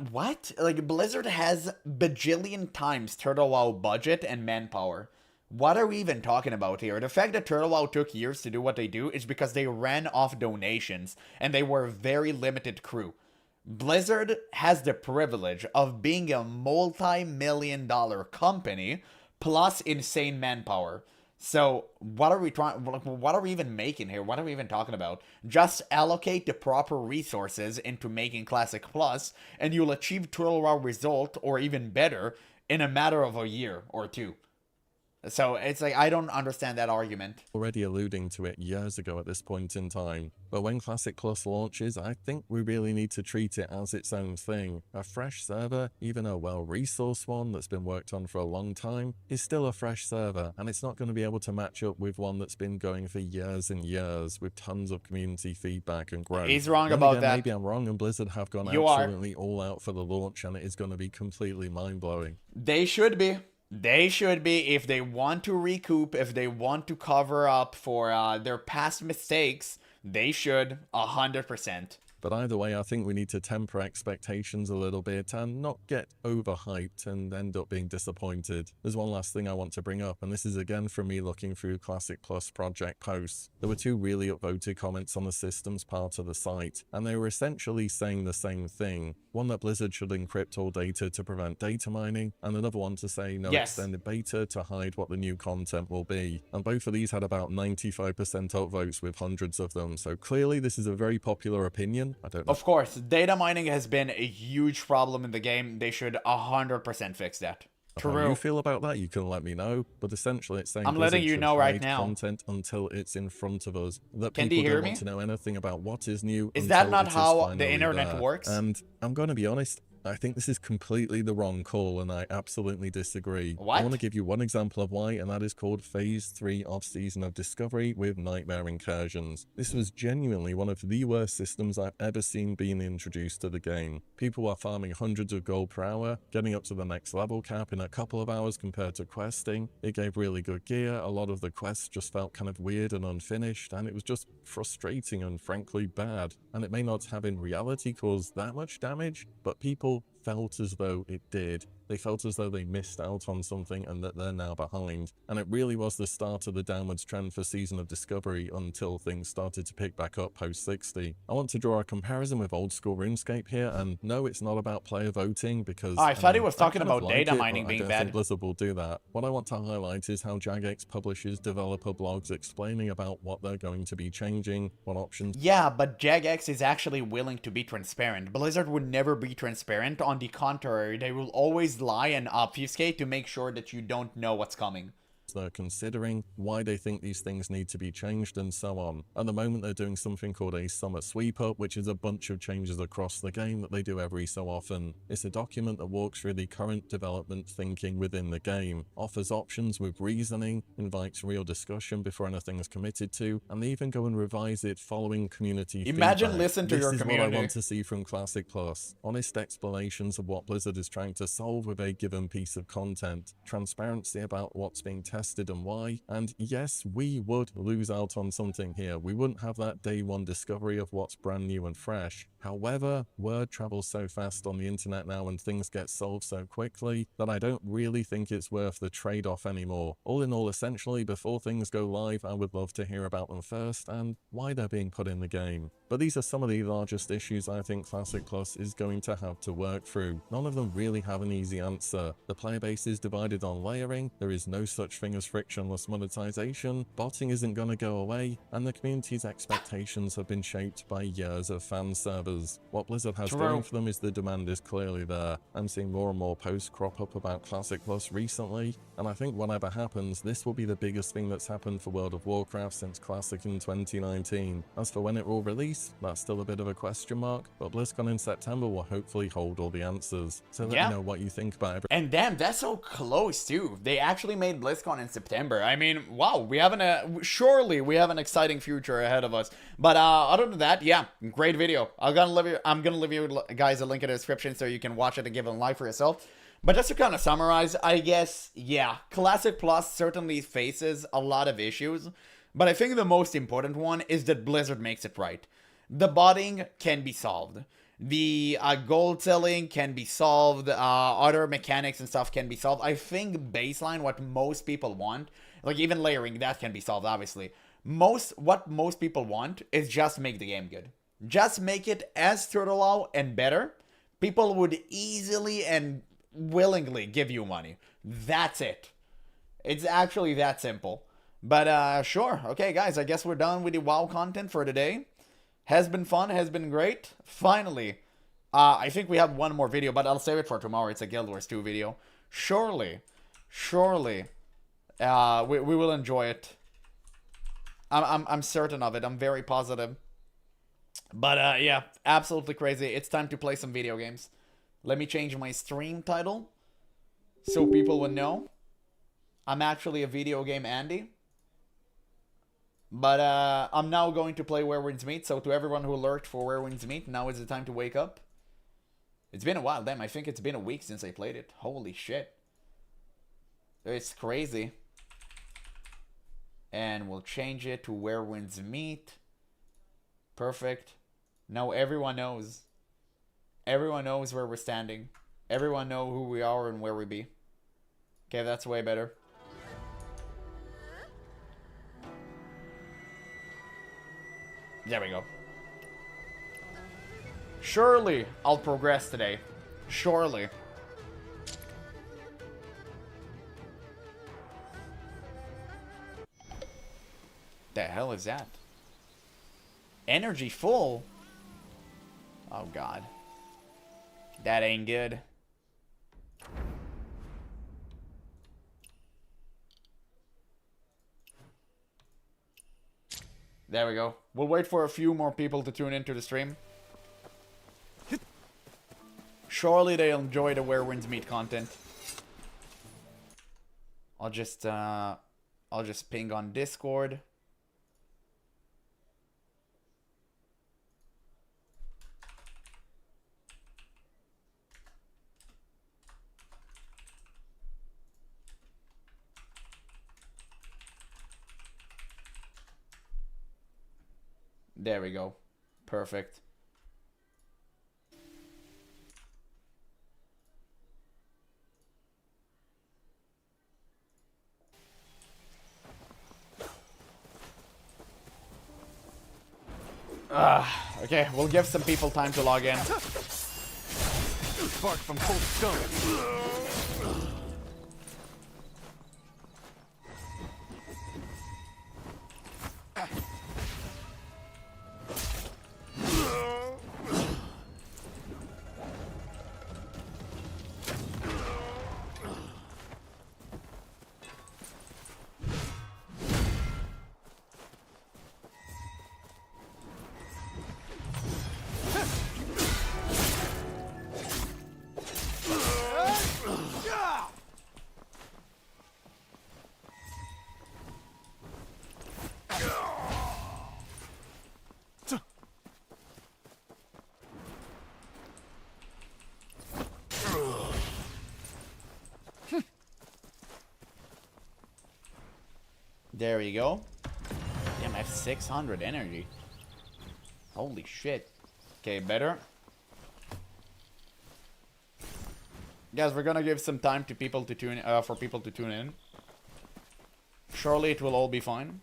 S1: What? Like, Blizzard has bajillion times Turtle WoW budget and manpower. What are we even talking about here? The fact that Turtle WoW took years to do what they do is because they ran off donations and they were a very limited crew. Blizzard has the privilege of being a multi-million-dollar company plus insane manpower. So what are we even making here? What are we even talking about? Just allocate the proper resources into making Classic Plus, and you'll achieve Turtle WoW result, or even better, in a matter of a year or two. So it's like, I don't understand that argument.
S5: already alluding to it years ago at this point in time. But when Classic Plus launches, I think we really need to treat it as its own thing. A fresh server, even a well-resourced one that's been worked on for a long time, is still a fresh server, and it's not going to be able to match up with one that's been going for years and years with tons of community feedback and growth.
S1: He's wrong
S5: Then
S1: about
S5: again,
S1: that.
S5: Maybe I'm wrong, and Blizzard have gone
S1: You are.
S5: absolutely all out for the launch, and it is going to be completely mind-blowing.
S1: They should be. They should be, if they want to recoup, if they want to cover up for their past mistakes, they should 100%.
S5: But either way, I think we need to temper expectations a little bit and not get overhyped and end up being disappointed. There's one last thing I want to bring up, and this is again from me looking through Classic Plus project posts. There were 2 really upvoted comments on the systems part of the site, and they were essentially saying the same thing. One that Blizzard should encrypt all data to prevent data mining, and another one to say no extended beta to hide what the new content will be. And both of these had about 95% upvotes with hundreds of them, so clearly this is a very popular opinion. I don't know.
S1: Of course, data mining has been a huge problem in the game. They should 100% fix that.
S5: How you feel about that, you can let me know. But essentially, it's saying
S1: I'm letting you know right now.
S5: Content until it's in front of us. That
S1: Can
S5: people
S1: you hear
S5: don't
S1: me?
S5: want to know anything about what is new.
S1: Is that
S5: until
S1: not
S5: it is
S1: how the
S5: finally
S1: internet
S5: there.
S1: works?
S5: And I'm going to be honest. I think this is completely the wrong call, and I absolutely disagree.
S1: What?
S5: I want to give you one example of why, and that is called Phase 3 of Season of Discovery with Nightmare Incursions. This was genuinely one of the worst systems I've ever seen being introduced to the game. People were farming hundreds of gold per hour, getting up to the next level cap in a couple of hours compared to questing. It gave really good gear, a lot of the quests just felt kind of weird and unfinished, and it was just frustrating and frankly bad. And it may not have in reality caused that much damage, but people felt as though it did. They felt as though they missed out on something and that they're now behind. And it really was the start of the downwards trend for Season of Discovery until things started to pick back up post 60. I want to draw a comparison with old school RuneScape here, and no, it's not about player voting because
S1: I thought he was talking
S5: kind of
S1: about
S5: like
S1: data
S5: it,
S1: mining
S5: but
S1: being
S5: I don't
S1: bad.
S5: think Blizzard will do that. What I want to highlight is how Jagex publishes developer blogs explaining about what they're going to be changing, what options.
S1: Yeah, but Jagex is actually willing to be transparent. Blizzard would never be transparent. On the contrary, they will always lie and obfuscate to make sure that you don't know what's coming.
S5: They're considering, why they think these things need to be changed, and so on. At the moment, they're doing something called a summer sweep up, which is a bunch of changes across the game that they do every so often. It's a document that walks through the current development thinking within the game, offers options with reasoning, invites real discussion before anything is committed to, and they even go and revise it following community
S1: Imagine
S5: feedback.
S1: listen to your
S5: This is
S1: community.
S5: what I want to see from Classic Plus. Honest explanations of what Blizzard is trying to solve with a given piece of content. Transparency about what's being tested and why. And yes, we would lose out on something here. We wouldn't have that day one discovery of what's brand new and fresh. However, word travels so fast on the internet now and things get solved so quickly that I don't really think it's worth the trade-off anymore. All in all, essentially, before things go live, I would love to hear about them first and why they're being put in the game. But these are some of the largest issues I think Classic Plus is going to have to work through. None of them really have an easy answer. The player base is divided on layering, there is no such thing as frictionless monetization, botting isn't going to go away, and the community's expectations have been shaped by years of fan service. What Blizzard has going for them is the demand is clearly there. I'm seeing more and more posts crop up about Classic Plus recently, and I think whatever happens, this will be the biggest thing that's happened for World of Warcraft since Classic in 2019. As for when it will release, that's still a bit of a question mark, but BlizzCon in September will hopefully hold all the answers. So let me know what you think about it.
S1: And damn, that's so close too. They actually made BlizzCon in September. I mean, wow, we have surely we have an exciting future ahead of us. But other than that, yeah, great video. I'm gonna leave you guys a link in the description so you can watch it and give it a like for yourself. But just to kind of summarize, I guess, yeah, Classic Plus certainly faces a lot of issues, but I think the most important one is that Blizzard makes it right. The botting can be solved. The gold selling can be solved. Other mechanics and stuff can be solved. I think baseline, what most people want, like even layering, that can be solved, obviously. What most people want is just make the game good. Just make it as turtle and better. People would easily and willingly give you money. That's it. It's actually that simple. But sure. Okay, guys, I guess we're done with the WoW content for today. Has been fun, has been great. Finally, I think we have one more video, but I'll save it for tomorrow. It's a Guild Wars 2 video. Surely, we will enjoy it. I'm certain of it. I'm very positive. But yeah, absolutely crazy. It's time to play some video games. Let me change my stream title so people will know I'm actually a video game Andy. But I'm now going to play Where Winds Meet. So to everyone who lurked for Where Winds Meet, now is the time to wake up. It's been a while. Damn, I think it's been a week since I played it. Holy shit. It's crazy. And we'll change it to where winds meet. Perfect. Now everyone knows. Everyone knows where we're standing. Everyone know who we are and where we be. Okay, that's way better. There we go. Surely I'll progress today. Surely. The hell is that? Energy full? Oh god. That ain't good. There we go. We'll wait for a few more people to tune into the stream. Surely they'll enjoy the Where Winds Meet content. I'll just ping on Discord. There we go. Perfect. Okay, we'll give some people time to log in.
S6: Spark from cold stone.
S1: There you go. Damn, I have 600 energy. Holy shit. Okay, better. Guys, we're gonna give some time to people to tune for people to tune in. Surely it will all be fine.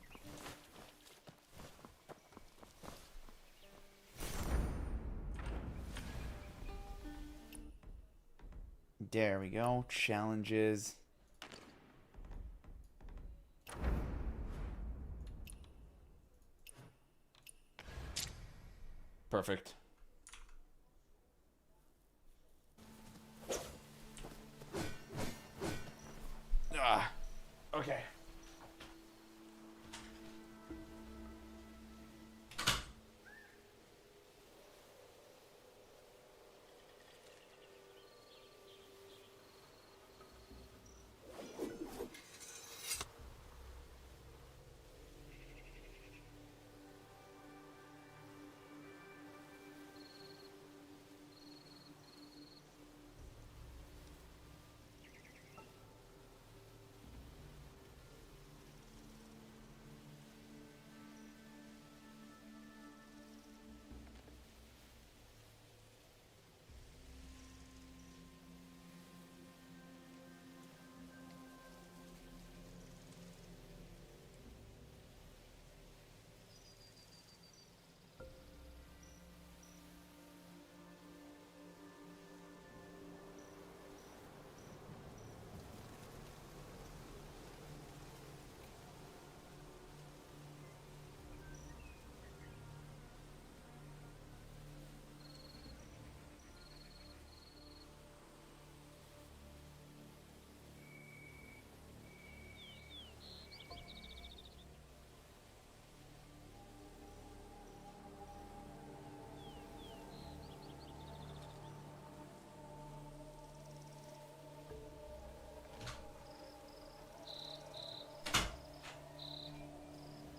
S1: There we go. Challenges. Perfect. Okay.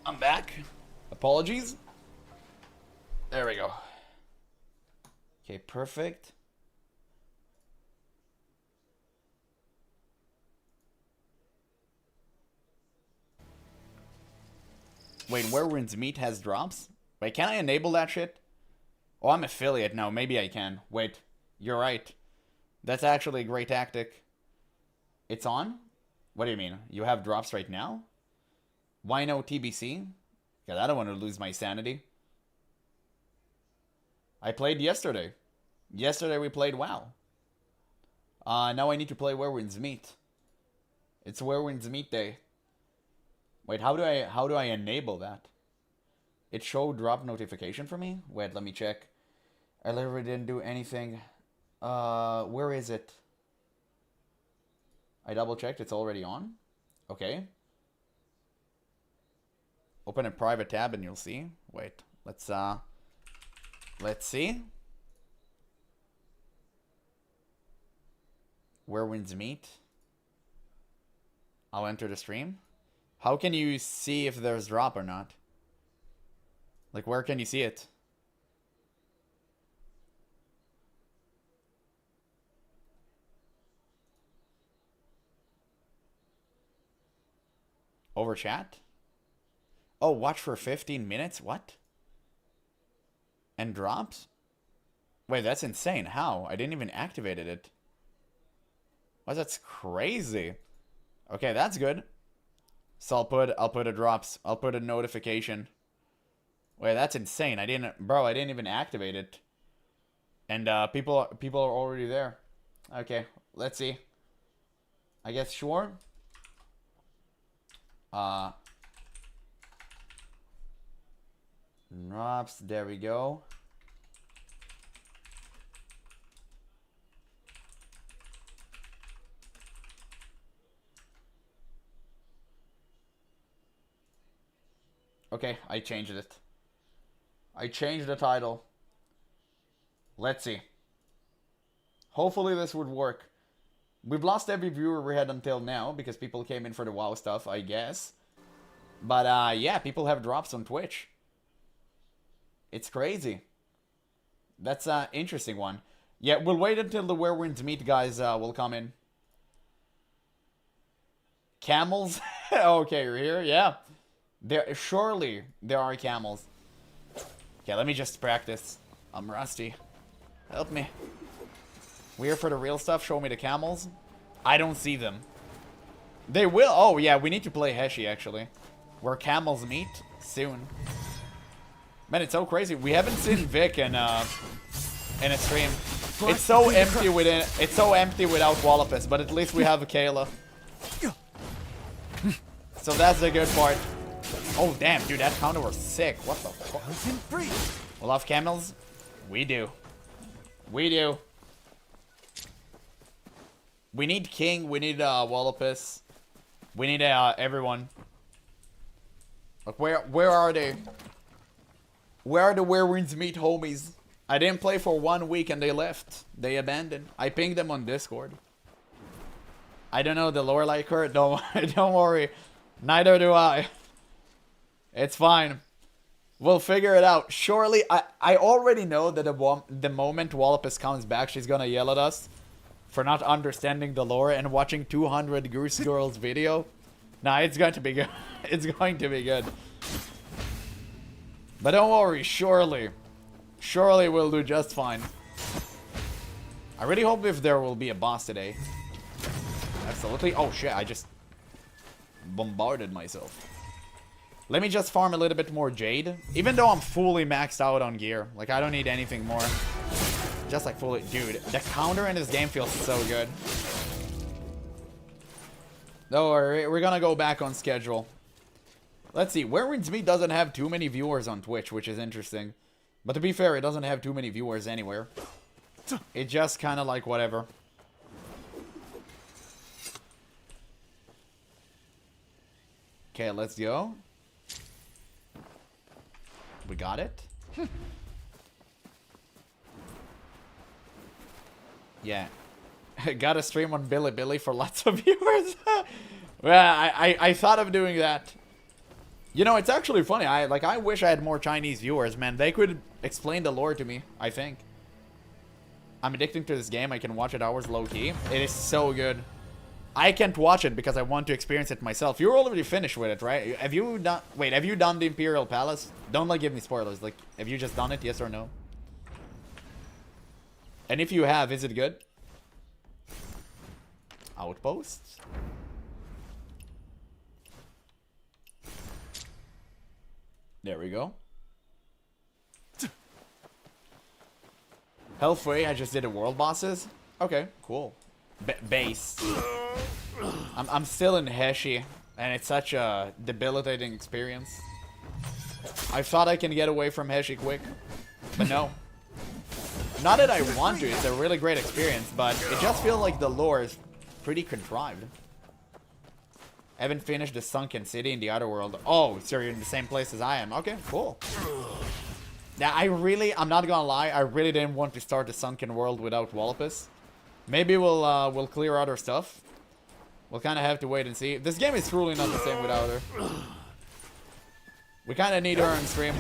S1: I'm back. Apologies. There we go. Okay, perfect. Wait, Werewolf's Meat has drops? Wait, can I enable that shit? Oh, I'm affiliate now. Maybe I can. Wait, you're right. That's actually a great tactic. It's on? What do you mean? You have drops right now? Why no TBC? Because I don't want to lose my sanity. I played yesterday. Yesterday we played WoW. Now I need to play Werewolf's Meat. It's Werewolf's Meat Day. Wait, how do I enable that? It showed drop notification for me? Wait, let me check. I literally didn't do anything. Where is it? I double checked, it's already on. Okay. Open a private tab and you'll see. Wait, let's see. Werewolf's Meat. I'll enter the stream. How can you see if there's drop or not? Like, where can you see it? Over chat? Oh, watch for 15 minutes? What? And drops? Wait, that's insane. How? I didn't even activate it. What? That's crazy. Okay, that's good. So I'll put a drops. I'll put a notification. Wait, that's insane. I didn't even activate it. And people are already there. Okay, let's see. I guess sure. Drops, there we go. Okay, I changed it. I changed the title. Let's see. Hopefully this would work. We've lost every viewer we had until now because people came in for the WoW stuff, I guess. But yeah, people have drops on Twitch. It's crazy. That's an interesting one. Yeah, we'll wait until the Werewolf's Meat guys will come in. Camels? Okay, you're here? Yeah. Surely there are camels. Okay, let me just practice. I'm rusty. Help me. We're here for the real stuff. Show me the camels. I don't see them. They will. Oh, yeah, we need to play Hexi, actually. Where camels meet soon. Man, it's so crazy. We haven't seen Vic in a stream. It's so empty within. It's so empty without Wallopus, but at least we have Kayla. So that's the good part. Oh damn, dude, that counter was sick. What the fuck? We love camels. We do. We do. We need King. We need Wallopus. We need everyone. Like where are they? Where are the Werewolf's Meat homies? I didn't play for 1 week and they left. They abandoned. I pinged them on Discord. I don't know the lore like her. Don't worry. Neither do I. It's fine. We'll figure it out. Surely, I already know that the moment Wallopus comes back, she's gonna yell at us for not understanding the lore and watching 200 Goose Girls video. Nah, it's going to be good. It's going to be good. But don't worry, surely we'll do just fine. I really hope if there will be a boss today. Absolutely. Oh shit, I just bombarded myself. Let me just farm a little bit more Jade. Even though I'm fully maxed out on gear. Like, I don't need anything more. Just like fully... Dude, the counter in this game feels so good. Don't worry, we're gonna go back on schedule. Let's see. Werewolf's Meat doesn't have too many viewers on Twitch, which is interesting. But to be fair, it doesn't have too many viewers anywhere. It's just kind of like whatever. Okay, let's go. We got it. Yeah. Gotta stream on Billy for lots of viewers. Well, I thought of doing that. You know, it's actually funny. I wish I had more Chinese viewers, man. They could explain the lore to me, I think. I'm addicted to this game. I can watch it hours low-key. It is so good. I can't watch it because I want to experience it myself. You're already finished with it, right? Have you done... Wait, have you done the Imperial Palace? Don't, like, give me spoilers. Like, have you just done it, yes or no? And if you have, is it good? Outposts? There we go. Hellfrey, I just did the world bosses. Okay, cool. Base. I'm still in Hexi, and it's such a debilitating experience. I thought I can get away from Hexi quick, but no. Not that I want to, it's a really great experience, but it just feels like the lore is pretty contrived. Haven't finished the Sunken City in the other world. Oh, so you're in the same place as I am. Okay, cool. Now, I'm not gonna lie, I really didn't want to start the Sunken World without Wallopus. Maybe we'll clear other stuff. We'll kind of have to wait and see. This game is truly not the same without her. We kind of need her on stream.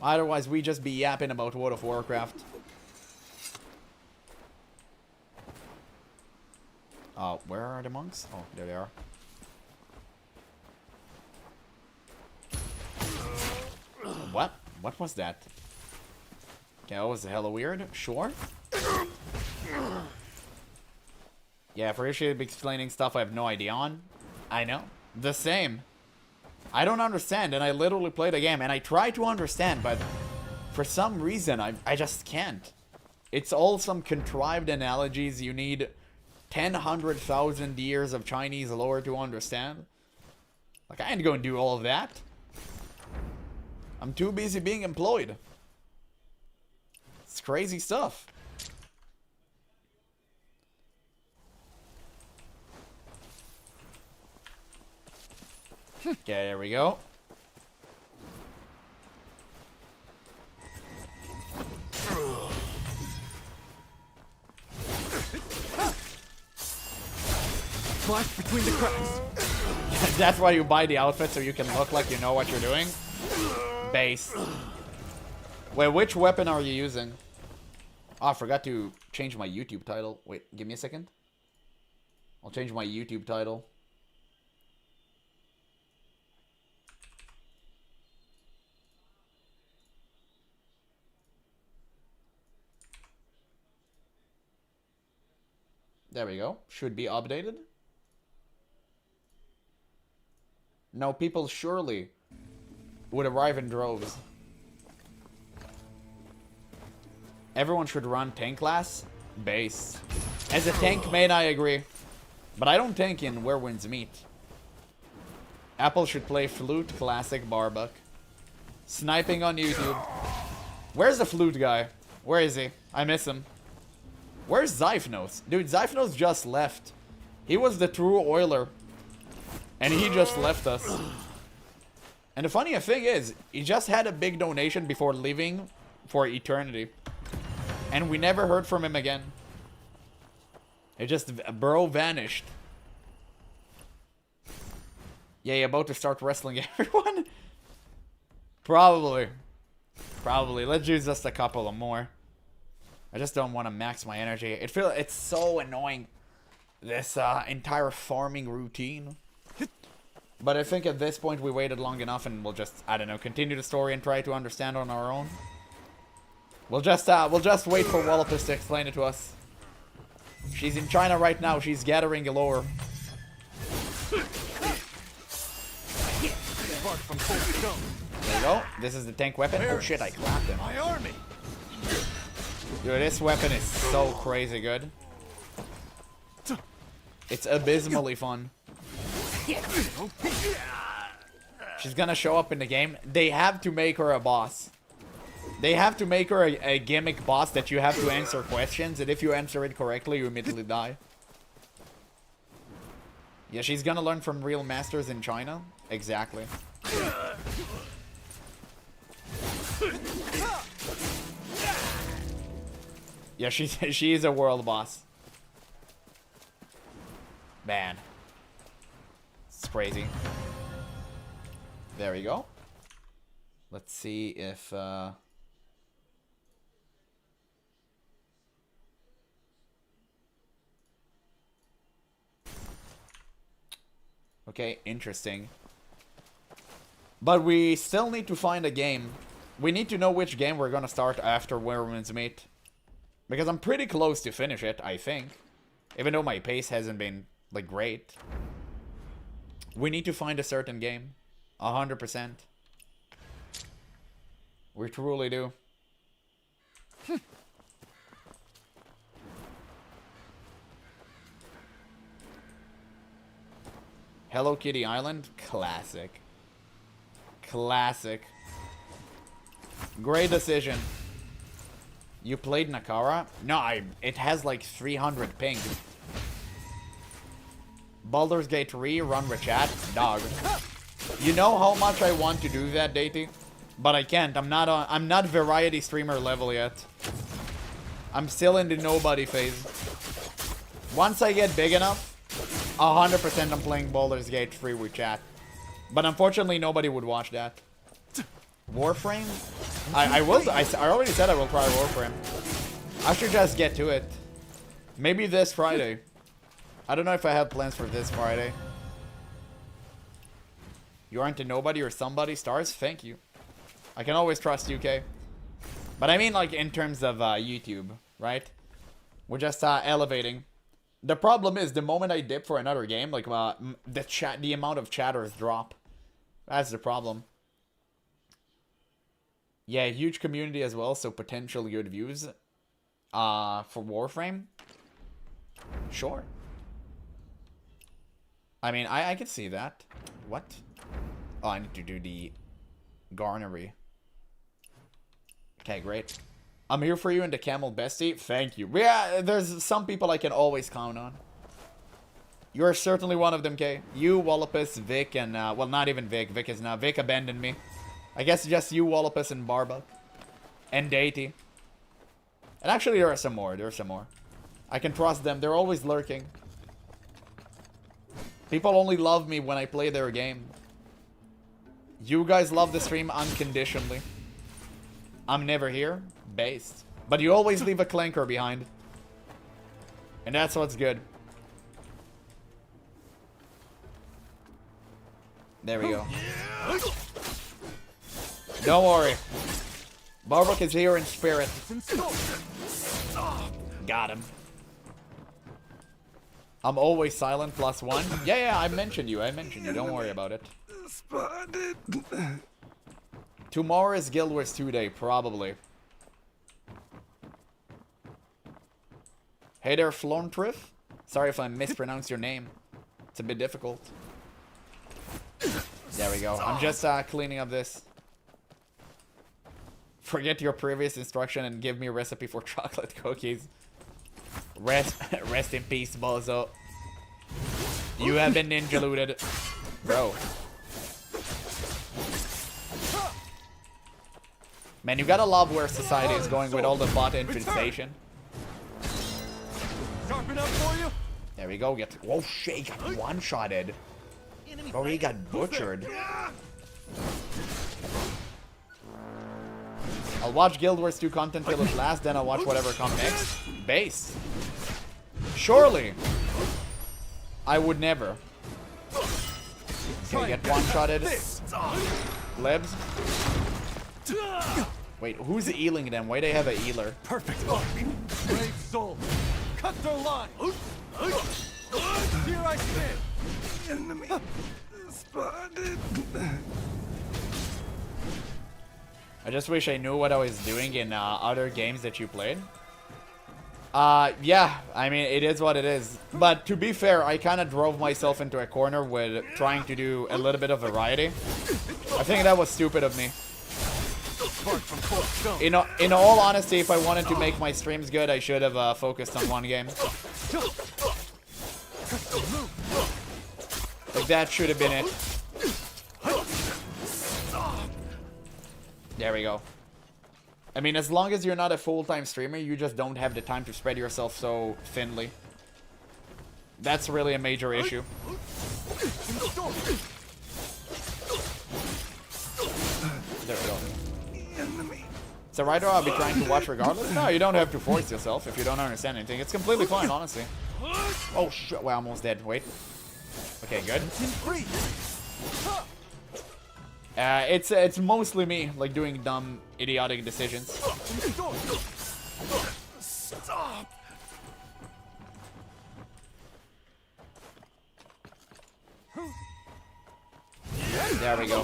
S1: Otherwise, we just be yapping about World of Warcraft. Where are the monks? Oh, there they are. What? What was that? Okay, that was hella weird. Sure. Yeah, for issue explaining stuff I have no idea on. I know. The same. I don't understand, and I literally play the game, and I try to understand, but for some reason, I just can't. It's all some contrived analogies you need 100,000 years of Chinese lore to understand. Like, I ain't gonna do all of that. I'm too busy being employed. It's crazy stuff. Okay, there we go.
S6: Flash between the cracks.
S1: That's why you buy the outfit, so you can look like you know what you're doing. Base. Wait, which weapon are you using? Oh, I forgot to change my YouTube title. Wait, give me a second. I'll change my YouTube title. There we go. Should be updated. No, people surely would arrive in droves. Everyone should run tank class. Base. As a tank main, I agree. But I don't tank in Where Winds Meet. Apple should play Flute Classic Barbuck. Sniping on YouTube. Where's the flute guy? Where is he? I miss him. Where's Zyphnos? Dude, Zyphnos just left. He was the true oiler. And he just left us. And the funny thing is, he just had a big donation before leaving for eternity. And we never heard from him again. It just, bro vanished. Yeah, you about to start wrestling everyone? Probably. Probably. Let's use just a couple of more. I just don't want to max my energy. It's so annoying. This entire farming routine. But I think at this point we waited long enough and we'll just, I don't know, continue the story and try to understand on our own. We'll just wait for Wallopus to explain it to us. She's in China right now. She's gathering lore. There you go. This is the tank weapon. Oh shit, I clapped him.
S6: My army.
S1: Dude, this weapon is so crazy good. It's abysmally fun. She's gonna show up in the game. They have to make her a boss. They have to make her a gimmick boss that you have to answer questions, and if you answer it correctly, you immediately die. Yeah, she's gonna learn from real masters in China. Exactly. Yeah, she is a world boss. Man. It's crazy. There we go. Let's see if Okay, interesting. But we still need to find a game. We need to know which game we're gonna start after Women's Meet. Because I'm pretty close to finish it, I think. Even though my pace hasn't been, like, great. We need to find a certain game. 100%. We truly do. Hello Kitty Island? Classic. Classic. Great decision. You played Nakara? No, it has like 300 ping. Baldur's Gate 3, run with chat? Dog. You know how much I want to do that, Datey? But I can't. I'm not variety streamer level yet. I'm still in the nobody phase. Once I get big enough, 100% I'm playing Baldur's Gate 3 with chat. But unfortunately, nobody would watch that. Warframe? I already said I will try Warframe. I should just get to it. Maybe this Friday. I don't know if I have plans for this Friday. You aren't a nobody or somebody? Stars? Thank you. I can always trust UK. But I mean like in terms of YouTube, right? We're just elevating. The problem is the moment I dip for another game, like the amount of chatters drop. That's the problem. Yeah, huge community as well, so potential good views. For Warframe? Sure. I mean, I can see that. What? Oh, I need to do the Garnery. Okay, great. I'm here for you in the Camel Bestie. Thank you. Yeah, there's some people I can always count on. You're certainly one of them, Kay. You, Wallopus, Vic, and, well, not even Vic. Vic is not. Vic abandoned me. I guess just you, Wallopus, and Barbuck. And Deity. And actually, there are some more. There are some more. I can trust them. They're always lurking. People only love me when I play their game. You guys love the stream unconditionally. I'm never here. Based. But you always leave a clanker behind. And that's what's good. There we go. Don't worry. Barbuck is here in spirit. Got him. I'm always silent +1. Yeah, I mentioned you. Don't worry about it.
S6: Spotted.
S1: Tomorrow is Guild Wars 2 day, probably. Hey there, Flontrif. Sorry if I mispronounced your name. It's a bit difficult. There we go. I'm just cleaning up this. Forget your previous instruction and give me a recipe for chocolate cookies. Rest in peace, Bozo. You have been ninja looted. Bro. Man, you gotta love where society is going with all the bot infestation.
S6: Sharpen up for you.
S1: There we go. Get. Whoa, shit, he got one-shotted. Bro, he got butchered. I'll watch Guild Wars 2 content till it lasts, then I'll watch whatever comes next. Base. Surely. I would never. Okay, get one-shotted. Libs. Wait, who's healing them? Why they have a healer?
S6: Perfect. Brave soul. Cut their line. Here I stand. Enemy spotted.
S1: I just wish I knew what I was doing in other games that you played. Yeah, I mean, it is what it is. But to be fair, I kind of drove myself into a corner with trying to do a little bit of variety. I think that was stupid of me. In all honesty, if I wanted to make my streams good, I should have focused on one game. Like, that should have been it. There we go. I mean, as long as you're not a full-time streamer, you just don't have the time to spread yourself so thinly. That's really a major issue. There we go. It's a writer I'll be trying to watch regardless. No, you don't have to force yourself if you don't understand anything. It's completely fine, honestly. Oh, shit. Well, almost dead. Wait. Okay, Okay, good.
S6: Free.
S1: It's mostly me, like, doing dumb, idiotic decisions.
S6: Stop.
S1: There we go.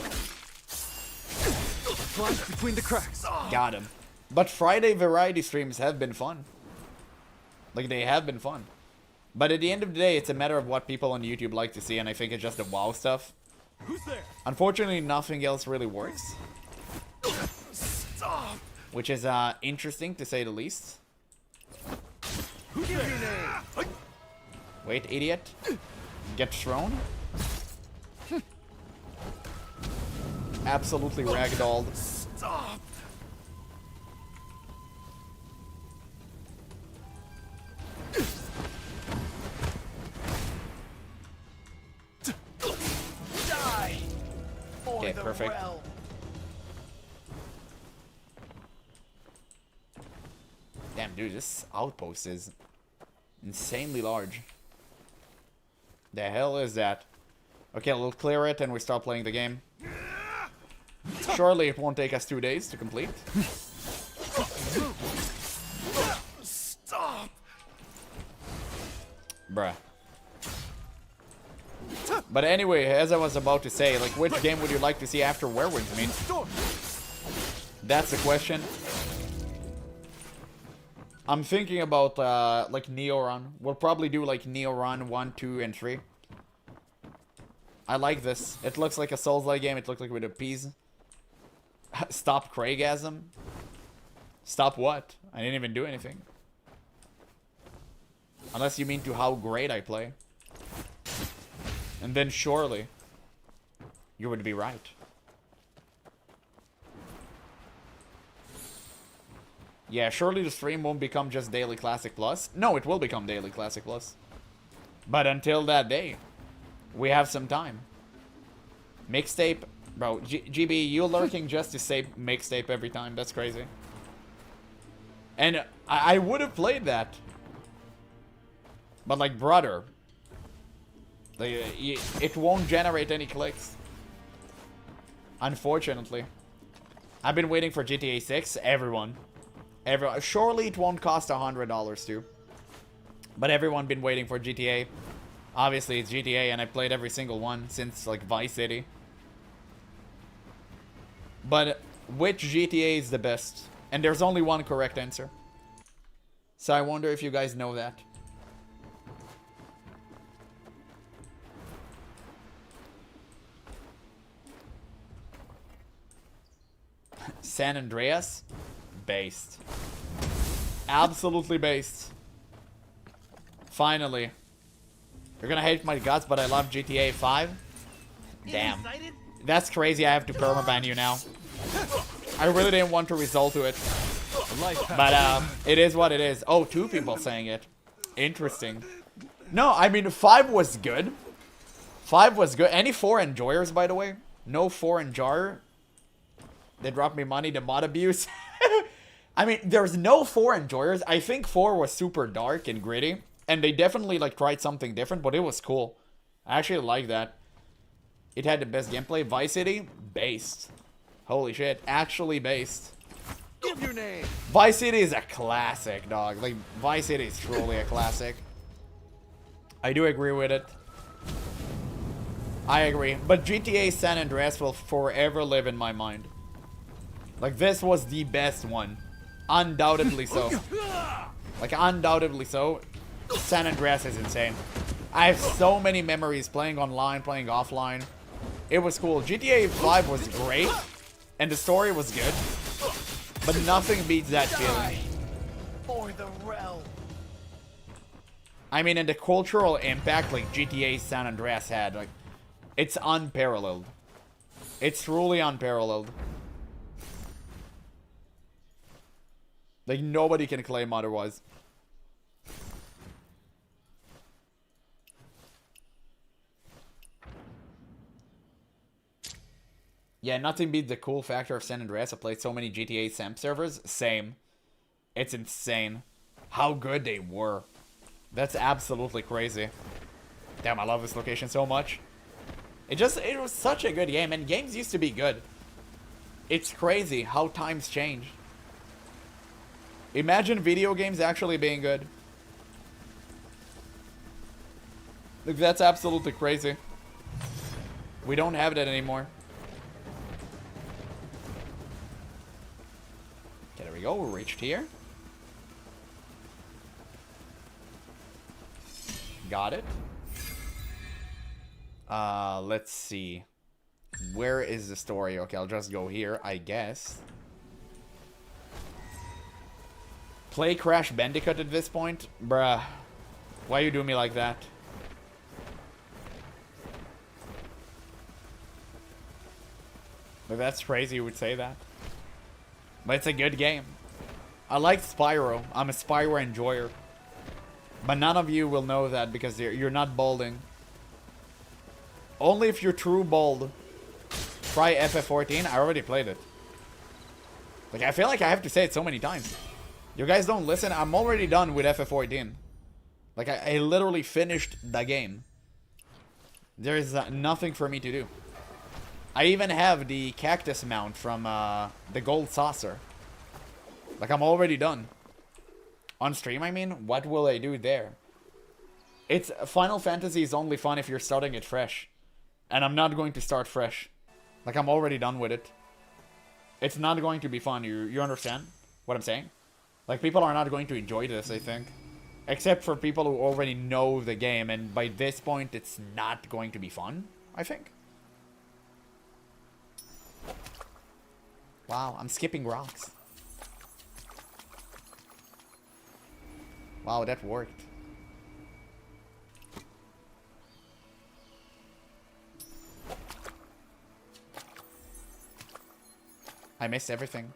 S6: Flies between the cracks.
S1: Got him. But Friday variety streams have been fun. Like, they have been fun. But at the end of the day, it's a matter of what people on YouTube like to see, and I think it's just the WoW stuff.
S6: Who's there?
S1: Unfortunately, nothing else really works.
S6: Stop.
S1: Which is interesting, to say the least.
S6: Who's there?
S1: Wait, idiot. Get thrown. Absolutely ragdolled.
S6: Stop. Die.
S1: Okay, perfect. Damn, dude, this outpost is insanely large. The hell is that? Okay, we'll clear it and we start playing the game. Surely it won't take us 2 days to complete.
S6: Stop.
S1: Bruh. But anyway, as I was about to say, like, which game would you like to see after Werewolves? I mean, that's the question. I'm thinking about, like, Neo Run. We'll probably do, like, Neo Run 1, 2, and 3. I like this. It looks like a Souls-like game. It looks like with a piece. Stop Craigasm? Stop what? I didn't even do anything. Unless you mean to how great I play. And then surely, you would be right. Yeah, surely the stream won't become just Daily Classic Plus. No, it will become Daily Classic Plus. But until that day, we have some time. Mixtape. Bro, GB, you lurking just to say mixtape every time. That's crazy. And I would have played that. But like, brother. Like, it won't generate any clicks. Unfortunately. I've been waiting for GTA 6. Everyone. Surely it won't cost $100 too. But everyone been waiting for GTA. Obviously it's GTA and I played every single one since like Vice City. But which GTA is the best? And there's only one correct answer. So I wonder if you guys know that. San Andreas? Based. Absolutely based. Finally. You're gonna hate my guts, but I love GTA 5. Damn. That's crazy, I have to permaban you now. I really didn't want to resort to it. But, it is what it is. Oh, 2 people saying it. Interesting. No, I mean, 5 was good. 5 was good. Any 4 enjoyers, by the way? No 4 enjoyer. They dropped me money to mod abuse. I mean, there's no 4 enjoyers. I think 4 was super dark and gritty. And they definitely, like, tried something different, but it was cool. I actually like that. It had the best gameplay. Vice City, based. Holy shit, actually based.
S6: Give your name.
S1: Vice City is a classic, dog. Like, Vice City is truly a classic. I do agree with it. I agree. But GTA San Andreas will forever live in my mind. Like, this was the best one. Undoubtedly so. Like, undoubtedly so. San Andreas is insane. I have so many memories playing online, playing offline. It was cool. GTA 5 was great. And the story was good. But nothing beats that feeling.
S6: For the realm.
S1: I mean, and the cultural impact like GTA San Andreas had, like, it's unparalleled. It's truly unparalleled. Like, nobody can claim otherwise. Yeah, nothing beats the cool factor of San Andreas. I played so many GTA SAMP servers. Same. It's insane how good they were. That's absolutely crazy. Damn, I love this location so much. It was such a good game, and games used to be good. It's crazy how times change. Imagine video games actually being good. Look, that's absolutely crazy. We don't have that anymore. Okay, there we go. We reached here. Got it. Let's see. Where is the story? Okay, I'll just go here, I guess. Play Crash Bandicoot at this point? Bruh. Why you do me like that? But that's crazy you would say that. But it's a good game. I like Spyro. I'm a Spyro enjoyer. But none of you will know that because you're not balding. Only if you're true bald. Try FF14. I already played it. Like, I feel like I have to say it so many times. You guys don't listen. I'm already done with FF14. Like, I literally finished the game. There's nothing for me to do. I even have the cactus mount from the gold saucer. Like, I'm already done. On stream, I mean? What will I do there? It's Final Fantasy is only fun if you're starting it fresh. And I'm not going to start fresh. Like, I'm already done with it. It's not going to be fun. You understand what I'm saying? Like, people are not going to enjoy this, I think. Except for people who already know the game. And by this point, it's not going to be fun, I think. Wow, I'm skipping rocks. Wow, that worked. I missed everything.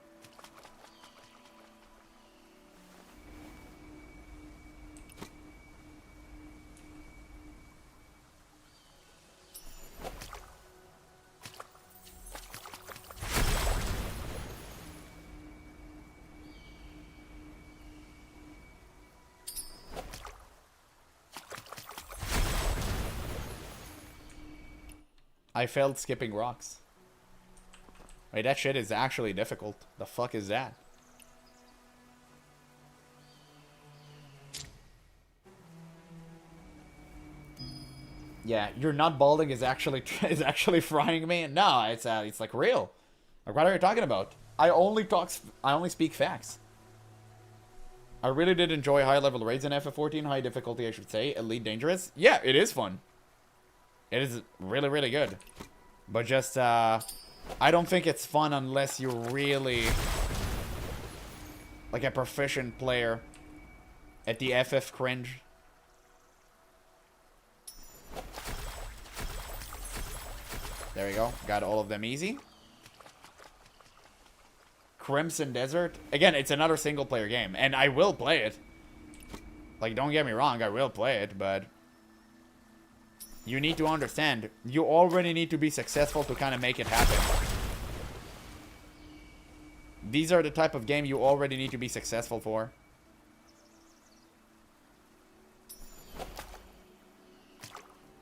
S1: I failed skipping rocks. Wait, that shit is actually difficult. The fuck is that? Yeah, you're not balding is actually frying me. No, it's like real. Like, what are you talking about? I only speak facts. I really did enjoy high level raids in FF14, high difficulty I should say, elite dangerous. Yeah, it is fun. It is really, really good. But just, I don't think it's fun unless you're really like a proficient player at the FF cringe. There we go. Got all of them easy. Crimson Desert. Again, it's another single player game. And I will play it. Like, don't get me wrong, I will play it, but you need to understand, you already need to be successful to kind of make it happen. These are the type of game you already need to be successful for.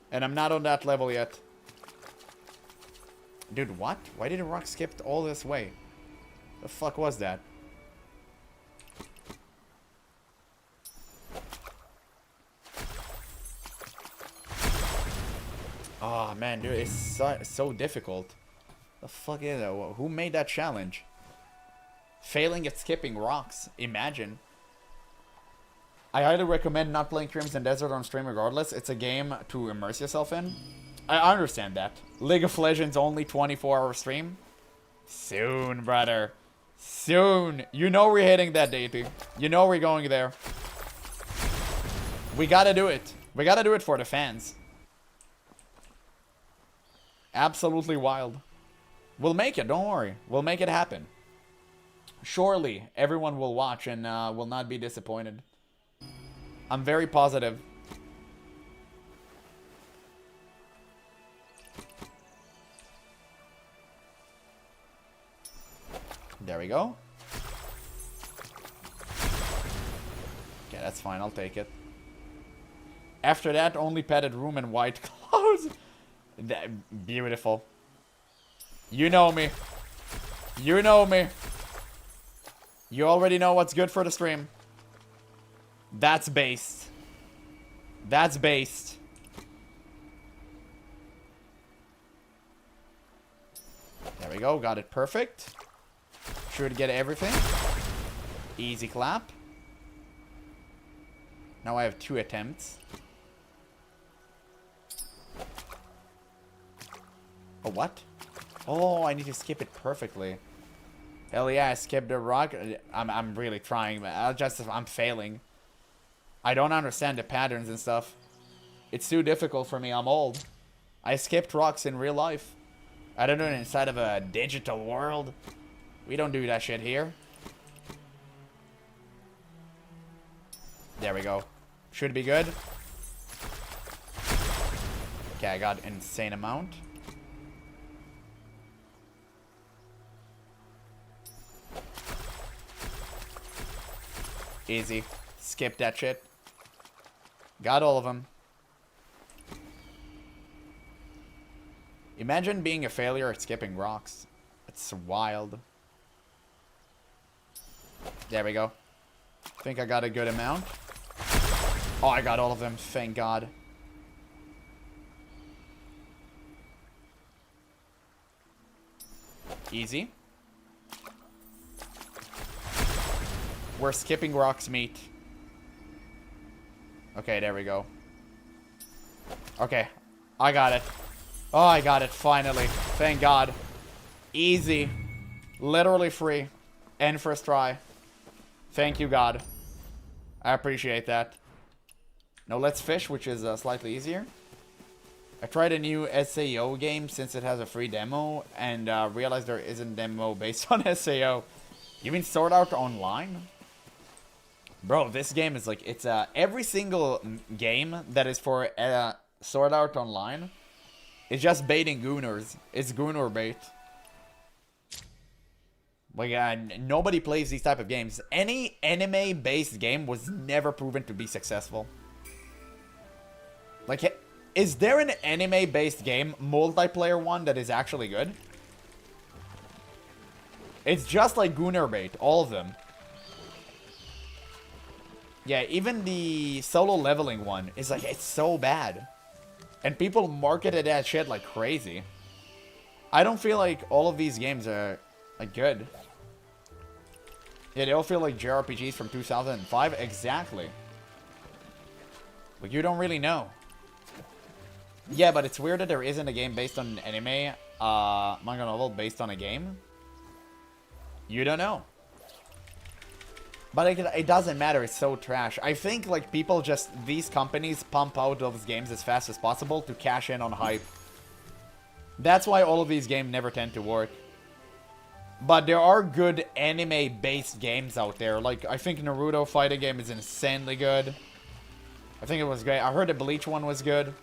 S1: And I'm not on that level yet. Dude, what? Why did a rock skip all this way? The fuck was that? Oh man, dude, it's so difficult. The fuck is that? Who made that challenge? Failing at skipping rocks. Imagine. I highly recommend not playing Crimson Desert on stream regardless. It's a game to immerse yourself in. I understand that. League of Legends only 24-hour stream. Soon, brother. Soon. You know we're hitting that dating. You know we're going there. We gotta do it. We gotta do it for the fans. Absolutely wild. We'll make it, don't worry. We'll make it happen. Surely, everyone will watch and will not be disappointed. I'm very positive. There we go. Okay, that's fine. I'll take it. After that, only padded room and white clothes. Beautiful. You know me. You know me. You already know what's good for the stream. That's based. That's based. There we go. Got it perfect. Sure to get everything. Easy clap. Now I have 2 attempts. Oh, what? Oh, I need to skip it perfectly. Hell yeah, I skipped the rock. I'm really trying, but I'm failing. I don't understand the patterns and stuff. It's too difficult for me. I'm old. I skipped rocks in real life. I don't do it inside of a digital world. We don't do that shit here. There we go. Should be good. Okay, I got an insane amount. Easy. Skip that shit. Got all of them. Imagine being a failure at skipping rocks. It's wild. There we go. Think I got a good amount. Oh, I got all of them. Thank God. Easy. Where skipping rocks meet. Okay, there we go. Okay, I got it. Oh, I got it, finally. Thank God. Easy. Literally free. And first try. Thank you, God. I appreciate that. Now let's fish, which is slightly easier. I tried a new SAO game since it has a free demo, and realized there isn't a demo based on SAO. You mean Sword Art Online? Bro, this game is like, it's every single game that is for Sword Art Online is just baiting gooners. It's gooner bait. Like, nobody plays these type of games. Any anime-based game was never proven to be successful. Like, is there an anime-based game, multiplayer one, that is actually good? It's just like gooner bait, all of them. Yeah, even the solo leveling one is like, it's so bad. And people marketed that shit like crazy. I don't feel like all of these games are like good. Yeah, they all feel like JRPGs from 2005. Exactly. Like, you don't really know. Yeah, but it's weird that there isn't a game based on an anime, manga novel based on a game. You don't know. But it doesn't matter, it's so trash. I think, like, people just, these companies pump out those games as fast as possible to cash in on hype. That's why all of these games never tend to work. But there are good anime-based games out there. Like, I think Naruto fighting game is insanely good. I think it was great. I heard the Bleach one was good.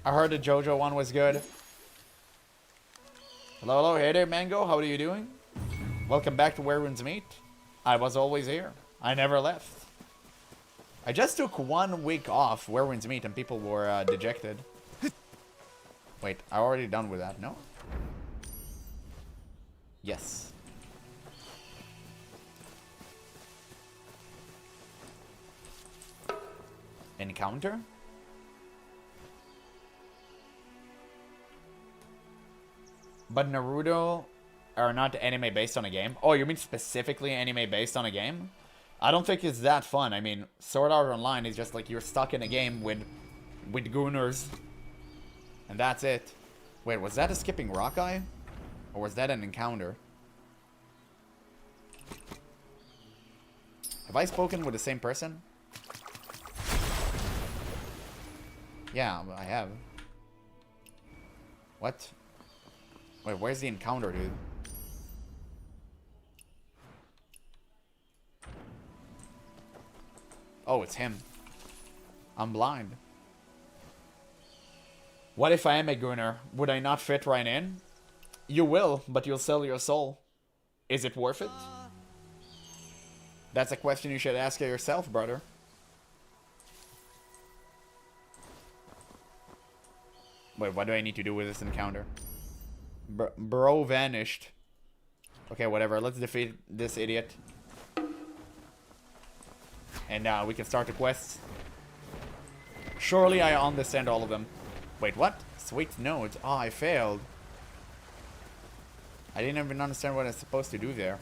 S1: I heard the JoJo one was good. Hello, hello. Hey there, Mango. How are you doing? Welcome back to Where Runes Meet. I was always here. I never left. I just took 1 week off Where Runes Meet and people were dejected. Wait, I already done with that, no? Yes. Encounter? But Naruto are not anime based on a game? Oh, you mean specifically anime based on a game? I don't think it's that fun. I mean, Sword Art Online is just like you're stuck in a game with gooners. And that's it. Wait, was that a skipping rock eye? Or was that an encounter? Have I spoken with the same person? Yeah, I have. What? Wait, where's the encounter, dude? Oh, it's him. I'm blind. What if I am a gooner? Would I not fit right in? You will, but you'll sell your soul. Is it worth it? That's a question you should ask yourself, brother. Wait, what do I need to do with this encounter? Bro vanished. Okay, whatever. Let's defeat this idiot. And we can start the quests. Surely I understand all of them. Wait, what? Sweet note. Oh, I failed. I didn't even understand what I was supposed to do there.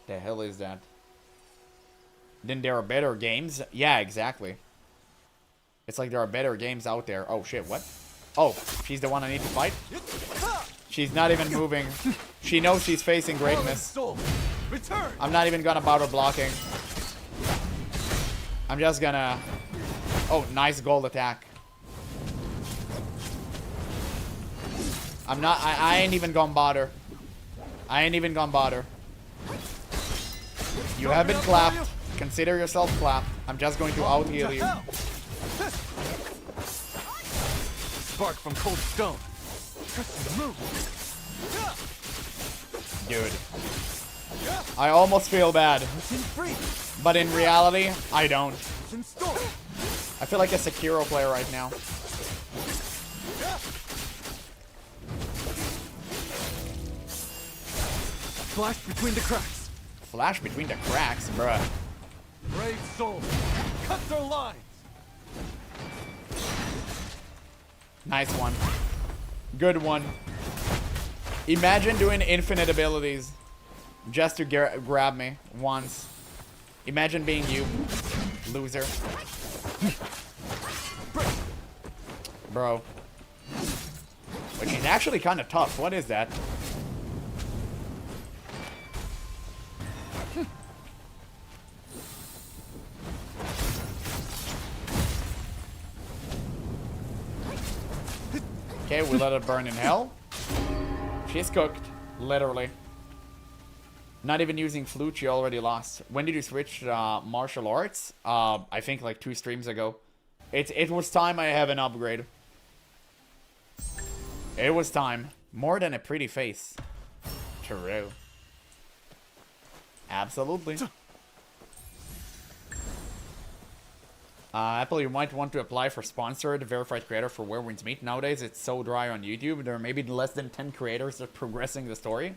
S1: The hell is that? Then there are better games? Yeah, exactly. It's like there are better games out there. Oh shit, what? Oh, she's the one I need to fight? She's not even moving. She knows she's facing greatness. I'm not even gonna bother blocking. I'm just gonna... Oh, nice gold attack. I'm not... I ain't even gonna bother. I ain't even gonna bother. You have been clapped. Consider yourself clapped. I'm just going to out-heal you.
S6: Spark from cold stone.
S1: Dude. I almost feel bad. But in reality, I don't. I feel like a Sekiro player right now.
S6: Flash between the cracks.
S1: Flash between the cracks, bruh.
S6: Brave soul. Cut their lines.
S1: Nice one. Good one. Imagine doing infinite abilities just to grab me once. Imagine being you, loser. Bro. But she's actually kind of tough. What is that? Okay, we let it burn in hell. She's cooked, literally. Not even using flute, she already lost. When did you switch martial arts? I think like 2 streams ago. It was time I have an upgrade. It was time. More than a pretty face. True. Absolutely. Apple, you might want to apply for sponsored verified creator for Where Winds Meet. Nowadays, it's so dry on YouTube. There are maybe less than 10 creators that are progressing the story.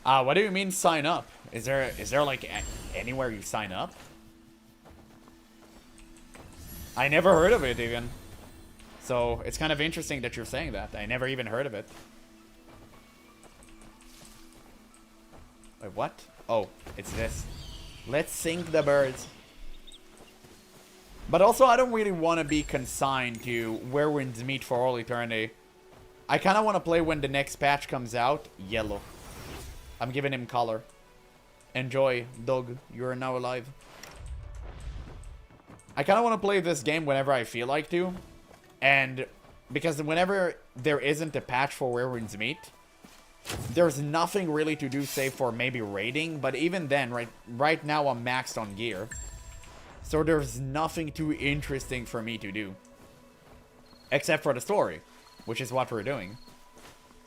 S1: What do you mean sign up? Is there like anywhere you sign up? I never heard of it even. So it's kind of interesting that you're saying that. I never even heard of it. Wait, what? Oh, it's this. Let's sink the birds. But also, I don't really want to be consigned to Where Winds Meet for all eternity. I kind of want to play when the next patch comes out. Yellow. I'm giving him color. Enjoy, dog. You are now alive. I kind of want to play this game whenever I feel like to. And because whenever there isn't a patch for Where Winds Meet, there's nothing really to do save for maybe raiding. But even then, right now I'm maxed on gear. So there's nothing too interesting for me to do. Except for the story, which is what we're doing.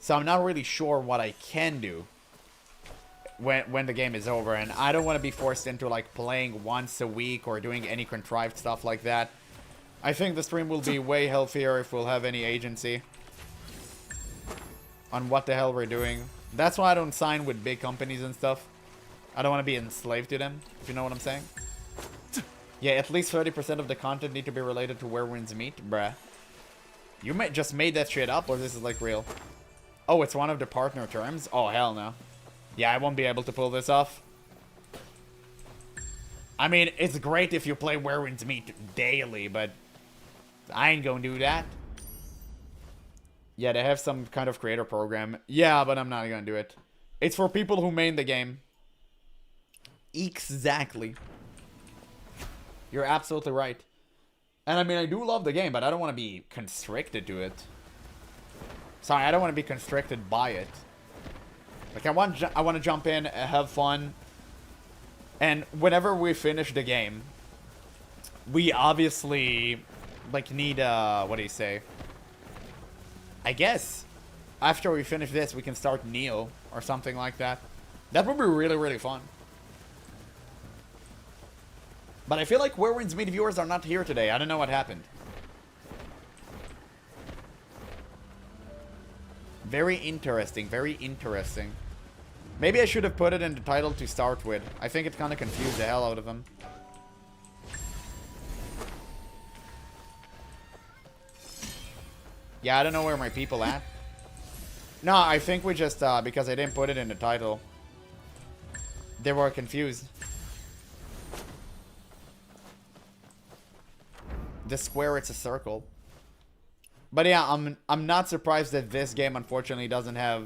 S1: So I'm not really sure what I can do when the game is over. And I don't want to be forced into like playing once a week or doing any contrived stuff like that. I think the stream will be way healthier if we'll have any agency on what the hell we're doing. That's why I don't sign with big companies and stuff. I don't want to be enslaved to them, if you know what I'm saying. Yeah, at least 30% of the content need to be related to Where Winds Meet, bruh. You just made that shit up, or this is like real? Oh, it's one of the partner terms? Oh, hell no. Yeah, I won't be able to pull this off. I mean, it's great if you play Where Winds Meet daily, but I ain't gonna do that. Yeah, they have some kind of creator program. Yeah, but I'm not gonna do it. It's for people who main the game. Exactly. You're absolutely right. And I mean, I do love the game, but I don't want to be constricted to it. Sorry, I don't want to be constricted by it. Like, I want to jump in, have fun. And whenever we finish the game, we obviously, like, need, what do you say? I guess after we finish this, we can start Neo or something like that. That would be really, really fun. But I feel like Where Winds Meet viewers are not here today. I don't know what happened. Very interesting, very interesting. Maybe I should have put it in the title to start with. I think it kind of confused the hell out of them. Yeah, I don't know where my people at. No, I think we just, because I didn't put it in the title, they were confused. The square, it's a circle. But yeah, I'm not surprised that this game unfortunately doesn't have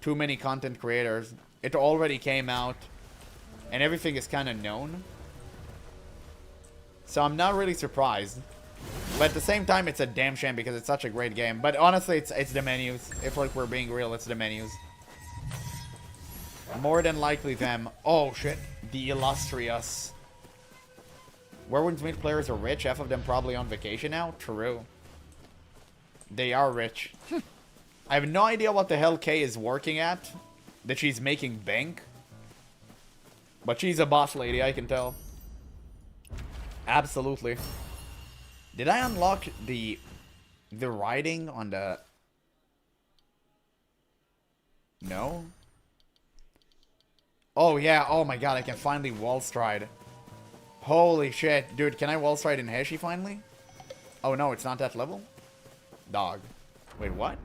S1: too many content creators. It already came out, and everything is kind of known. So I'm not really surprised. But at the same time, it's a damn shame because it's such a great game. But honestly, it's the menus. If like we're being real, it's the menus. More than likely them. Oh shit. The illustrious. Where Winds Meet players are rich. Half of them probably on vacation now. True. They are rich. I have no idea what the hell Kay is working at. That she's making bank. But she's a boss lady, I can tell. Absolutely. Did I unlock the writing on the... No? Oh yeah, oh my god, I can finally wall stride. Holy shit. Dude, can I wall stride in Hexi finally? Oh no, it's not that level? Dog. Wait, what?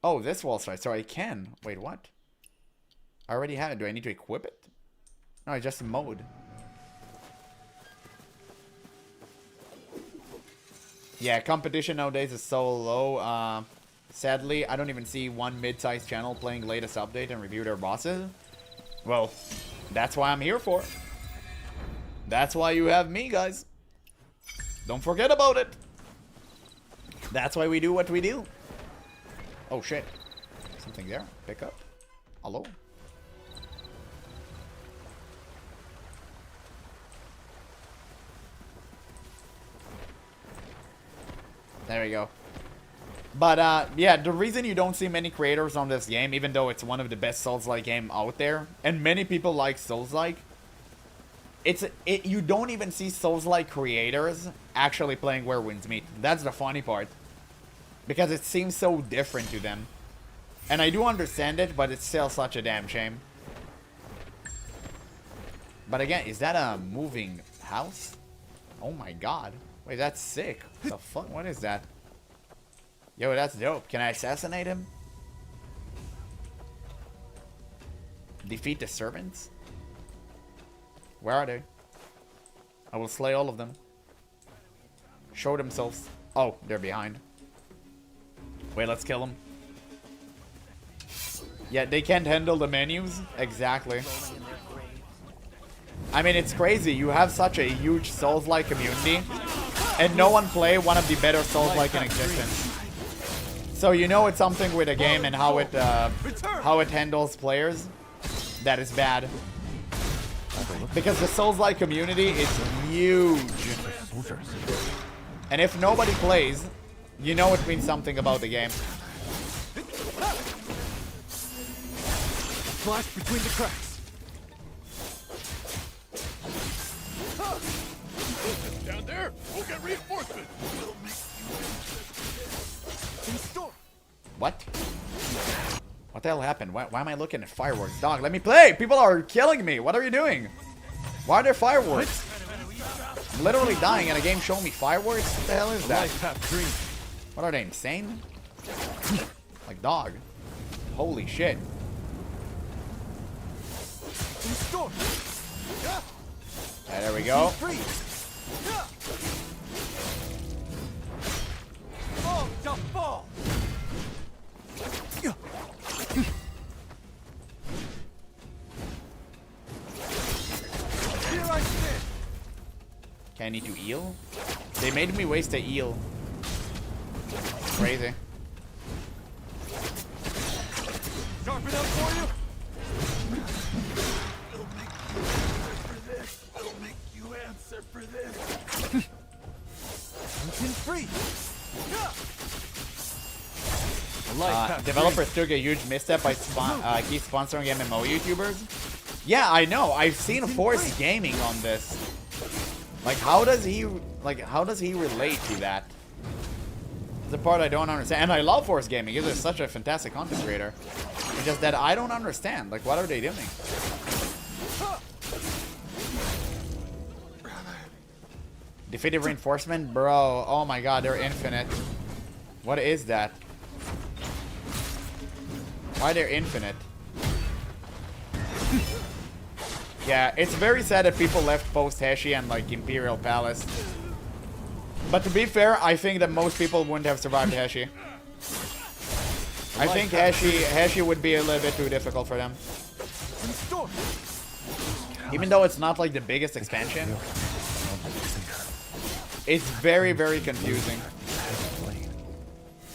S1: Oh, this wall stride, so I can. Wait, what? I already have it. Do I need to equip it? No, it's just a mode. Yeah, competition nowadays is so low. Sadly, I don't even see one mid-sized channel playing latest update and review their bosses. Well, that's why I'm here for. That's why you have me, guys. Don't forget about it. That's why we do what we do. Oh, shit. Something there. Pick up. Hello? There we go. But, yeah, the reason you don't see many creators on this game, even though it's one of the best Souls-like game out there, and many people like Souls-like, you don't even see Souls-like creators actually playing Where Winds Meet. That's the funny part. Because it seems so different to them. And I do understand it, but it's still such a damn shame. But again, is that a moving house? Oh my god. Wait, that's sick. What the fuck? What is that? Yo, that's dope. Can I assassinate him? Defeat the servants? Where are they? I will slay all of them. Show themselves. Oh, they're behind. Wait, let's kill them. Yeah, they can't handle the menus. Exactly. I mean, it's crazy. You have such a huge Souls-like community, and no one play one of the better Souls-like in existence. So you know it's something with a game and how it handles players that is bad. Because the Souls-like community is huge. And if nobody plays, you know it means something about the game.
S6: Flash between the cracks. Down there, we'll get reinforcement.
S1: What? What the hell happened? Why am I looking at fireworks? Dog, let me play! People are killing me! What are you doing? Why are there fireworks? I'm literally dying and a game showing me fireworks? What the hell is that? What are they, insane? Like, dog. Holy shit. Yeah, there we go. Okay, I need to heal. They made me waste a heal. Crazy.
S6: Sharpen up for you. We'll make you answer for this. You can free.
S1: developers took a huge misstep by keep sponsoring MMO YouTubers. Yeah, I know. I've seen Force Gaming on this. Like, how does he relate to that? The part I don't understand. And I love Force Gaming. He's such a fantastic content creator. It's just that I don't understand. Like, what are they doing? Defeated reinforcement? Bro, oh my god, they're infinite. What is that? Why they're infinite? Yeah, it's very sad that people left post Hexi and like Imperial Palace. But to be fair, I think that most people wouldn't have survived Hexi. I think Hexi would be a little bit too difficult for them. Even though it's not like the biggest expansion, it's very, very confusing.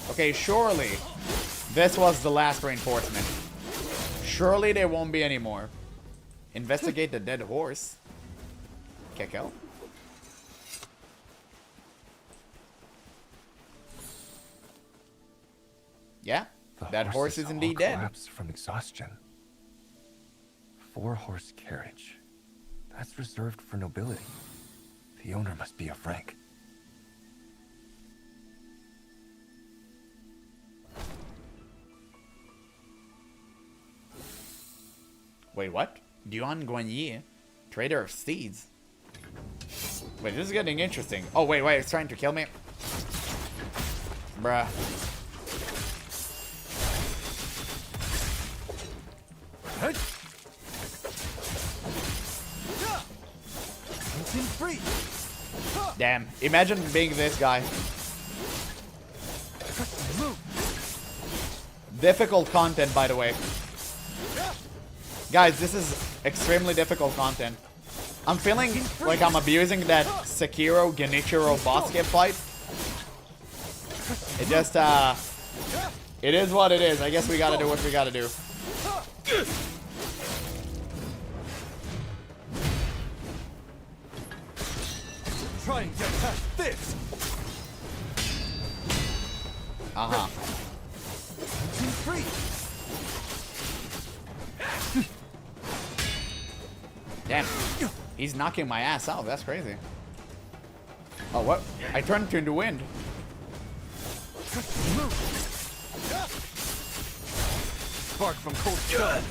S1: Okay, surely this was the last reinforcement. Surely there won't be any more. Investigate the dead horse. Kekel. Yeah, that horse is indeed dead.
S7: Collapsed from exhaustion. 4-horse carriage. That's reserved for nobility. The owner must be a Frank.
S1: Wait, what? Duan Guanyi, trader of steeds. Wait, this is getting interesting. Oh, wait, it's trying to kill me. Bruh. Damn, imagine being this guy. Difficult content, by the way. Guys, this is extremely difficult content. I'm feeling like I'm abusing that Sekiro Genichiro boss skip fight. It just, it is what it is. I guess we gotta do what we gotta do.
S6: Try and get past this.
S1: Uh-huh. Damn. He's knocking my ass out. That's crazy. Oh, what? I turned into wind.
S6: Spark from cold stone.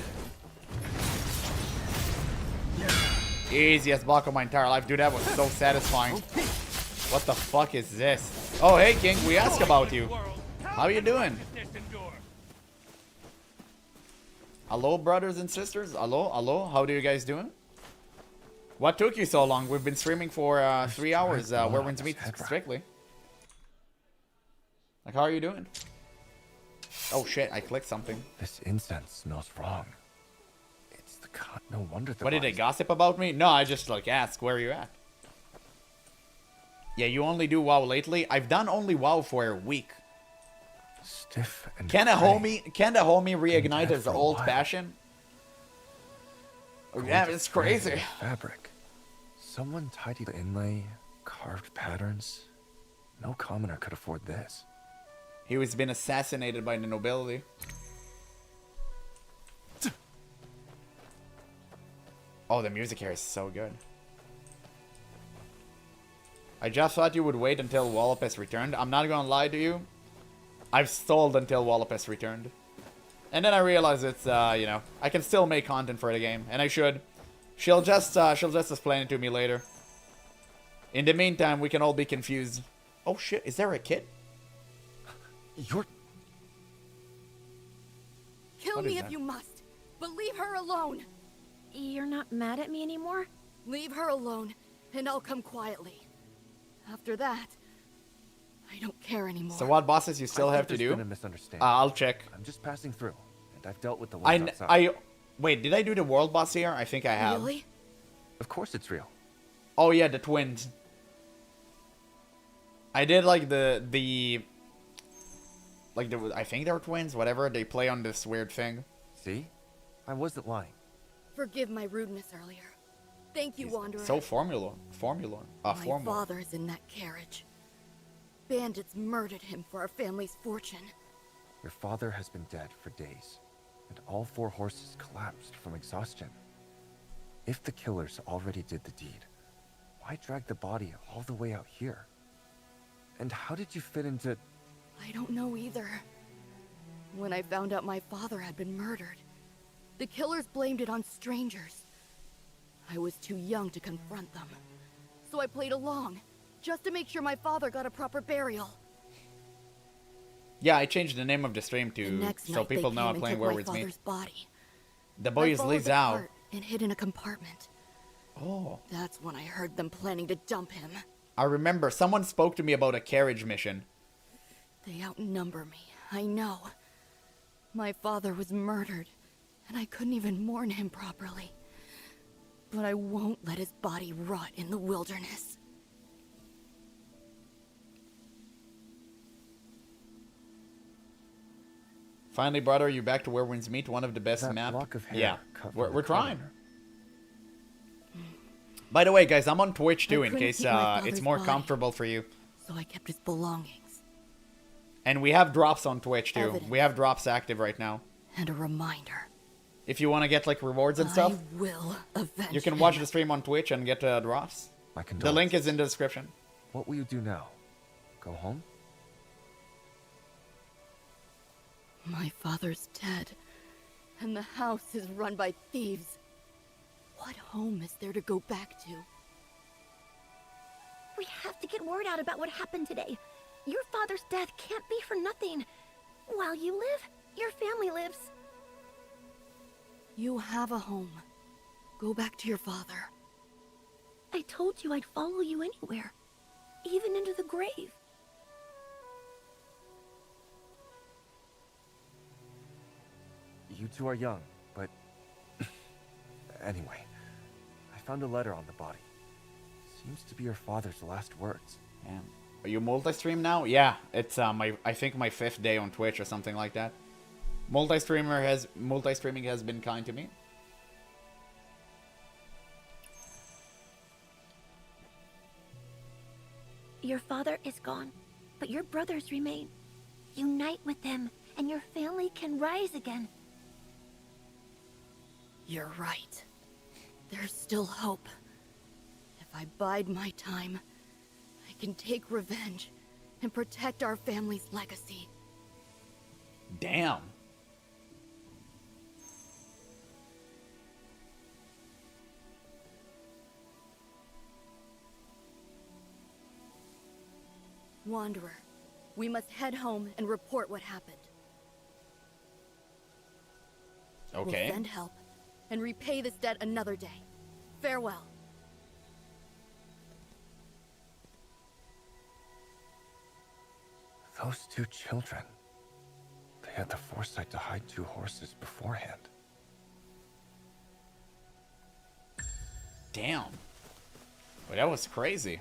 S1: Easiest block of my entire life. Dude, that was so satisfying. What the fuck is this? Oh, hey, King. We asked about you. How you doing? Hello, brothers and sisters. Hello. How do you guys doing? What took you so long? We've been streaming for 3 hours. We're going to meet strictly. Like, how are you doing? Oh shit! I clicked something.
S7: This incense smells wrong. It's the no wonder the
S1: What did they gossip about me? No, I just like ask where you at. Yeah, you only do WoW lately. I've done only WoW for a week.
S7: Stiff and
S1: Can a
S7: gray.
S1: homie reignite his
S7: for a
S1: old
S7: while.
S1: passion?
S7: Going
S1: Yeah,
S7: to
S1: it's
S7: thread
S1: crazy.
S7: with Fabric. Someone tidied the inlay, carved patterns. No commoner could afford this.
S1: He was been assassinated by the nobility. Oh, the music here is so good. I just thought you would wait until Wallopus returned. I'm not gonna lie to you. I've stalled until Wallopus returned. And then I realized it's, you know, I can still make content for the game. And I should. She'll just explain it to me later. In the meantime, we can all be confused. Oh shit, is there a kid?
S7: You're...
S8: Kill
S1: What is
S8: me if
S1: that?
S8: you must, but leave her alone.
S9: You're not mad at me anymore?
S8: Leave her alone, and I'll come quietly. After that, I don't care anymore.
S1: So what bosses you still
S7: I think
S1: have to
S7: there's
S1: do?
S7: been a misunderstanding.
S1: I'll check.
S7: I'm just passing through, and I've dealt with the ones outside.
S1: Wait, did I do the world boss here? I think I have.
S8: Really?
S7: Of course it's real.
S1: Oh yeah, the twins. I did like I think they're twins, whatever. They play on this weird thing.
S7: See? I wasn't lying.
S8: Forgive my rudeness earlier. Thank you, Wanderer.
S1: So formula.
S8: My
S1: Formula.
S8: father's in that carriage. Bandits murdered him for our family's fortune.
S7: Your father has been dead for days, and all 4 horses collapsed from exhaustion. If the killers already did the deed, why drag the body all the way out here? And how did you fit into...
S8: I don't know either. When I found out my father had been murdered, the killers blamed it on strangers. I was too young to confront them, so I played along, just to make sure my father got a proper burial.
S1: Yeah, I changed the name of the stream
S8: The
S1: to
S8: next
S1: so
S8: night
S1: people
S8: they
S1: know
S8: came
S1: I'm
S8: and
S1: playing
S8: took
S1: Where
S8: my
S1: Words Meet.
S8: father's body.
S1: The
S8: I
S1: boy is
S8: followed
S1: Liz
S8: the
S1: Zhao.
S8: cart and hid in a compartment.
S1: Oh.
S8: That's when I heard them planning to dump him.
S1: I remember someone spoke to me about a carriage mission.
S8: They outnumber me, I know. My father was murdered, and I couldn't even mourn him properly. But I won't let his body rot in the wilderness.
S1: Finally, brother, you back to Where Winds Meet, one of the best
S7: That
S1: map.
S7: lock of hair
S1: Yeah,
S7: cut from
S1: we're
S7: the
S1: trying.
S7: corner.
S1: By the way, guys, I'm on Twitch too,
S8: I
S1: in
S8: couldn't
S1: case
S8: keep my
S1: it's
S8: father's
S1: more
S8: body.
S1: comfortable for you.
S8: So I kept his belongings.
S1: And we have drops on Twitch too.
S8: Evidence.
S1: We have drops active right now.
S8: And a reminder.
S1: If you want to get like rewards and stuff,
S8: I will avenge
S1: you can watch
S8: him.
S1: the stream on Twitch and get drops.
S7: My
S1: The
S7: condolences.
S1: link is in the description.
S7: What will you do now? Go home?
S8: My father's dead, and the house is run by thieves. What home is there to go back to?
S9: We have to get word out about what happened today. Your father's death can't be for nothing. While you live, your family lives.
S8: You have a home. Go back to your father.
S9: I told you I'd follow you anywhere, even into the grave.
S7: You two are young, but... Anyway, I found a letter on the body. Seems to be your father's last words.
S1: Yeah. Are you multi-stream now? Yeah, it's I think my 5th day on Twitch or something like that. Multi-streaming has been kind to me.
S9: Your father is gone, but your brothers remain. Unite with them, and your family can rise again.
S8: You're right. There's still hope. If I bide my time, I can take revenge and protect our family's legacy.
S1: Damn.
S8: Wanderer, we must head home and report what happened.
S1: Okay.
S8: We'll send help and repay this debt another day. Farewell.
S7: Those 2 children. They had the foresight to hide 2 horses beforehand.
S1: Damn. Well, that was crazy.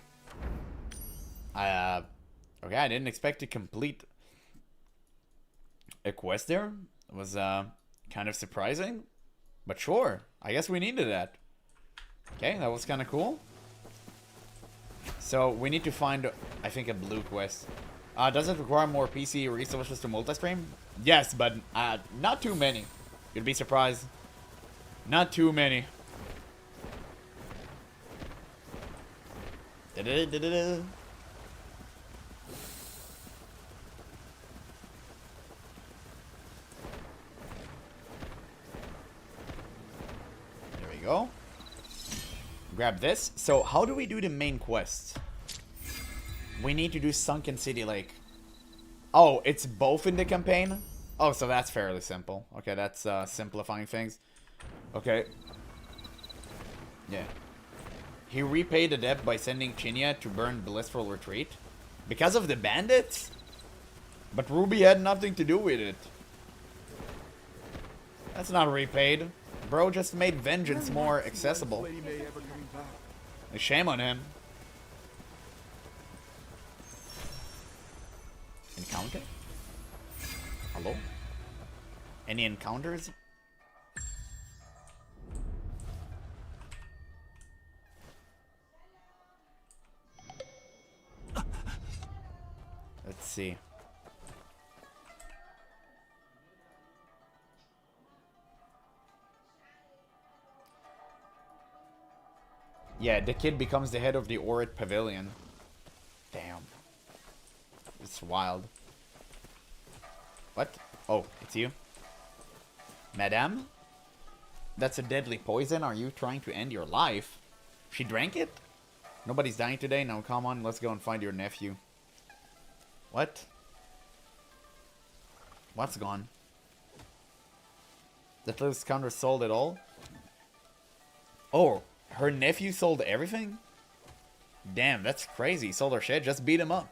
S1: Okay, I didn't expect to complete a quest there. It was kind of surprising, but sure. I guess we needed that. Okay, that was kind of cool. So we need to find, I think, a blue quest. Does it require more PC resources to multi-stream? Yes, but not too many. You'd be surprised. Not too many. Da-da-da-da-da. There we go. Grab this. So how do we do the main quest? We need to do Sunken City Lake. Oh, it's both in the campaign? Oh, so that's fairly simple. Okay, that's simplifying things. Okay. Yeah. He repaid the debt by sending Chinya to burn Blissful Retreat. Because of the bandits? But Ruby had nothing to do with it. That's not repaid. Bro just made vengeance more accessible. A shame on him. Encounter? Hello? Any encounters? Let's see. Yeah, the kid becomes the head of the Orit Pavilion. Damn. It's wild. What? Oh, it's you? Madame? That's a deadly poison. Are you trying to end your life? She drank it? Nobody's dying today? Now come on, let's go and find your nephew. What? What's gone? That little scoundrel sold it all? Oh, her nephew sold everything? Damn, that's crazy. He sold her shit. Just beat him up.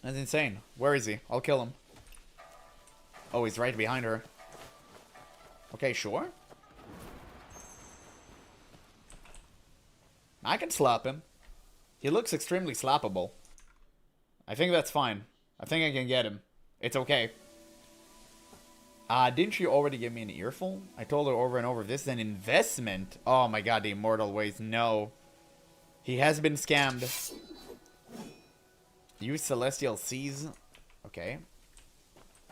S1: That's insane. Where is he? I'll kill him. Oh, he's right behind her. Okay, sure. I can slap him. He looks extremely slappable. I think that's fine. I think I can get him. It's okay. Didn't she already give me an earful? I told her over and over, this is an investment. Oh my god, the immortal ways. No. He has been scammed. Use Celestial Seas. Okay.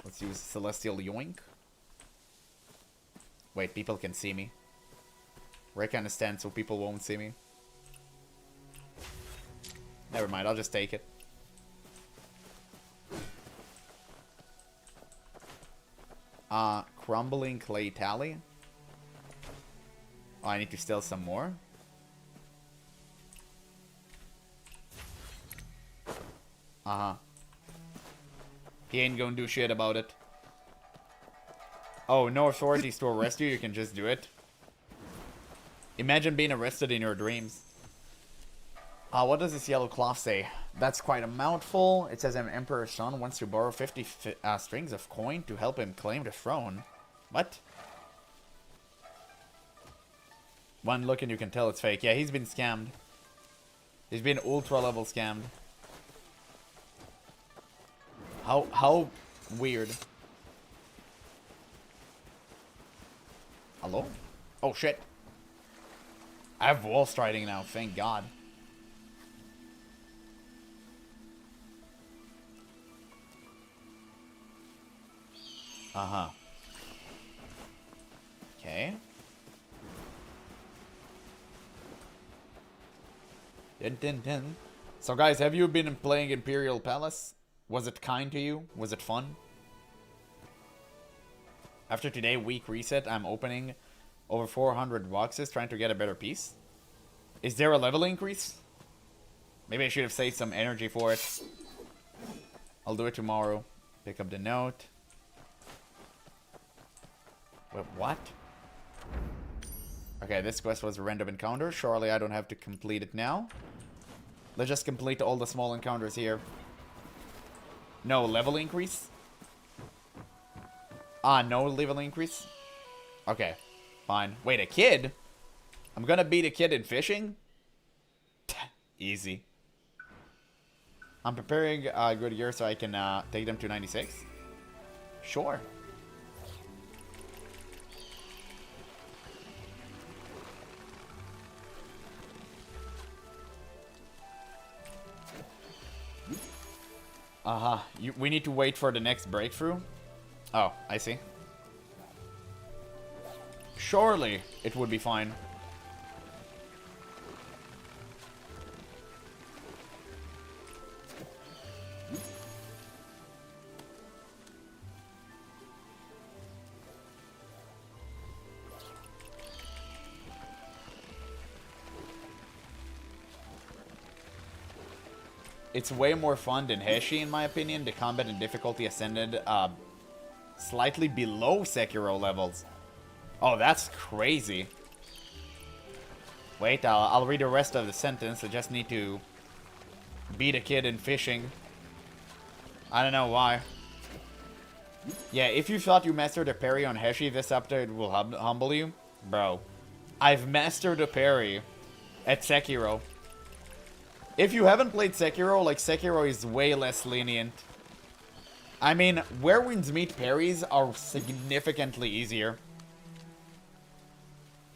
S1: Let's use Celestial Yoink. Wait, people can see me. Where can I stand so people won't see me? Never mind, I'll just take it. Crumbling Clay Tally. Oh, I need to steal some more. Uh-huh. He ain't gonna do shit about it. Oh, no authorities to arrest you, you can just do it. Imagine being arrested in your dreams. What does this yellow cloth say? That's quite a mouthful. It says an emperor's son wants to borrow 50 strings of coin to help him claim the throne. What? One look and you can tell it's fake. Yeah, he's been scammed. He's been ultra level scammed. How weird. Hello? Oh shit. I have wall striding now, thank god. Uh-huh. Okay. Dun, dun, dun. So guys, have you been playing Imperial Palace? Was it kind to you? Was it fun? After today, week reset, I'm opening over 400 boxes trying to get a better piece. Is there a level increase? Maybe I should have saved some energy for it. I'll do it tomorrow. Pick up the note. Wait, what? Okay, this quest was a random encounter. Surely I don't have to complete it now. Let's just complete all the small encounters here. No level increase? No level increase? Okay, fine. Wait, a kid? I'm gonna beat a kid in fishing? Easy. I'm preparing a good year so I can take them to 96. Sure. We need to wait for the next breakthrough. Oh, I see. Surely it would be fine. It's way more fun than Hexi, in my opinion. The combat and difficulty ascended slightly below Sekiro levels. Oh, that's crazy. Wait, I'll read the rest of the sentence. I just need to beat a kid in fishing. I don't know why. Yeah, if you thought you mastered a parry on Hexi, this update will humble you. Bro, I've mastered a parry at Sekiro. If you haven't played Sekiro, like, Sekiro is way less lenient. I mean, where winds meet parries are significantly easier.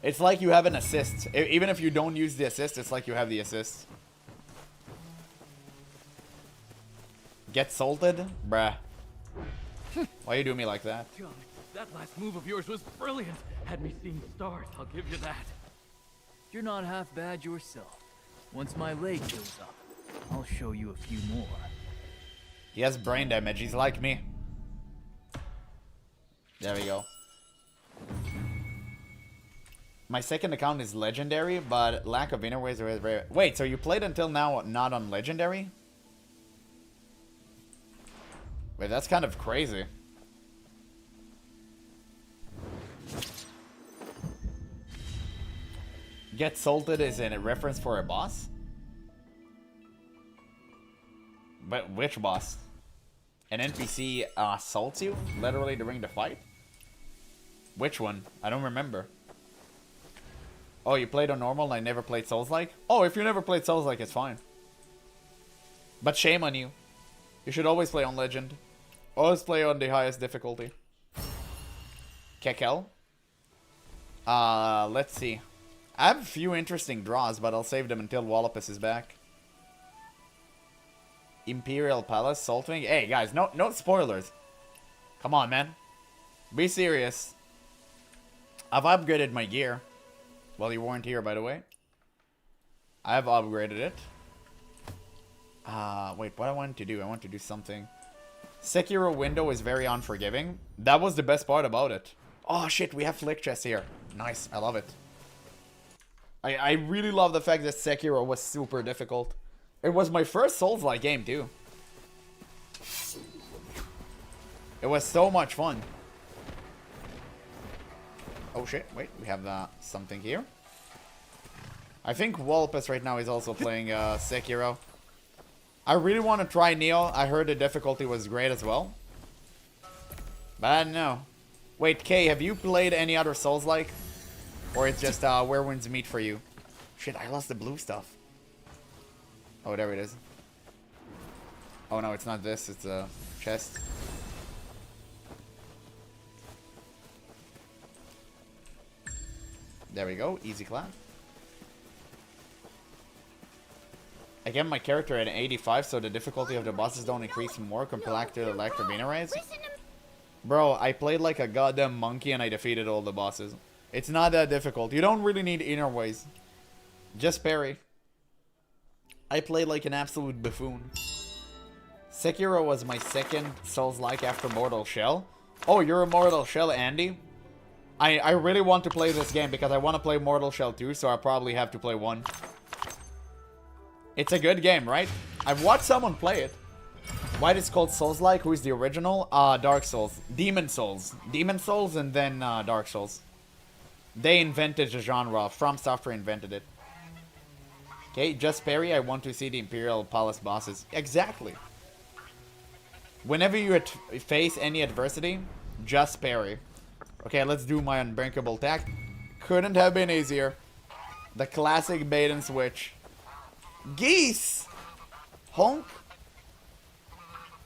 S1: It's like you have an assist. Even if you don't use the assist, it's like you have the assist. Get salted? Bruh. Why you do me like that?
S6: That last move of yours was brilliant. Had me seeing stars, I'll give you that.
S10: You're not half bad yourself. Once my leg heals up, I'll show you a few more.
S1: He has brain damage. He's like me. There we go. My second account is legendary, but lack of inner ways are very... Wait, so you played until now not on legendary? Wait, that's kind of crazy. Get salted is in a reference for a boss? But which boss? An NPC assaults you? Literally during the fight? Which one? I don't remember. Oh, you played on normal and I never played Souls-like? Oh, if you never played Souls-like, it's fine. But shame on you. You should always play on Legend. Always play on the highest difficulty. Kekel. Let's see. I have a few interesting draws, but I'll save them until Wallopus is back. Imperial Palace, Saltwing. Hey, guys, no spoilers. Come on, man. Be serious. I've upgraded my gear. Well, you weren't here, by the way. I've upgraded it. Wait, what I want to do? I want to do something. Sekiro window is very unforgiving. That was the best part about it. Oh, shit, we have flick chest here. Nice, I love it. I really love the fact that Sekiro was super difficult. It was my first Souls-like game, too. It was so much fun. Oh shit, wait, we have something here. I think Wallopus right now is also playing Sekiro. I really want to try Neo. I heard the difficulty was great as well. But I don't know. Wait, Kay, have you played any other Souls-like? Or it's just Where Winds Meet for you? Shit, I lost the blue stuff. Oh, there it is. Oh no, it's not this, it's a chest. There we go, easy clap. Again, my character at 85, so the difficulty of the bosses don't increase more compared to the Electrovina rays. Bro, I played like a goddamn monkey and I defeated all the bosses. It's not that difficult. You don't really need inner ways. Just parry. I played like an absolute buffoon. Sekiro was my second Souls-like after Mortal Shell. Oh, you're a Mortal Shell, Andy? I really want to play this game because I want to play Mortal Shell 2, so I probably have to play 1. It's a good game, right? I've watched someone play it. Why it's called Souls-like? Who is the original? Dark Souls. Demon Souls. Demon Souls and then Dark Souls. They invented the genre. From Software invented it. Okay, just parry. I want to see the Imperial Palace bosses. Exactly. Whenever you face any adversity, just parry. Okay, let's do my unbreakable attack. Couldn't have been easier. The classic bait and switch. Geese! Honk!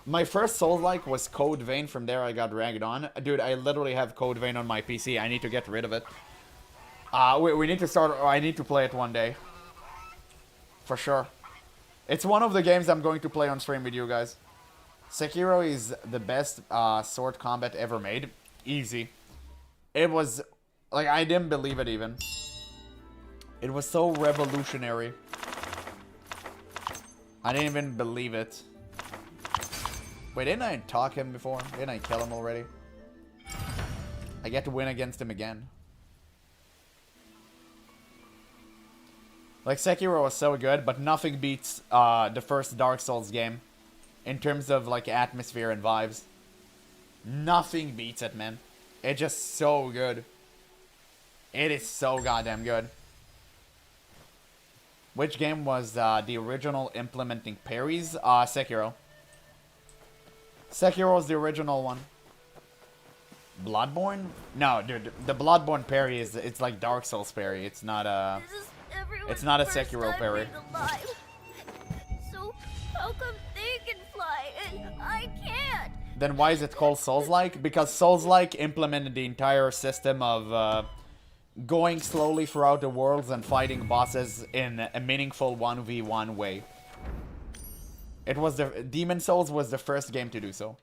S1: My first Souls-like was Code Vein. From there I got ragged on. Dude, I literally have Code Vein on my PC. I need to get rid of it. We need to start... I need to play it one day. For sure. It's one of the games I'm going to play on stream with you guys. Sekiro is the best sword combat ever made. Easy. It was... Like, I didn't believe it even. It was so revolutionary. I didn't even believe it. Wait, didn't I talk him before? Didn't I kill him already? I get to win against him again. Like, Sekiro was so good, but nothing beats the first Dark Souls game. In terms of, like, atmosphere and vibes. Nothing beats it, man. It's just so good. It is so goddamn good. Which game was the original implementing parries? Sekiro. Sekiro was the original one. Bloodborne? No, dude, the Bloodborne parry is, it's like Dark Souls parry. It's not a... It's not a Sekiro parry.
S9: So, how come they can fly and I can't?
S1: Then why is it called Souls-like? Because Souls-like implemented the entire system of going slowly throughout the worlds and fighting bosses in a meaningful 1v1 way. It was the... Demon Souls was the first game to do so.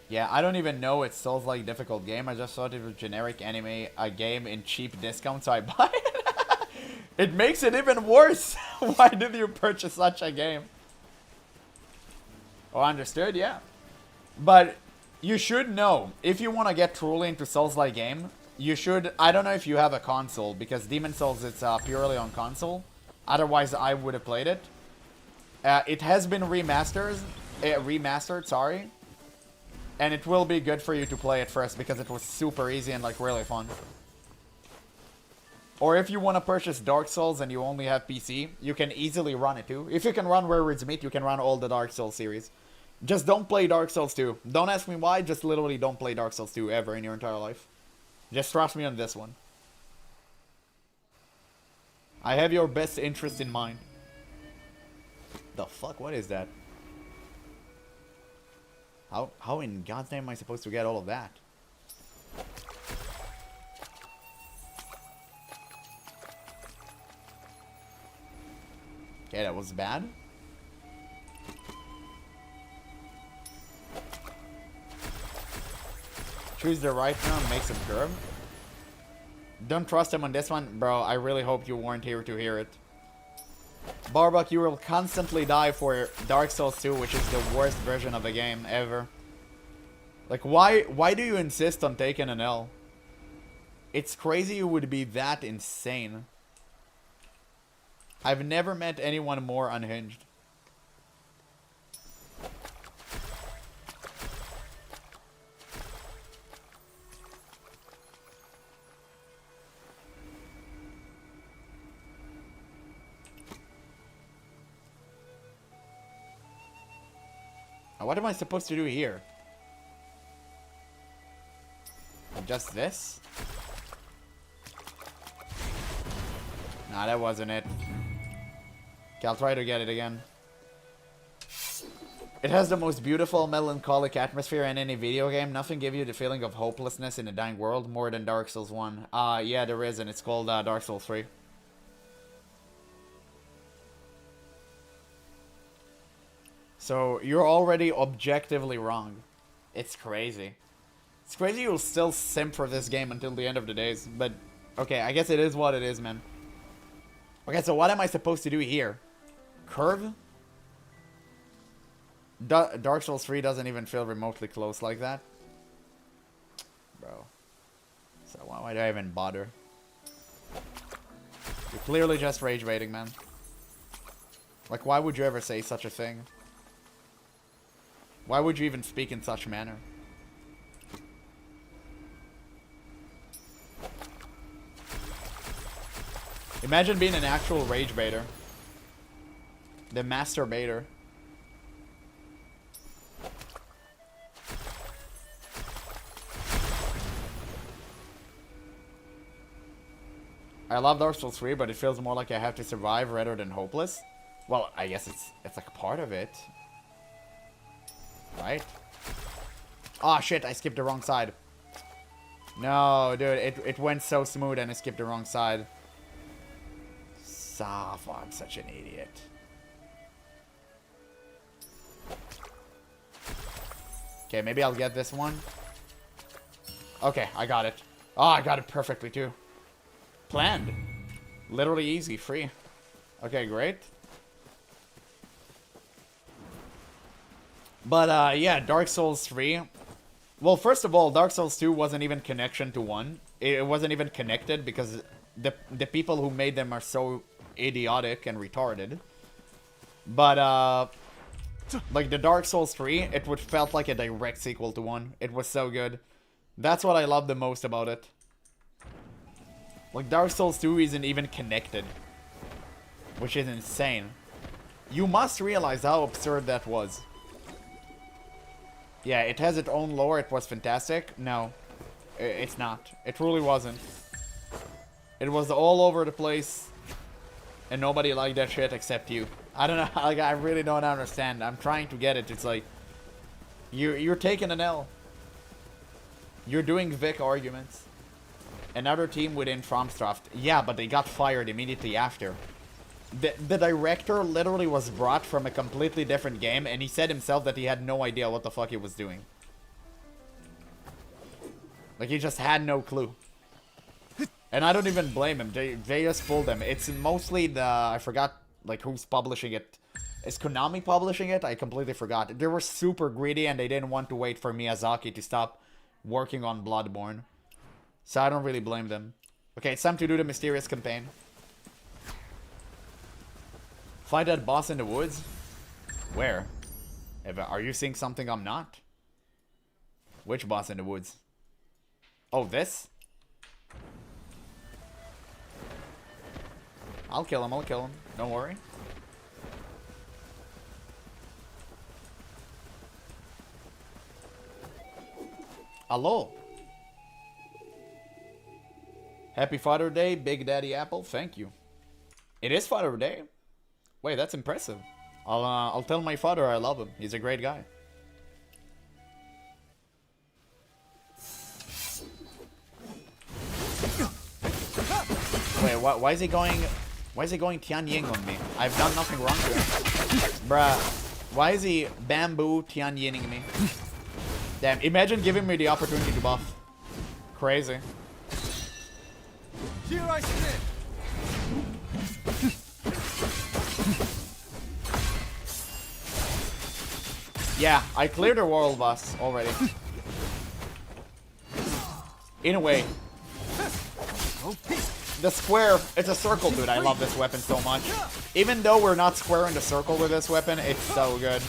S1: Yeah, I don't even know it's Souls-like difficult game. I just thought it was generic anime, a game in cheap discount, so I buy it. It makes it even worse. Why did you purchase such a game? Oh, understood, yeah. But you should know, if you want to get truly into Souls-like game, you should, I don't know if you have a console, because Demon Souls, it's purely on console. Otherwise, I would have played it. It has been remastered, sorry. And it will be good for you to play it first, because it was super easy and, like, really fun. Or if you want to purchase Dark Souls and you only have PC, you can easily run it too. If you can run Where Words Meet, you can run all the Dark Souls series. Just don't play Dark Souls 2. Don't ask me why, just literally don't play Dark Souls 2 ever in your entire life. Just trust me on this one. I have your best interest in mind. The fuck? What is that? How in God's name am I supposed to get all of that? Okay, that was bad. Choose the right turn, make some curve. Don't trust him on this one. Bro, I really hope you weren't here to hear it. Barbuck, you will constantly die for Dark Souls 2, which is the worst version of the game ever. Like, why do you insist on taking an L? It's crazy you would be that insane. I've never met anyone more unhinged. What am I supposed to do here? Just this? Nah, that wasn't it. Okay, I'll try to get it again. It has the most beautiful, melancholic atmosphere in any video game. Nothing gives you the feeling of hopelessness in a dying world more than Dark Souls 1. Yeah, there is, and it's called Dark Souls 3. So, you're already objectively wrong. It's crazy. It's crazy you'll still simp for this game until the end of the days. But, okay, I guess it is what it is, man. Okay, so what am I supposed to do here? Curve? Dark Souls 3 doesn't even feel remotely close like that. Bro. So why do I even bother? You're clearly just rage baiting, man. Like, why would you ever say such a thing? Why would you even speak in such manner? Imagine being an actual rage baiter. The master baiter. I love Dark Souls 3, but it feels more like I have to survive rather than hopeless. Well, I guess it's like a part of it. Right? Oh shit, I skipped the wrong side. No, dude, it went so smooth and I skipped the wrong side. Fuck, I'm such an idiot. Okay, maybe I'll get this one. Okay, I got it. Oh, I got it perfectly too. Planned. Literally easy, free. Okay, great. But, yeah, Dark Souls 3. Well, first of all, Dark Souls 2 wasn't even connection to 1. It wasn't even connected because the people who made them are so idiotic and retarded. But, like, the Dark Souls 3, it would felt like a direct sequel to 1. It was so good. That's what I love the most about it. Like, Dark Souls 2 isn't even connected. Which is insane. You must realize how absurd that was. Yeah, it has its own lore. It was fantastic. No, it's not. It really wasn't. It was all over the place. And nobody liked that shit except you. I don't know. Like, I really don't understand. I'm trying to get it. It's like, you're taking an L. You're doing Vic arguments. Another team within FromSoft. Yeah, but they got fired immediately after. The director literally was brought from a completely different game, and he said himself that he had no idea what the fuck he was doing. Like, he just had no clue. And I don't even blame him. They just fooled him. It's mostly the... I forgot, like, who's publishing it. Is Konami publishing it? I completely forgot. They were super greedy and they didn't want to wait for Miyazaki to stop working on Bloodborne. So I don't really blame them. Okay, it's time to do the mysterious campaign. Find that boss in the woods? Where? Are you seeing something I'm not? Which boss in the woods? Oh, this? I'll kill him, Don't worry. Hello. Happy Father's Day, Big Daddy Apple. Thank you. It is Father's Day. Wait, that's impressive. I'll tell my father I love him. He's a great guy. Wait, why is he going... Why is he going Tian Ying on me? I've done nothing wrong to him. Bruh. Why is he bamboo Tian Yinging me? Damn, imagine giving me the opportunity to buff. Crazy.
S6: Here I stand.
S1: Yeah, I cleared the world boss already. In a way. The square, it's a circle, dude. I love this weapon so much. Even though we're not square in the circle with this weapon, it's so good.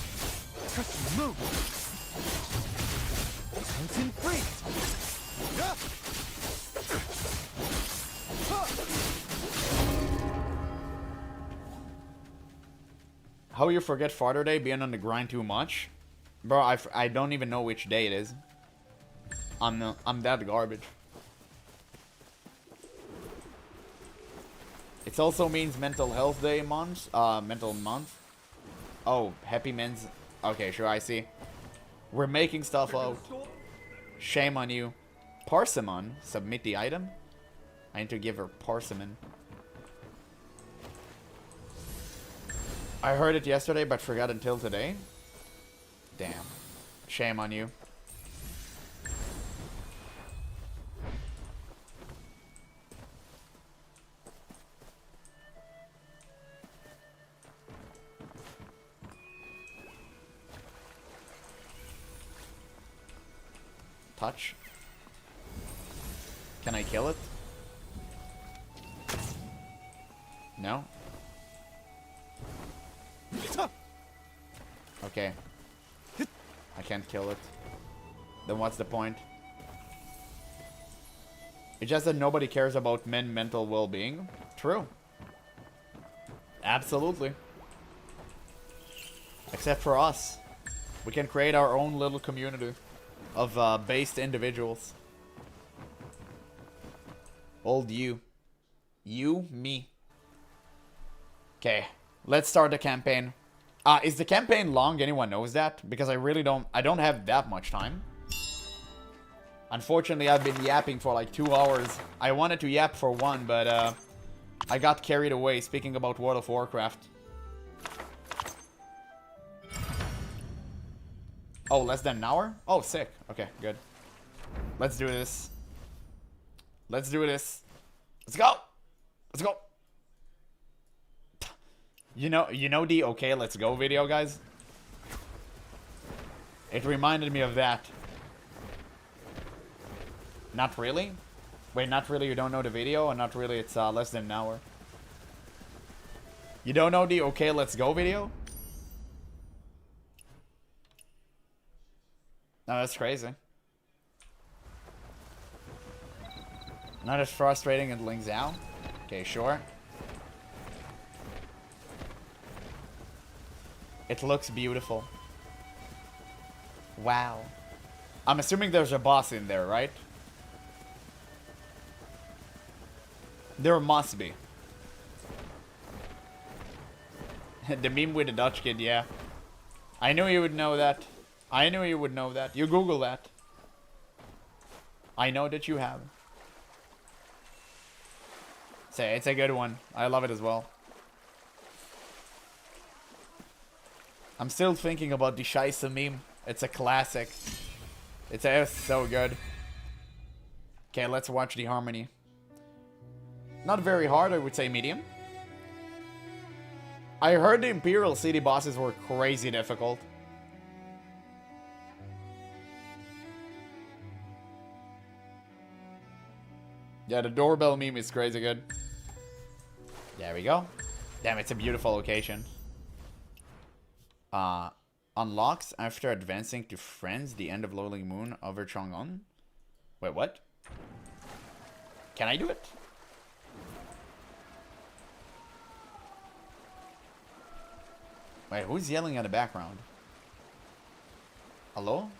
S1: How you forget Father Day being on the grind too much? Bro, I don't even know which day it is. I'm that garbage. It also means Mental Health Day month. Mental month. Oh, Happy Men's. Okay, sure, I see. We're making stuff out. Shame on you. Parsimon. Submit the item. I need to give her Parsimon. I heard it yesterday, but forgot until today. Damn. Shame on you. Touch. Can I kill it? No? Okay. I can't kill it. Then what's the point? It's just that nobody cares about men's mental well-being. True. Absolutely. Except for us. We can create our own little community of based individuals. Old you. You, me. Okay. Let's start the campaign. Is the campaign long? Anyone knows that? Because I really don't... I don't have that much time. Unfortunately, I've been yapping for like 2 hours. I wanted to yap for 1, but I got carried away speaking about World of Warcraft. Oh, less than an hour? Oh, sick. Okay, good. Let's do this. Let's do this. Let's go! Let's go! You know the okay, let's go video, guys? It reminded me of that. Not really? Wait, not really, you don't know the video? And not really, it's less than an hour. You don't know the okay, let's go video? No, that's crazy. Not as frustrating as Ling Zhao. Okay, sure. It looks beautiful. Wow. I'm assuming there's a boss in there, right? There must be. The meme with the Dutch kid, yeah. I knew you would know that. I knew you would know that. You Google that. I know that you have. Say, it's a good one. I love it as well. I'm still thinking about the Scheisse meme. It's a classic. It's so good. Okay, let's watch the harmony. Not very hard, I would say medium. I heard the Imperial City bosses were crazy difficult. Yeah, the doorbell meme is crazy good. There we go. Damn, it's a beautiful location. Unlocks after advancing to Friends, the end of Lonely Moon over Chang'an. Wait, what? Can I do it? Wait, who's yelling in the background? Hello?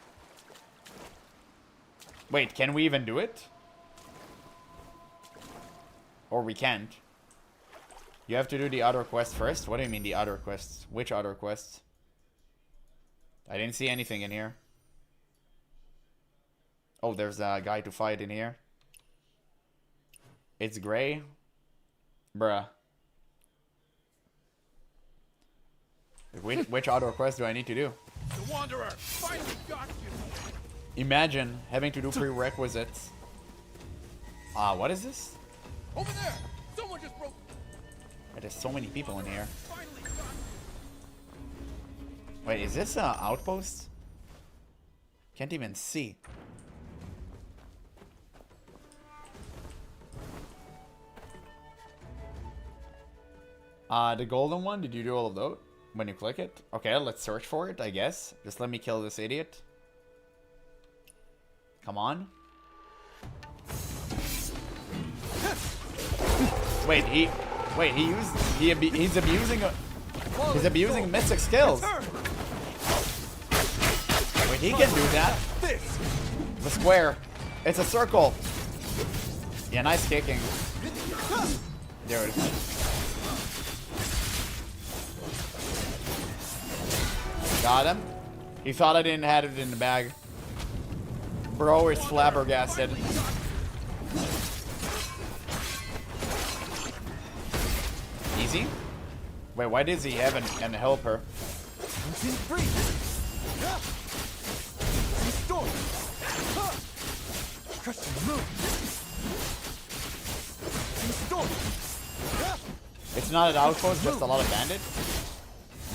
S1: Wait, can we even do it? Or we can't. You have to do the other quest first? What do you mean the other quests? Which other quests? I didn't see anything in here. Oh, there's a guy to fight in here. It's gray. Bruh. Which other quest do I need to do?
S6: The Wanderer finally got you.
S1: Imagine having to do prerequisites. What is this?
S6: Over there! Someone just broke.
S1: There's so many people in here.
S6: Finally got
S1: Wait, is this an outpost? Can't even see. The golden one, did you do all of those? When you click it? Okay, let's search for it, I guess. Just let me kill this idiot. Come on. Wait, he's abusing mystic skills. Wait, he can do that. The square. It's a circle. Yeah, nice kicking. Dude. Got him. He thought I didn't have it in the bag. Bro is flabbergasted. Easy? Wait, why does he have an helper? It's not an outpost, just a lot of bandits?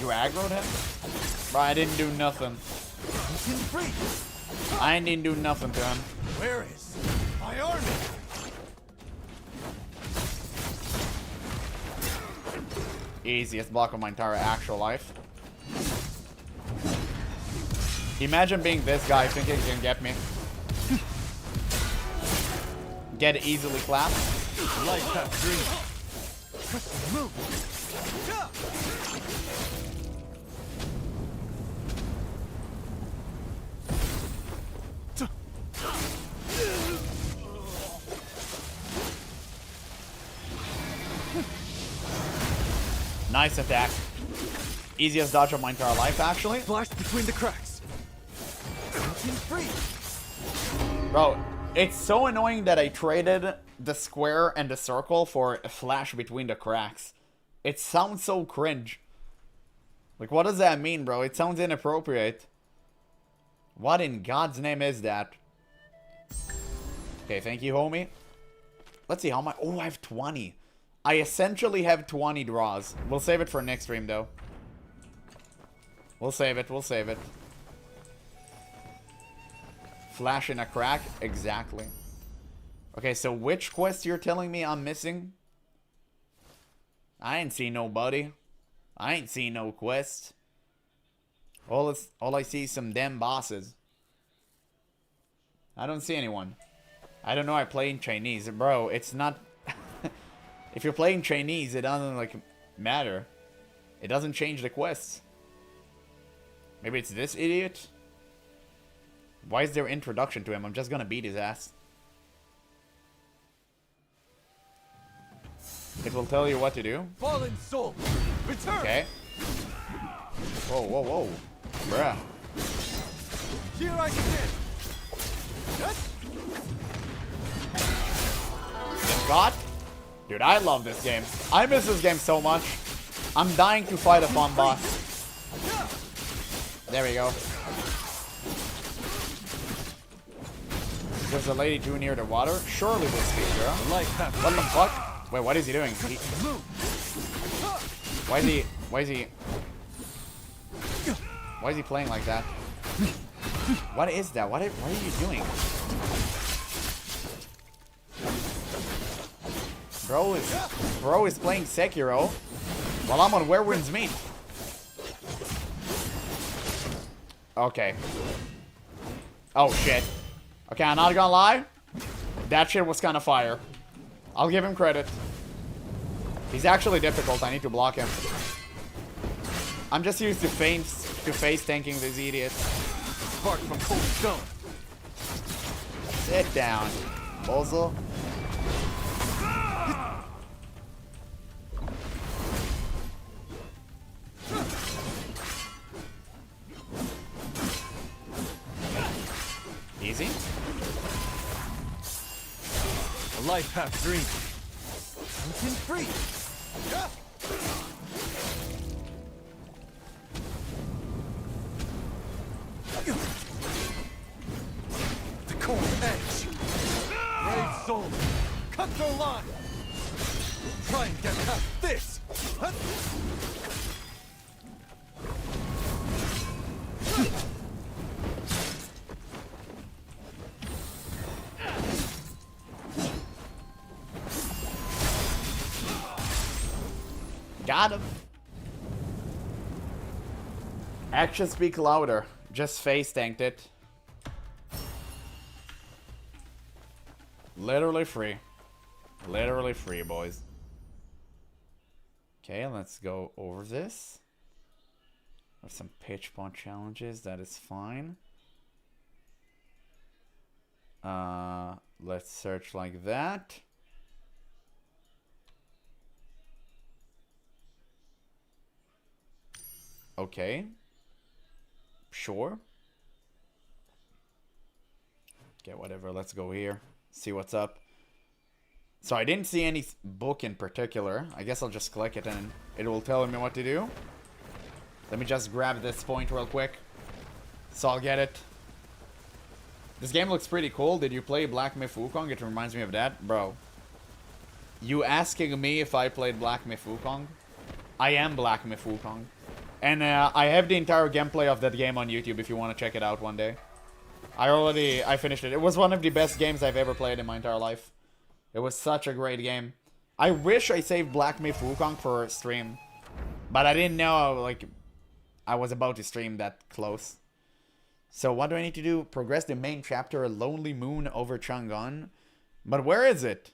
S1: You aggroed him? Bro, I didn't do nothing. I didn't do nothing to him.
S6: Where is my army?
S1: Easiest block of my entire actual life. Imagine being this guy thinking he can get me. Get easily clapped.
S6: Light that dream. Move.
S1: Nice attack. Easiest dodge of my entire life, actually.
S6: Flash between the cracks.
S1: Bro, it's so annoying that I traded the square and the circle for a flash between the cracks. It sounds so cringe. Like, what does that mean, bro? It sounds inappropriate. What in God's name is that? Okay, thank you, homie. Let's see how much. Oh, I have 20. I essentially have 20 draws. We'll save it for next stream, though. We'll save it. We'll save it. Flash in a crack? Exactly. Okay, so which quest you're telling me I'm missing? I ain't seen nobody. I ain't seen no quest. All I see is some damn bosses. I don't see anyone. I don't know, I play in Chinese. Bro, it's not... If you're playing Chinese, it doesn't, like, matter. It doesn't change the quests. Maybe it's this idiot? Why is there introduction to him? I'm just gonna beat his ass. It will tell you what to do.
S6: Fallen soul, return.
S1: Okay. Whoa, whoa, whoa. Bruh.
S6: Here I stand.
S1: Get got? Dude, I love this game. I miss this game so much. I'm dying to fight a fun boss. There we go. There's a lady too near the water. Surely we'll speed, girl.
S6: Light half
S1: What the fuck? Wait, what is he doing? Why is he playing like that? What is that? What are you doing? Bro is playing Sekiro while I'm on Where Winds Meet. Okay. Oh shit. Okay, I'm not gonna lie. That shit was kind of fire. I'll give him credit. He's actually difficult. I need to block him. I'm just used to face tanking these idiots.
S6: spark from cold stone.
S1: Sit down, bozo. Easy.
S6: A life half dream. You can free. The cold edge. Brave soul. Cut the line. Try and get past this.
S1: Got him. Actions speak louder. Just face tanked it. Literally free. Literally free, boys. Okay, let's go over this. With some pitch pond challenges, that is fine. Let's search like that. Okay. Sure. Okay, whatever. Let's go here. See what's up. So I didn't see any book in particular. I guess I'll just click it and it will tell me what to do. Let me just grab this point real quick. So I'll get it. This game looks pretty cool. Did you play Black Myth Wukong? It reminds me of that. Bro. You asking me if I played Black Myth Wukong? I am Black Myth Wukong. And I have the entire gameplay of that game on YouTube if you want to check it out one day. I finished it. It was one of the best games I've ever played in my entire life. It was such a great game. I wish I saved Black Myth Wukong for stream. But I didn't know, like, I was about to stream that close. So what do I need to do? Progress the main chapter, Lonely Moon over Chang'an. But where is it?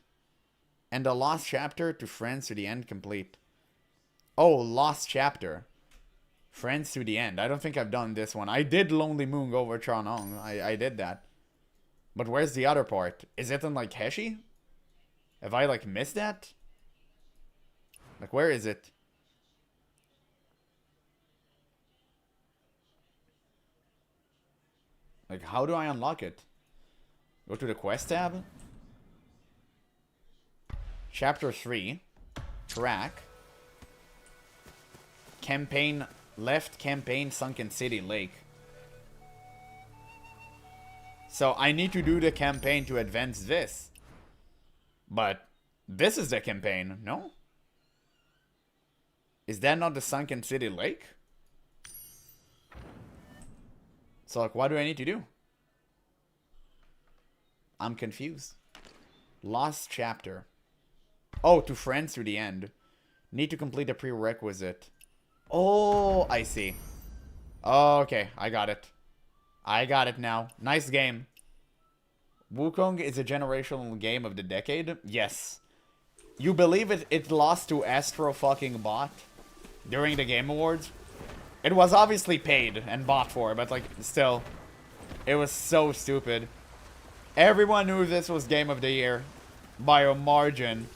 S1: And the lost chapter to Friends to the End complete. Oh, lost chapter. Friends to the End. I don't think I've done this one. I did Lonely Moon over Chang'an. I did that. But where's the other part? Is it in, like, Hexi? Have I, like, missed that? Like, where is it? Like, how do I unlock it? Go to the quest tab. Chapter 3. Track. Campaign. Left campaign Sunken City Lake. So I need to do the campaign to advance this. But this is the campaign, no? Is that not the Sunken City Lake? So, like, what do I need to do? I'm confused. Lost chapter. Oh, to Friends to the End. Need to complete a prerequisite. Oh, I see. Okay, I got it. I got it now. Nice game. Wukong is a generational game of the decade? Yes. You believe it lost to Astro fucking Bot during the Game Awards? It was obviously paid and bought for, but, like, still. It was so stupid. Everyone knew this was Game of the Year. By a margin.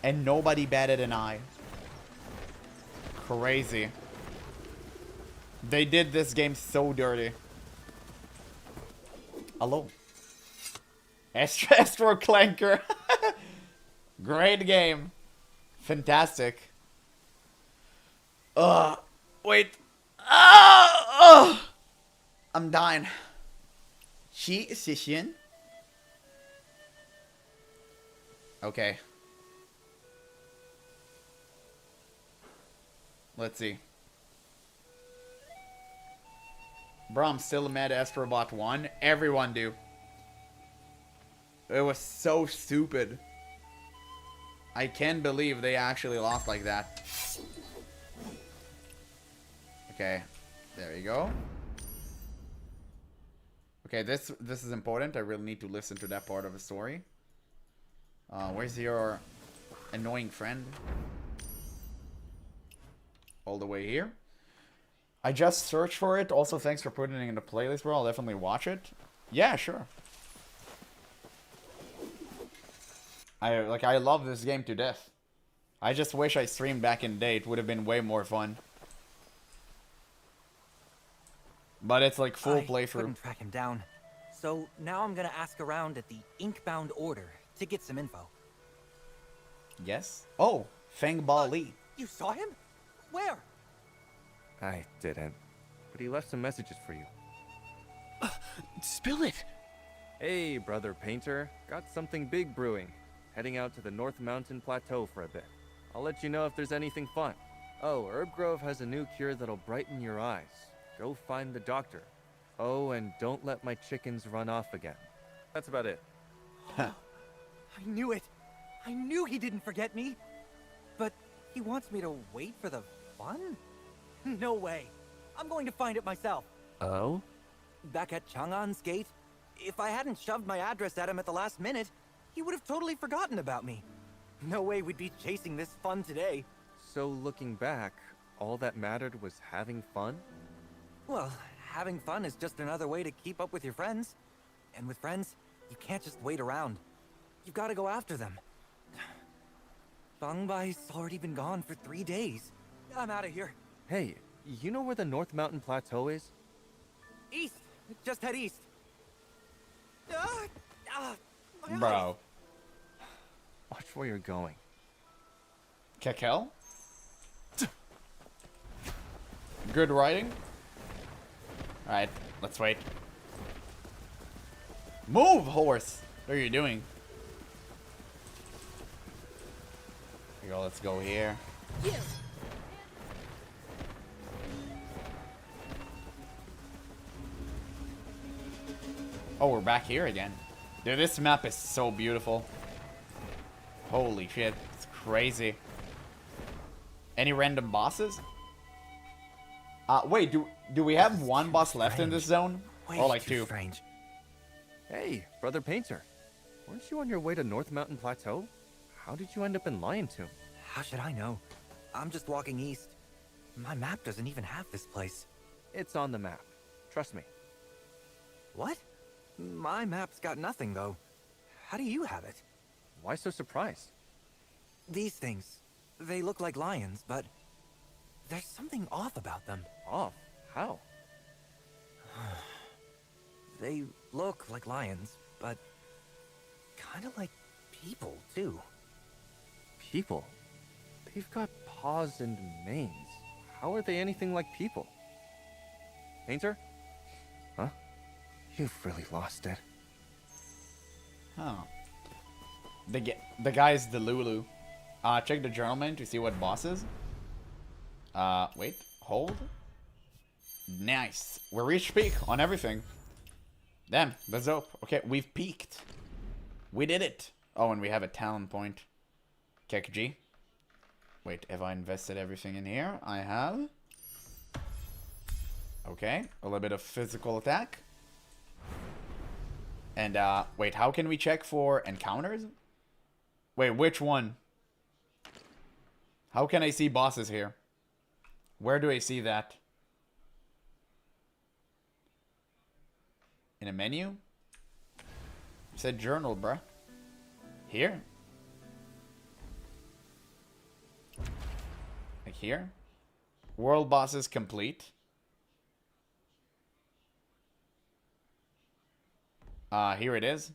S1: And nobody batted an eye. Crazy. They did this game so dirty. Hello. Astro Clanker. Great game. Fantastic. Wait. I'm dying. She is Sishin. Okay. Let's see. Bro, I'm still mad Astrobot won. Everyone do. It was so stupid. I can't believe they actually lost like that. Okay. There you go. Okay, this is important. I really need to listen to that part of the story. Where's your annoying friend? All the way here. I just searched for it. Also, thanks for putting it in the playlist, bro. I'll definitely watch it. Yeah, sure. I love this game to death. I just wish I streamed back in the day. It would have been way more fun. But it's like full playthrough.
S11: Couldn't track him down. So now I'm gonna ask around at the Inkbound Order to get some info.
S1: Yes? Oh, Fangball Lee.
S11: You saw him? Where?
S7: I didn't. But he left some messages for you.
S6: Spill it!
S7: Hey, Brother Painter. Got something big brewing. Heading out to the North Mountain Plateau for a bit. I'll let you know if there's anything fun. Oh, Herb Grove has a new cure that'll brighten your eyes. Go find the doctor. Oh, and don't let my chickens run off again. That's about it.
S11: I knew it! I knew he didn't forget me! But he wants me to wait for the fun? No way! I'm going to find it myself!
S7: Oh?
S11: Back at Chang'an's gate, if I hadn't shoved my address at him at the last minute, he would have totally forgotten about me. No way we'd be chasing this fun today.
S7: So looking back, all that mattered was having fun?
S11: Well, having fun is just another way to keep up with your friends. And with friends, you can't just wait around. You've got to go after them. Bangbai's already been gone for 3 days. I'm out of here.
S7: Hey, you know where the North Mountain Plateau is?
S11: East! Just head east. My
S1: Bro.
S11: eyes.
S7: Watch where you're going.
S1: Kekel? Good writing? Alright, let's wait. Move, horse! What are you doing? Here you go, let's go here. Oh, we're back here again. Dude, this map is so beautiful. Holy shit, it's crazy. Any random bosses? Wait, do we have one boss left in this zone? Or like two?
S11: Strange.
S7: Hey, Brother Painter. Weren't you on your way to North Mountain Plateau? How did you end up in Lion Tomb?
S11: How should I know? I'm just walking east. My map doesn't even have this place.
S7: It's on the map. Trust me.
S11: What? My map's got nothing, though. How do you have it?
S7: Why so surprised?
S11: These things, they look like lions, but there's something off about them.
S7: Off? How?
S11: They look like lions, but kind of like people, too.
S7: People? They've got paws and manes. How are they anything like people? Painter? Huh? You've really lost it.
S1: Huh. The guy's the Lulu. Check the journal man to see what boss is. Wait. Hold. Nice. We reached peak on everything. Damn, that's dope. Okay, we've peaked. We did it. Oh, and we have a talent point. Kek G. Wait, have I invested everything in here? I have. Okay, a little bit of physical attack. And, wait, how can we check for encounters? Wait, which one? How can I see bosses here? Where do I see that? In a menu? It said journal, bruh. Here? Like here? World bosses complete. Here it is.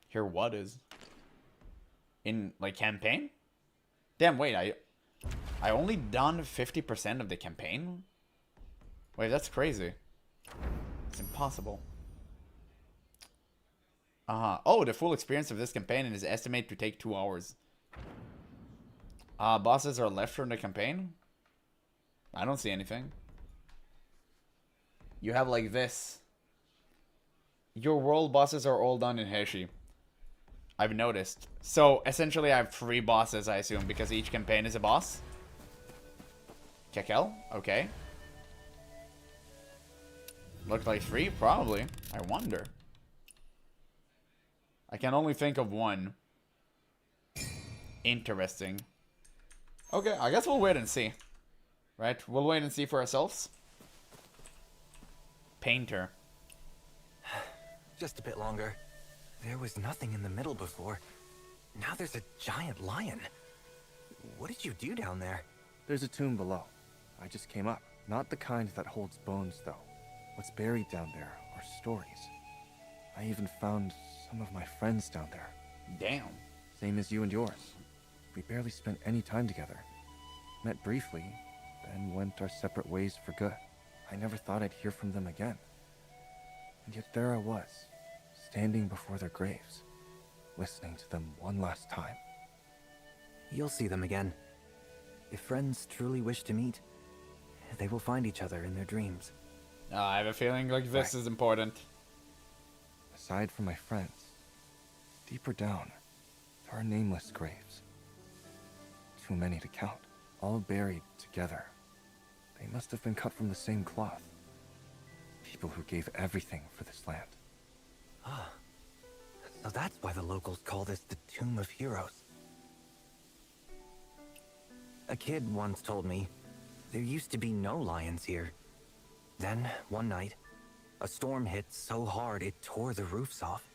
S1: Here what is? In, like, campaign? Damn, wait, I only done 50% of the campaign? Wait, that's crazy. It's impossible. Oh, the full experience of this campaign is estimated to take 2 hours. Bosses are left from the campaign? I don't see anything. You have like this. Your world bosses are all done in Hexi. I've noticed. So, essentially I have 3 bosses, I assume, because each campaign is a boss. Kekel? Okay. Look like 3? Probably. I wonder. I can only think of 1. Interesting. Okay, I guess we'll wait and see. Right? We'll wait and see for ourselves. Painter.
S11: Just a bit longer. There was nothing in the middle before. Now there's a giant lion. What did you do down there?
S7: There's a tomb below. I just came up. Not the kind that holds bones, though. What's buried down there are stories. I even found some of my friends down there.
S1: Damn.
S7: Same as you and yours. We barely spent any time together. Met briefly, then went our separate ways for good. I never thought I'd hear from them again. And yet there I was, standing before their graves, listening to them one last time.
S11: You'll see them again. If friends truly wish to meet, they will find each other in their dreams.
S1: I have a feeling like this is important.
S7: Aside from my friends, deeper down, there are nameless graves. Too many to count, all buried together. They must have been cut from the same cloth. People who gave everything for this land.
S11: Ah, so that's why the locals call this the Tomb of Heroes. A kid once told me there used to be no lions here. Then, one night, a storm hit so hard it tore the roofs off.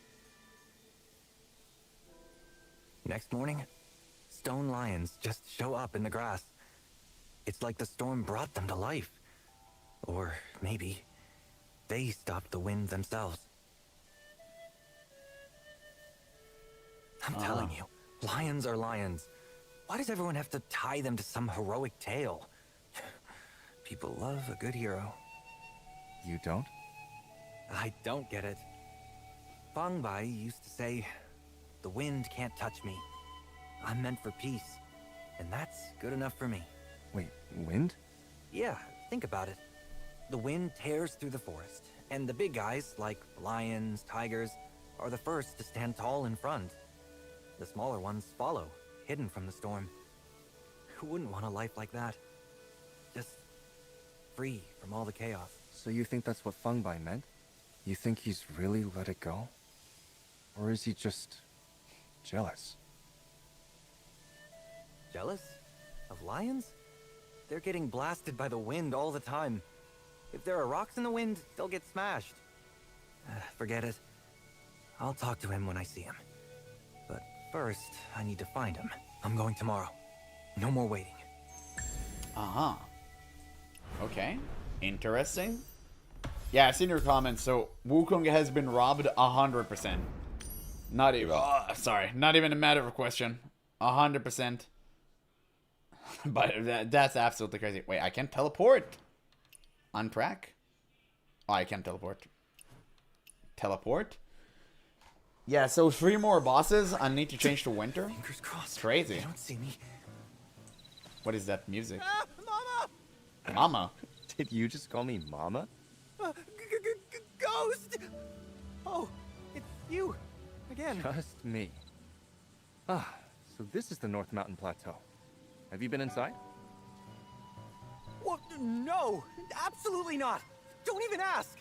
S11: Next morning, stone lions just show up in the grass. It's like the storm brought them to life. Or maybe they stopped the wind themselves. I'm telling you, lions are lions. Why does everyone have to tie them to some heroic tale? People love a good hero.
S7: You don't?
S11: I don't get it. Fang Bai used to say, the wind can't touch me. I'm meant for peace, and that's good enough for me.
S7: Wait, wind?
S11: Yeah, think about it. The wind tears through the forest, and the big guys, like lions, tigers, are the first to stand tall in front. The smaller ones follow, hidden from the storm. Who wouldn't want a life like that? Just free from all the chaos.
S7: So you think that's what Feng Bai meant? You think he's really let it go? Or is he just jealous?
S11: Jealous? Of lions? They're getting blasted by the wind all the time. If there are rocks in the wind, they'll get smashed. Forget it. I'll talk to him when I see him. But first, I need to find him. I'm going tomorrow. No more waiting.
S1: Okay. Interesting. Yeah, I've seen your comments. So, Wukong has been robbed 100%. Not even... sorry. Not even a matter of a question. 100%. But that's absolutely crazy. Wait, I can't teleport. On track? Oh, I can't teleport. Teleport? Yeah, so 3 more bosses. I need to change to winter.
S11: Fingers crossed.
S1: Crazy.
S11: They don't see me.
S1: What is that music?
S11: Mama!
S1: Mama?
S7: Did you just call me Mama?
S11: Ghost! Oh, it's you. Again.
S7: Just me. Ah, so this is the North Mountain Plateau. Have you been inside?
S11: What? No, absolutely not. Don't even ask.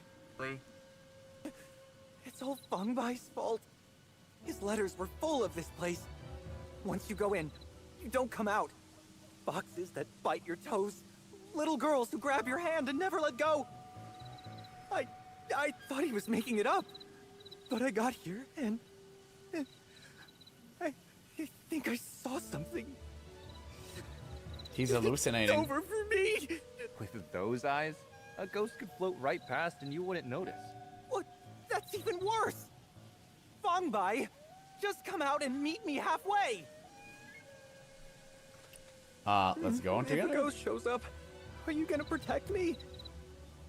S11: It's all Feng Bai's fault. His letters were full of this place. Once you go in, you don't come out. Foxes that bite your toes. Little girls who grab your hand and never let go. I thought he was making it up. But I got here and I think I saw something.
S1: He's
S11: It's
S1: hallucinating.
S11: over for me.
S7: With those eyes, a ghost could float right past and you wouldn't notice.
S11: What? That's even worse. Feng Bai, just come out and meet me halfway.
S1: Let's go on
S11: If a
S1: together.
S11: ghost shows up, are you gonna protect me?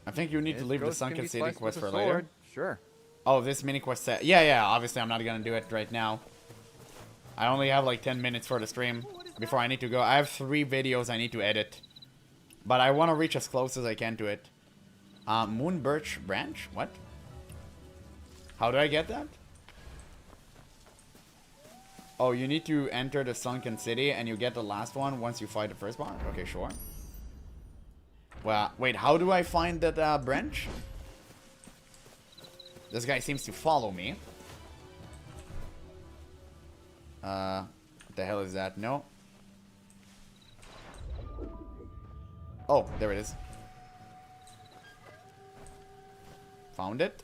S1: I think you need to
S7: His
S1: leave the
S7: ghost can
S1: Sunken
S7: be
S1: City
S7: sliced
S1: quest
S7: with a
S1: for later.
S7: sword, sure.
S1: Oh, this mini quest set. Yeah, obviously I'm not gonna do it right now. I only have like 10 minutes for the stream before I need to go. I have 3 videos I need to edit. But I want to reach as close as I can to it. Moon Birch Branch? What? How do I get that? Oh, you need to enter the Sunken City and you get the last one once you fight the first one? Okay, sure. Well, wait, how do I find that branch? This guy seems to follow me. What the hell is that? No. Oh, there it is. Found it.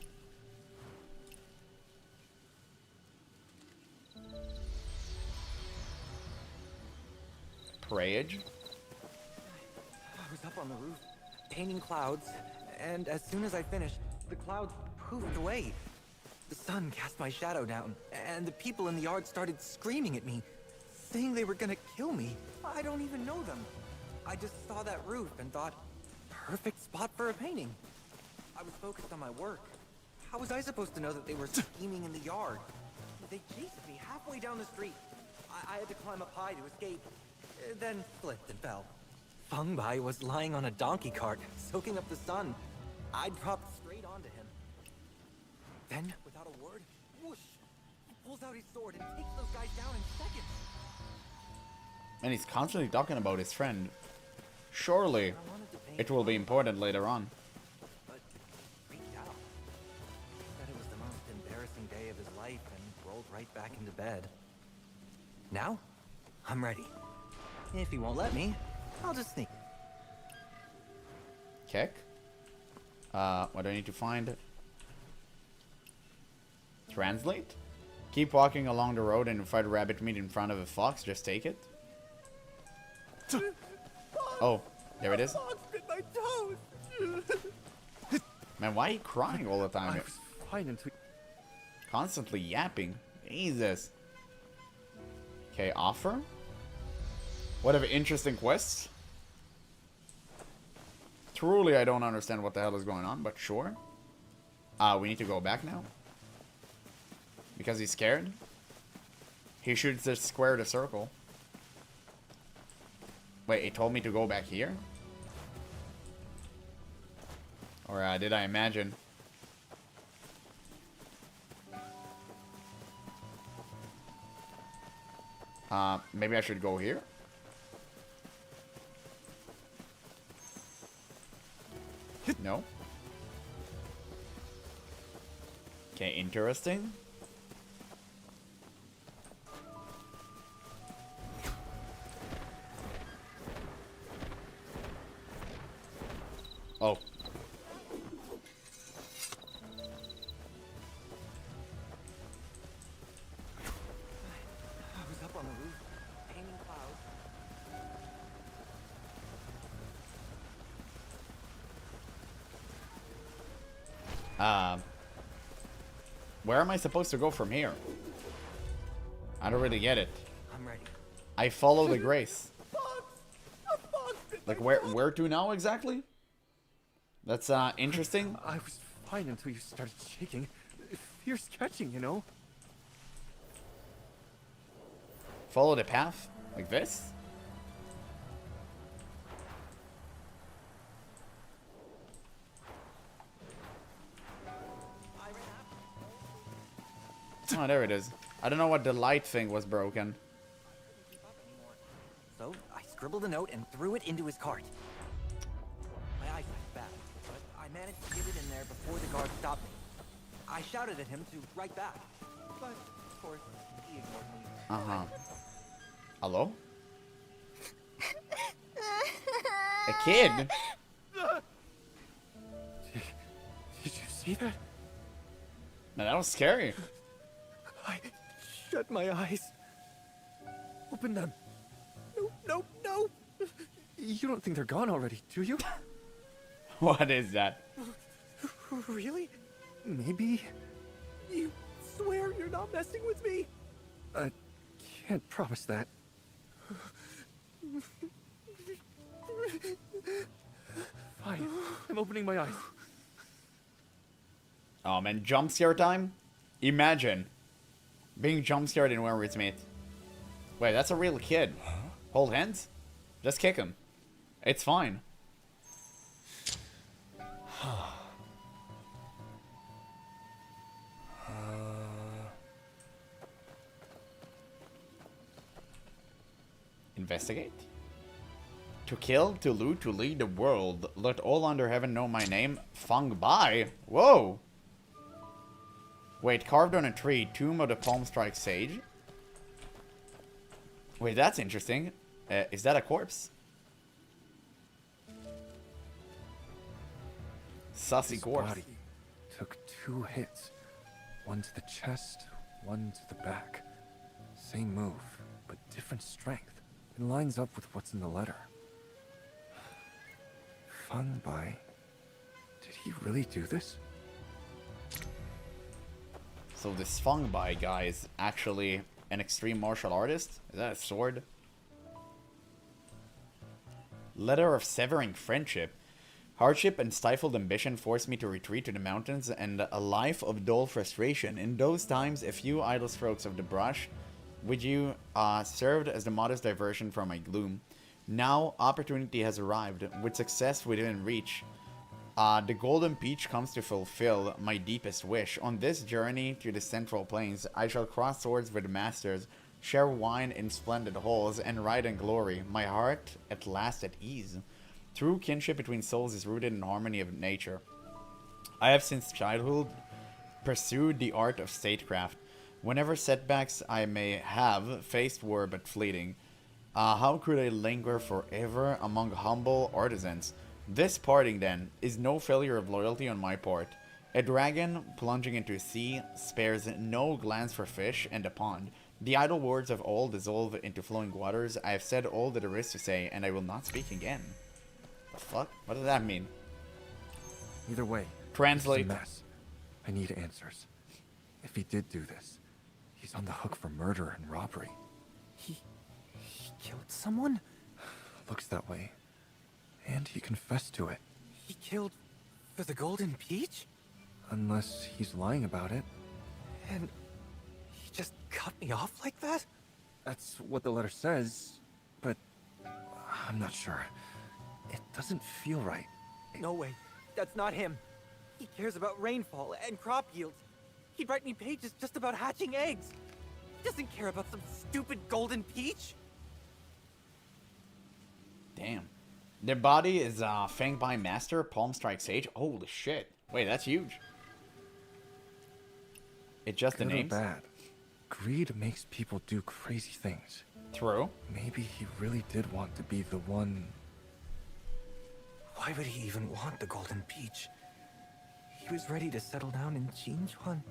S1: Parade.
S11: I was up on the roof, painting clouds, and as soon as I finished, the clouds poofed away. The sun cast my shadow down, and the people in the yard started screaming at me, saying they were gonna kill me. I don't even know them. I just saw that roof and thought, perfect spot for a painting. I was focused on my work. How was I supposed to know that they were scheming in the yard? They chased me halfway down the street. I had to climb up high to escape, then slipped and fell. Feng Bai was lying on a donkey cart, soaking up the sun. I dropped straight onto him. Then, without a word, whoosh, he pulls out his sword and takes those guys down in seconds.
S1: And he's constantly talking about his friend. Surely, it will be important later on.
S11: But freaked out. Said it was the most embarrassing day of his life and rolled right back into bed. Now, I'm ready. If he won't let me, I'll just sneak.
S1: Kek? What do I need to find? Translate? Keep walking along the road and find rabbit meat in front of a fox. Just take it. Oh, there it is. Man, why are you crying all the time? Constantly yapping. Jesus. Okay, offer? Whatever, interesting quests. Truly, I don't understand what the hell is going on, but sure. We need to go back now. Because he's scared. He should just square the circle. Wait, he told me to go back here? Or did I imagine? Maybe I should go here? No? Okay, interesting. Oh.
S11: I was up on the roof, painting clouds.
S1: Where am I supposed to go from here? I don't really get it.
S11: I'm ready.
S1: I follow the grace. Like where to now exactly? That's interesting.
S6: I was fine until you started shaking. Fierce catching, you know?
S1: Follow the path? Like this? Oh, there it is. I don't know what the light thing was broken.
S11: So I scribbled a note and threw it into his cart. My eyesight's bad, but I managed to get it in there before the guard stopped me. I shouted at him to write back, but of course he ignored me.
S1: Uh-huh. Hello? A kid?
S6: Did you see that?
S1: Man, that was scary.
S6: I shut my eyes. Open them. No, no, no. You don't think they're gone already, do you?
S1: What is that?
S6: Really? Maybe? You swear you're not messing with me? I can't promise that. Fine. I'm opening my eyes.
S1: Oh man, jump scare time? Imagine being jump scared in Where It's Meet. Wait, that's a real kid. Hold hands? Just kick him. It's fine. Investigate. To kill, to loot, to lead the world. Let all under heaven know my name. Fung Bai. Whoa. Wait, carved on a tree. Tomb of the Palm Strike Sage. Wait, that's interesting. Is that a corpse? Sussy
S7: His
S1: corpse.
S7: body took 2 hits. One to the chest, one to the back. Same move, but different strength. It lines up with what's in the letter. Fun Bai. Did he really do this?
S1: So this Fung Bai guy is actually an extreme martial artist? Is that a sword? Letter of severing friendship. Hardship and stifled ambition forced me to retreat to the mountains and a life of dull frustration. In those times, a few idle strokes of the brush with you served as the modest diversion from my gloom. Now, opportunity has arrived, with success within reach. The golden peach comes to fulfill my deepest wish. On this journey to the central plains, I shall cross swords with masters, share wine in splendid halls, and ride in glory, my heart at last at ease. True kinship between souls is rooted in harmony of nature. I have since childhood pursued the art of statecraft. Whenever setbacks I may have faced were but fleeting. How could I linger forever among humble artisans? This parting, then, is no failure of loyalty on my part. A dragon plunging into a sea spares no glance for fish and a pond. The idle words of all dissolve into flowing waters. I have said all that there is to say, and I will not speak again. The fuck? What does that mean?
S7: Either way,
S1: Translate.
S7: it's a mess. I need answers. If he did do this, he's on the hook for murder and robbery.
S11: He killed someone?
S7: Looks that way. And he confessed to it.
S11: He killed for the Golden Peach?
S7: Unless he's lying about it.
S11: And he just cut me off like that?
S7: That's what the letter says, but I'm not sure. It doesn't feel right.
S11: No way. That's not him. He cares about rainfall and crop yields. He'd write me pages just about hatching eggs. He doesn't care about some stupid Golden Peach.
S1: Damn. Their body is Fang Bai Master, Palm Strike Sage. Holy shit. Wait, that's huge. It's just the
S7: Good or
S1: names?
S7: bad. Greed makes people do crazy things.
S1: True.
S7: Maybe he really did want to be the one.
S11: Why would he even want the Golden Peach? He was ready to settle down in Jinchuan.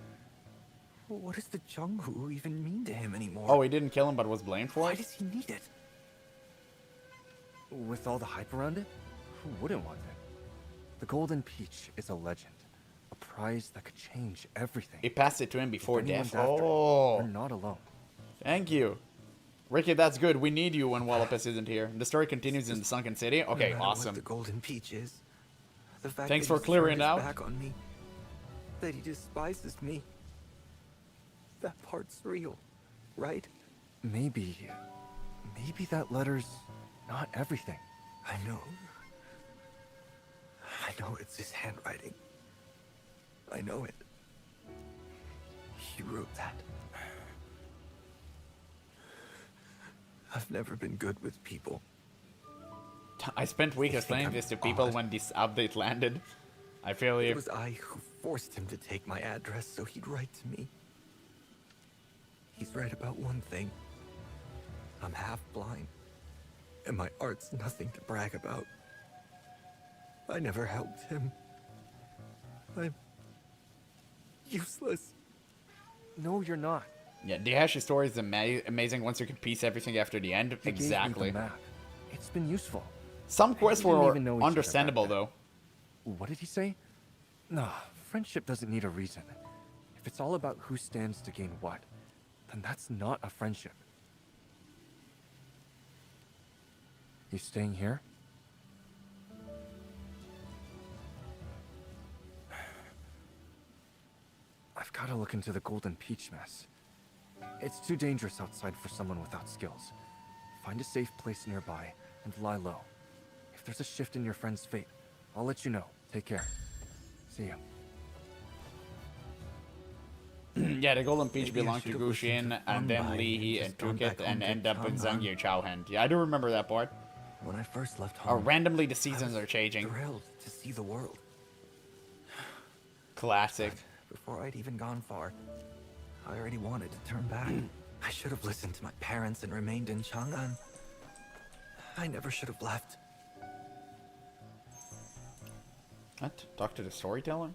S11: What does the Zhonghu even mean to him anymore?
S1: Oh, he didn't kill him but was blamed for
S11: Why
S1: it?
S11: does he need it?
S7: With all the hype around it, who wouldn't want it? The Golden Peach is a legend. A prize that could change everything.
S1: He passed it to him before
S7: If anyone's
S1: death.
S7: after it,
S1: Oh.
S7: we're not alone.
S1: Thank you. Ricky, that's good. We need you when Wallopus isn't here. The story continues in the Sunken City. Okay,
S11: No matter
S1: awesome.
S11: What the Golden Peach is. The fact
S1: Thanks
S11: that
S1: for
S11: he's
S1: clearing
S11: turned
S1: it
S11: his
S1: out.
S11: Back on me. That he despises me. That part's real, right?
S7: Maybe that letter's not everything.
S11: I know. I know it's his handwriting. I know it. He wrote that. I've never been good with people.
S1: I spent weeks explaining this to people when this update landed. I feel
S11: It
S1: you.
S11: was I who forced him to take my address so he'd write to me. He's right about one thing. I'm half blind, and my art's nothing to brag about. I never helped him. I'm useless.
S7: No, you're not.
S1: Yeah, the Hashi story is amazing once you can piece everything after the end.
S7: He gave me
S1: Exactly.
S7: the map. It's been useful.
S1: Some quests
S7: We didn't
S1: were
S7: even know each other
S1: understandable,
S7: back then.
S1: though.
S7: What did he say? No, friendship doesn't need a reason. If it's all about who stands to gain what, then that's not a friendship. You staying here? I've got to look into the Golden Peach mess. It's too dangerous outside for someone without skills. Find a safe place nearby and lie low. If there's a shift in your friend's fate, I'll let you know. Take care. See you.
S1: Yeah, the Golden Peach
S7: Maybe I
S1: belonged to
S7: should've listened
S1: Gushin,
S7: to
S1: and then
S7: Funbai
S1: Lee
S7: and
S1: He
S7: just
S1: took
S7: gone
S1: it
S7: back
S1: and
S7: home to
S1: ended up in
S7: Chang'an.
S1: Zhangyu Chao hand. Yeah, I do remember that part.
S11: When I first left
S1: Oh,
S11: home,
S1: randomly the
S11: I
S1: seasons
S11: was
S1: are changing.
S11: thrilled to see the world.
S1: Classic.
S11: Before I'd even gone far, I already wanted to turn back. I should have listened to my parents and remained in Chang'an. I never should have left.
S1: What? Talk to the storyteller?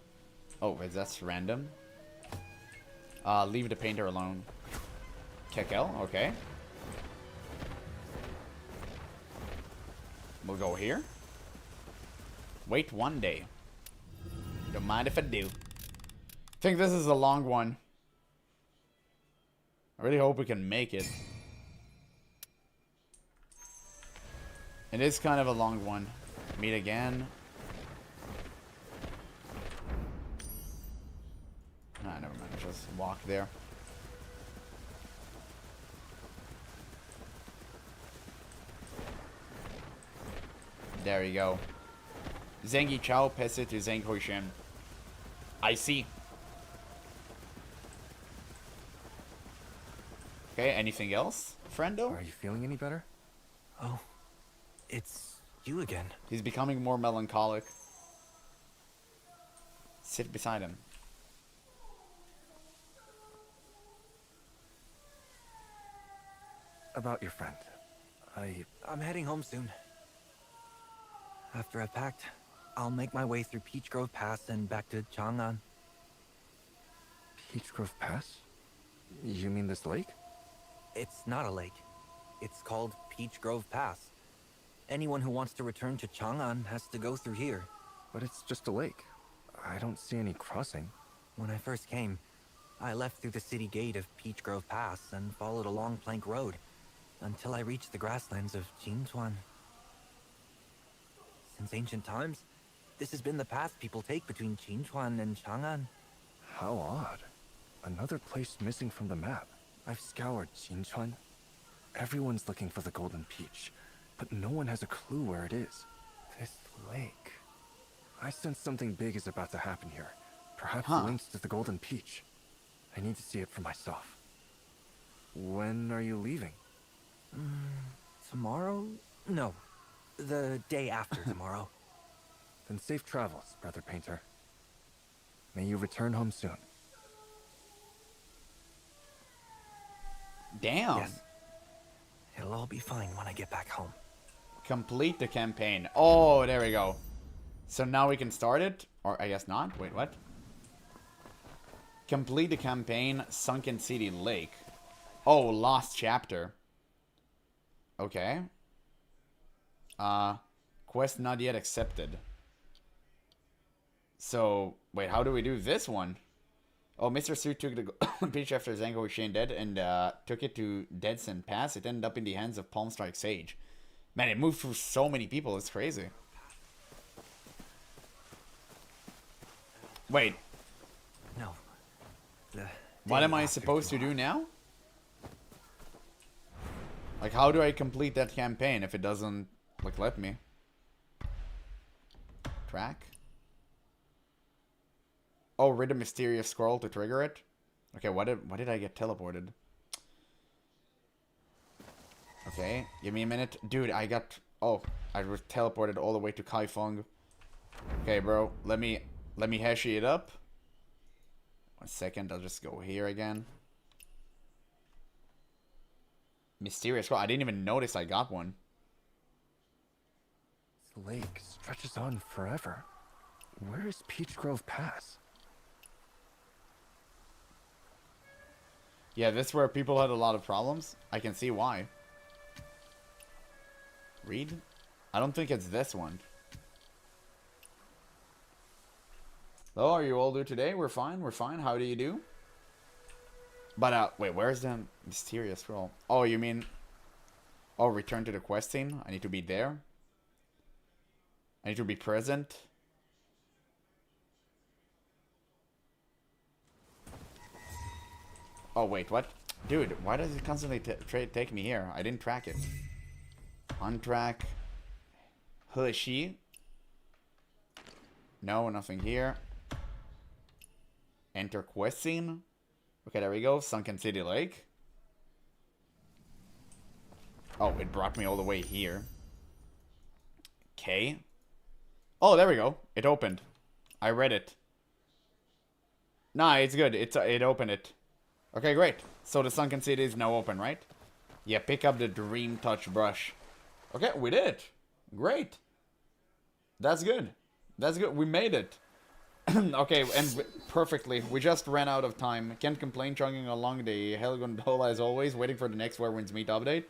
S1: Oh, wait, that's random. Leave the painter alone. Kekel, okay. We'll go here. Wait 1 day. Don't mind if I do. I think this is a long one. I really hope we can make it. It is kind of a long one. Meet again. Nah, never mind. Just walk there. There you go. Zengi Chao Pese to Zeng Hoishin. I see. Okay, anything else, friendo?
S7: Are you feeling any better?
S11: Oh, it's you again.
S1: He's becoming more melancholic. Sit beside him.
S7: About your friend.
S11: I'm heading home soon. After I've packed, I'll make my way through Peach Grove Pass and back to Chang'an.
S7: Peach Grove Pass? You mean this lake?
S11: It's not a lake. It's called Peach Grove Pass. Anyone who wants to return to Chang'an has to go through here.
S7: But it's just a lake. I don't see any crossing.
S11: When I first came, I left through the city gate of Peach Grove Pass and followed a long plank road until I reached the grasslands of Jinchuan. Since ancient times, this has been the path people take between Jinchuan and Chang'an.
S7: How odd. Another place missing from the map. I've scoured Jinchuan. Everyone's looking for the Golden Peach, but no one has a clue where it is. This lake. I sense something big is about to happen here. Perhaps links to the Golden Peach. I need to see it for myself. When are you leaving?
S11: Tomorrow? No, the day after tomorrow.
S7: Then safe travels, Brother Painter. May you return home soon.
S1: Damn.
S11: Yes. It'll all be fine when I get back home.
S1: Complete the campaign. Oh, there we go. So now we can start it? Or I guess not. Wait, what? Complete the campaign, Sunken City Lake. Oh, lost chapter. Okay. Quest not yet accepted. So, wait, how do we do this one? Oh, Mr. Su took the peach after Zango was Shane dead and took it to Deadson Pass. It ended up in the hands of Palm Strike Sage. Man, it moved through so many people. It's crazy. Wait.
S11: No.
S1: What am I supposed to do now? Like, how do I complete that campaign if it doesn't, like, let me? Track? Oh, read a mysterious scroll to trigger it? Okay, what did I get teleported? Okay, give me a minute. Dude, I got... Oh, I was teleported all the way to Kaifeng. Okay, bro, let me Hexi it up. 1 second, I'll just go here again. Mysterious scroll. I didn't even notice I got one.
S7: This lake stretches on forever. Where is Peach Grove Pass?
S1: Yeah, this is where people had a lot of problems. I can see why. Read? I don't think it's this one. Hello, are you all do today? We're fine, we're fine. How do you do? But, wait, where's the mysterious scroll? Oh, you mean... Oh, return to the quest scene? I need to be there? I need to be present? Oh, wait, what? Dude, why does it constantly take me here? I didn't track it. Untrack. Hexi. No, nothing here. Enter quest scene. Okay, there we go. Sunken City Lake. Oh, it brought me all the way here. Okay. Oh, there we go. It opened. I read it. Nah, it's good. It opened it. Okay, great. So the Sunken City is now open, right? Yeah, pick up the Dream Touch brush. Okay, we did it. Great. That's good. That's good. We made it. Okay, and perfectly. We just ran out of time. Can't complain, chugging along the Hell Gondola as always, waiting for the next Where Winds Meet update.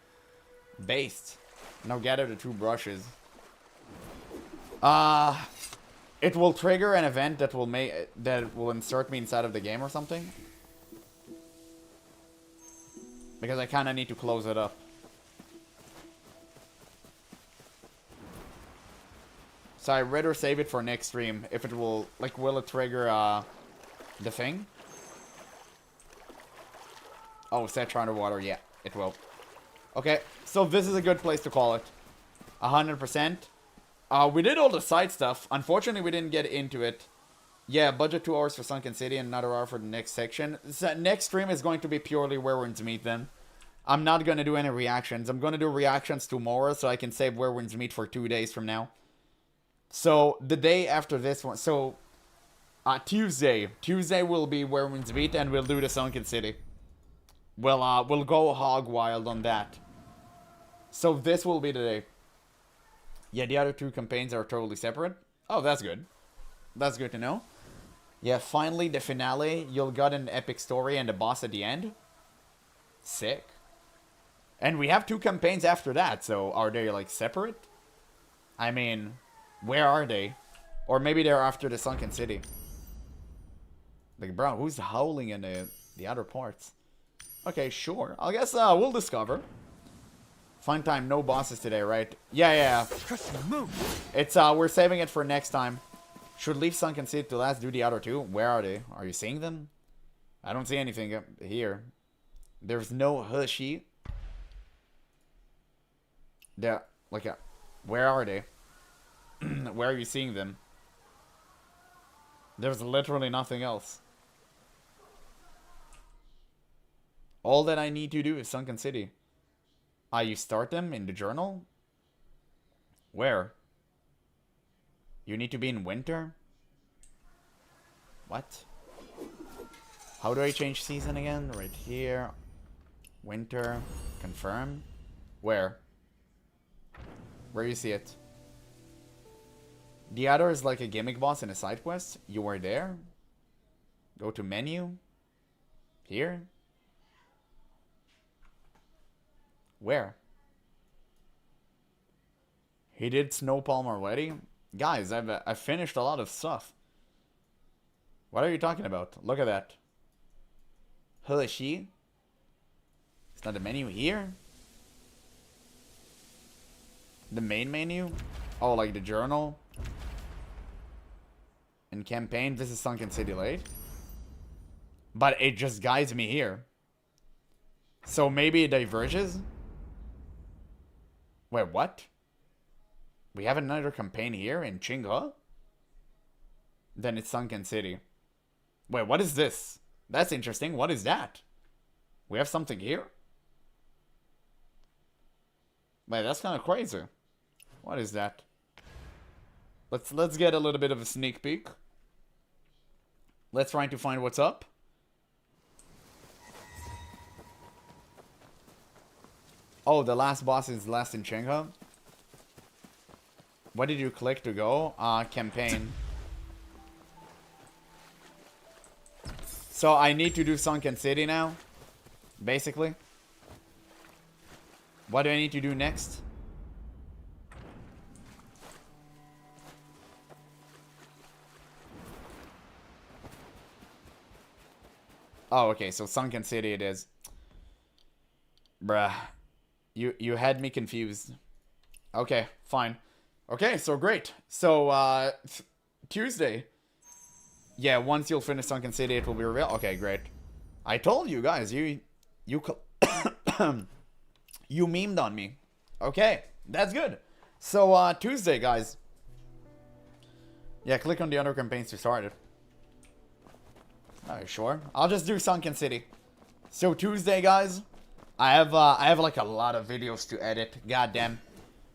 S1: Based. Now gather the 2 brushes. It will trigger an event that will insert me inside of the game or something. Because I kind of need to close it up. So I'd rather save it for next stream. If it will, like, will it trigger, the thing? Oh, set underwater. Yeah, it will. Okay, so this is a good place to call it. 100%. We did all the side stuff. Unfortunately, we didn't get into it. Yeah, budget 2 hours for Sunken City and another hour for the next section. So next stream is going to be purely Where Winds Meet then. I'm not going to do any reactions. I'm going to do reactions tomorrow so I can save Where Winds Meet for 2 days from now. So, the day after this one. So, Tuesday. Tuesday will be Where Winds Meet and we'll do the Sunken City. We'll go hog wild on that. So, this will be the day. Yeah, the other 2 campaigns are totally separate. Oh, that's good. That's good to know. Yeah, finally, the finale. You'll get an epic story and a boss at the end. Sick. And we have 2 campaigns after that, so are they, like, separate? I mean, where are they? Or maybe they're after the Sunken City. Like, bro, who's howling in the other parts? Okay, sure. I guess we'll discover. Fun time, no bosses today, right? Yeah. It's, we're saving it for next time. Should leave Sunken City to last, do the other 2. Where are they? Are you seeing them? I don't see anything here. There's no Hexi. They're, like, where are they? Where are you seeing them? There's literally nothing else. All that I need to do is Sunken City. You start them in the journal? Where? You need to be in winter? What? How do I change season again? Right here. Winter. Confirm. Where? Where you see it? The other is like a gimmick boss in a side quest. You were there. Go to menu. Here. Where? He did Snow Palm already? Guys, I've finished a lot of stuff. What are you talking about? Look at that. Hexi? It's not the menu here? The main menu? Oh, like the journal? And campaign, this is Sunken City Lake. But it just guides me here. So maybe it diverges? Wait, what? We have another campaign here in Chingha? Then it's Sunken City. Wait, what is this? That's interesting. What is that? We have something here? Wait, that's kind of crazy. What is that? Let's get a little bit of a sneak peek. Let's try to find what's up. Oh, the last boss is last in Chengha. What did you click to go? Campaign. So I need to do Sunken City now, basically. What do I need to do next? Oh, okay, so Sunken City it is. Bruh. You had me confused. Okay, fine. Okay, so great. So, Tuesday. Yeah, once you'll finish Sunken City, it will be revealed. Okay, great. I told you guys, you you memed on me. Okay, that's good. So Tuesday, guys. Yeah, click on the other campaigns to start it. Alright, sure. I'll just do Sunken City. So Tuesday, guys, I have like a lot of videos to edit. Goddamn.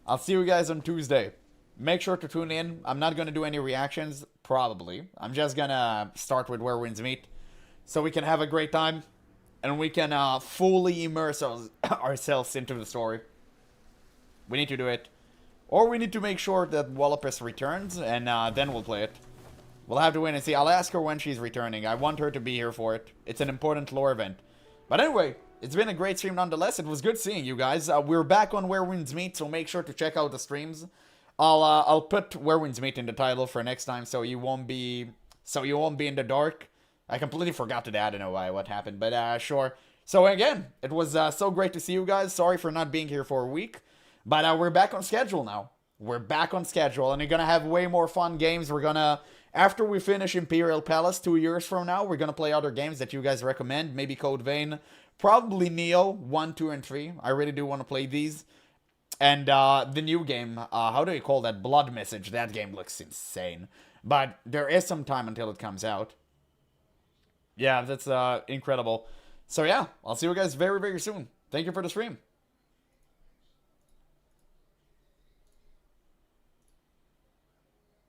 S1: I'll see you guys on Tuesday. Make sure to tune in. I'm not gonna do any reactions, probably. I'm just gonna start with Where Winds Meet, so we can have a great time, and we can fully immerse ourselves into the story. We need to do it. Or we need to make sure that Wallopus returns, and then we'll play it. We'll have to wait and see. I'll ask her when she's returning. I want her to be here for it. It's an important lore event. But anyway, it's been a great stream nonetheless. It was good seeing you guys. We're back on Where Winds Meet, so make sure to check out the streams. I'll put Where Winds Meet in the title for next time, so you won't be in the dark. I completely forgot to add. I don't know why what happened, but sure. So again, it was so great to see you guys. Sorry for not being here for a week. But we're back on schedule now. We're back on schedule, and we're going to have way more fun games. We're going to, after we finish Imperial Palace 2 years from now, we're going to play other games that you guys recommend. Maybe Code Vein, probably Neo 1, 2, and 3. I really do want to play these. And the new game, how do you call that? Blood Message. That game looks insane. But there is some time until it comes out. Yeah, that's incredible. So yeah, I'll see you guys very, very soon. Thank you for the stream.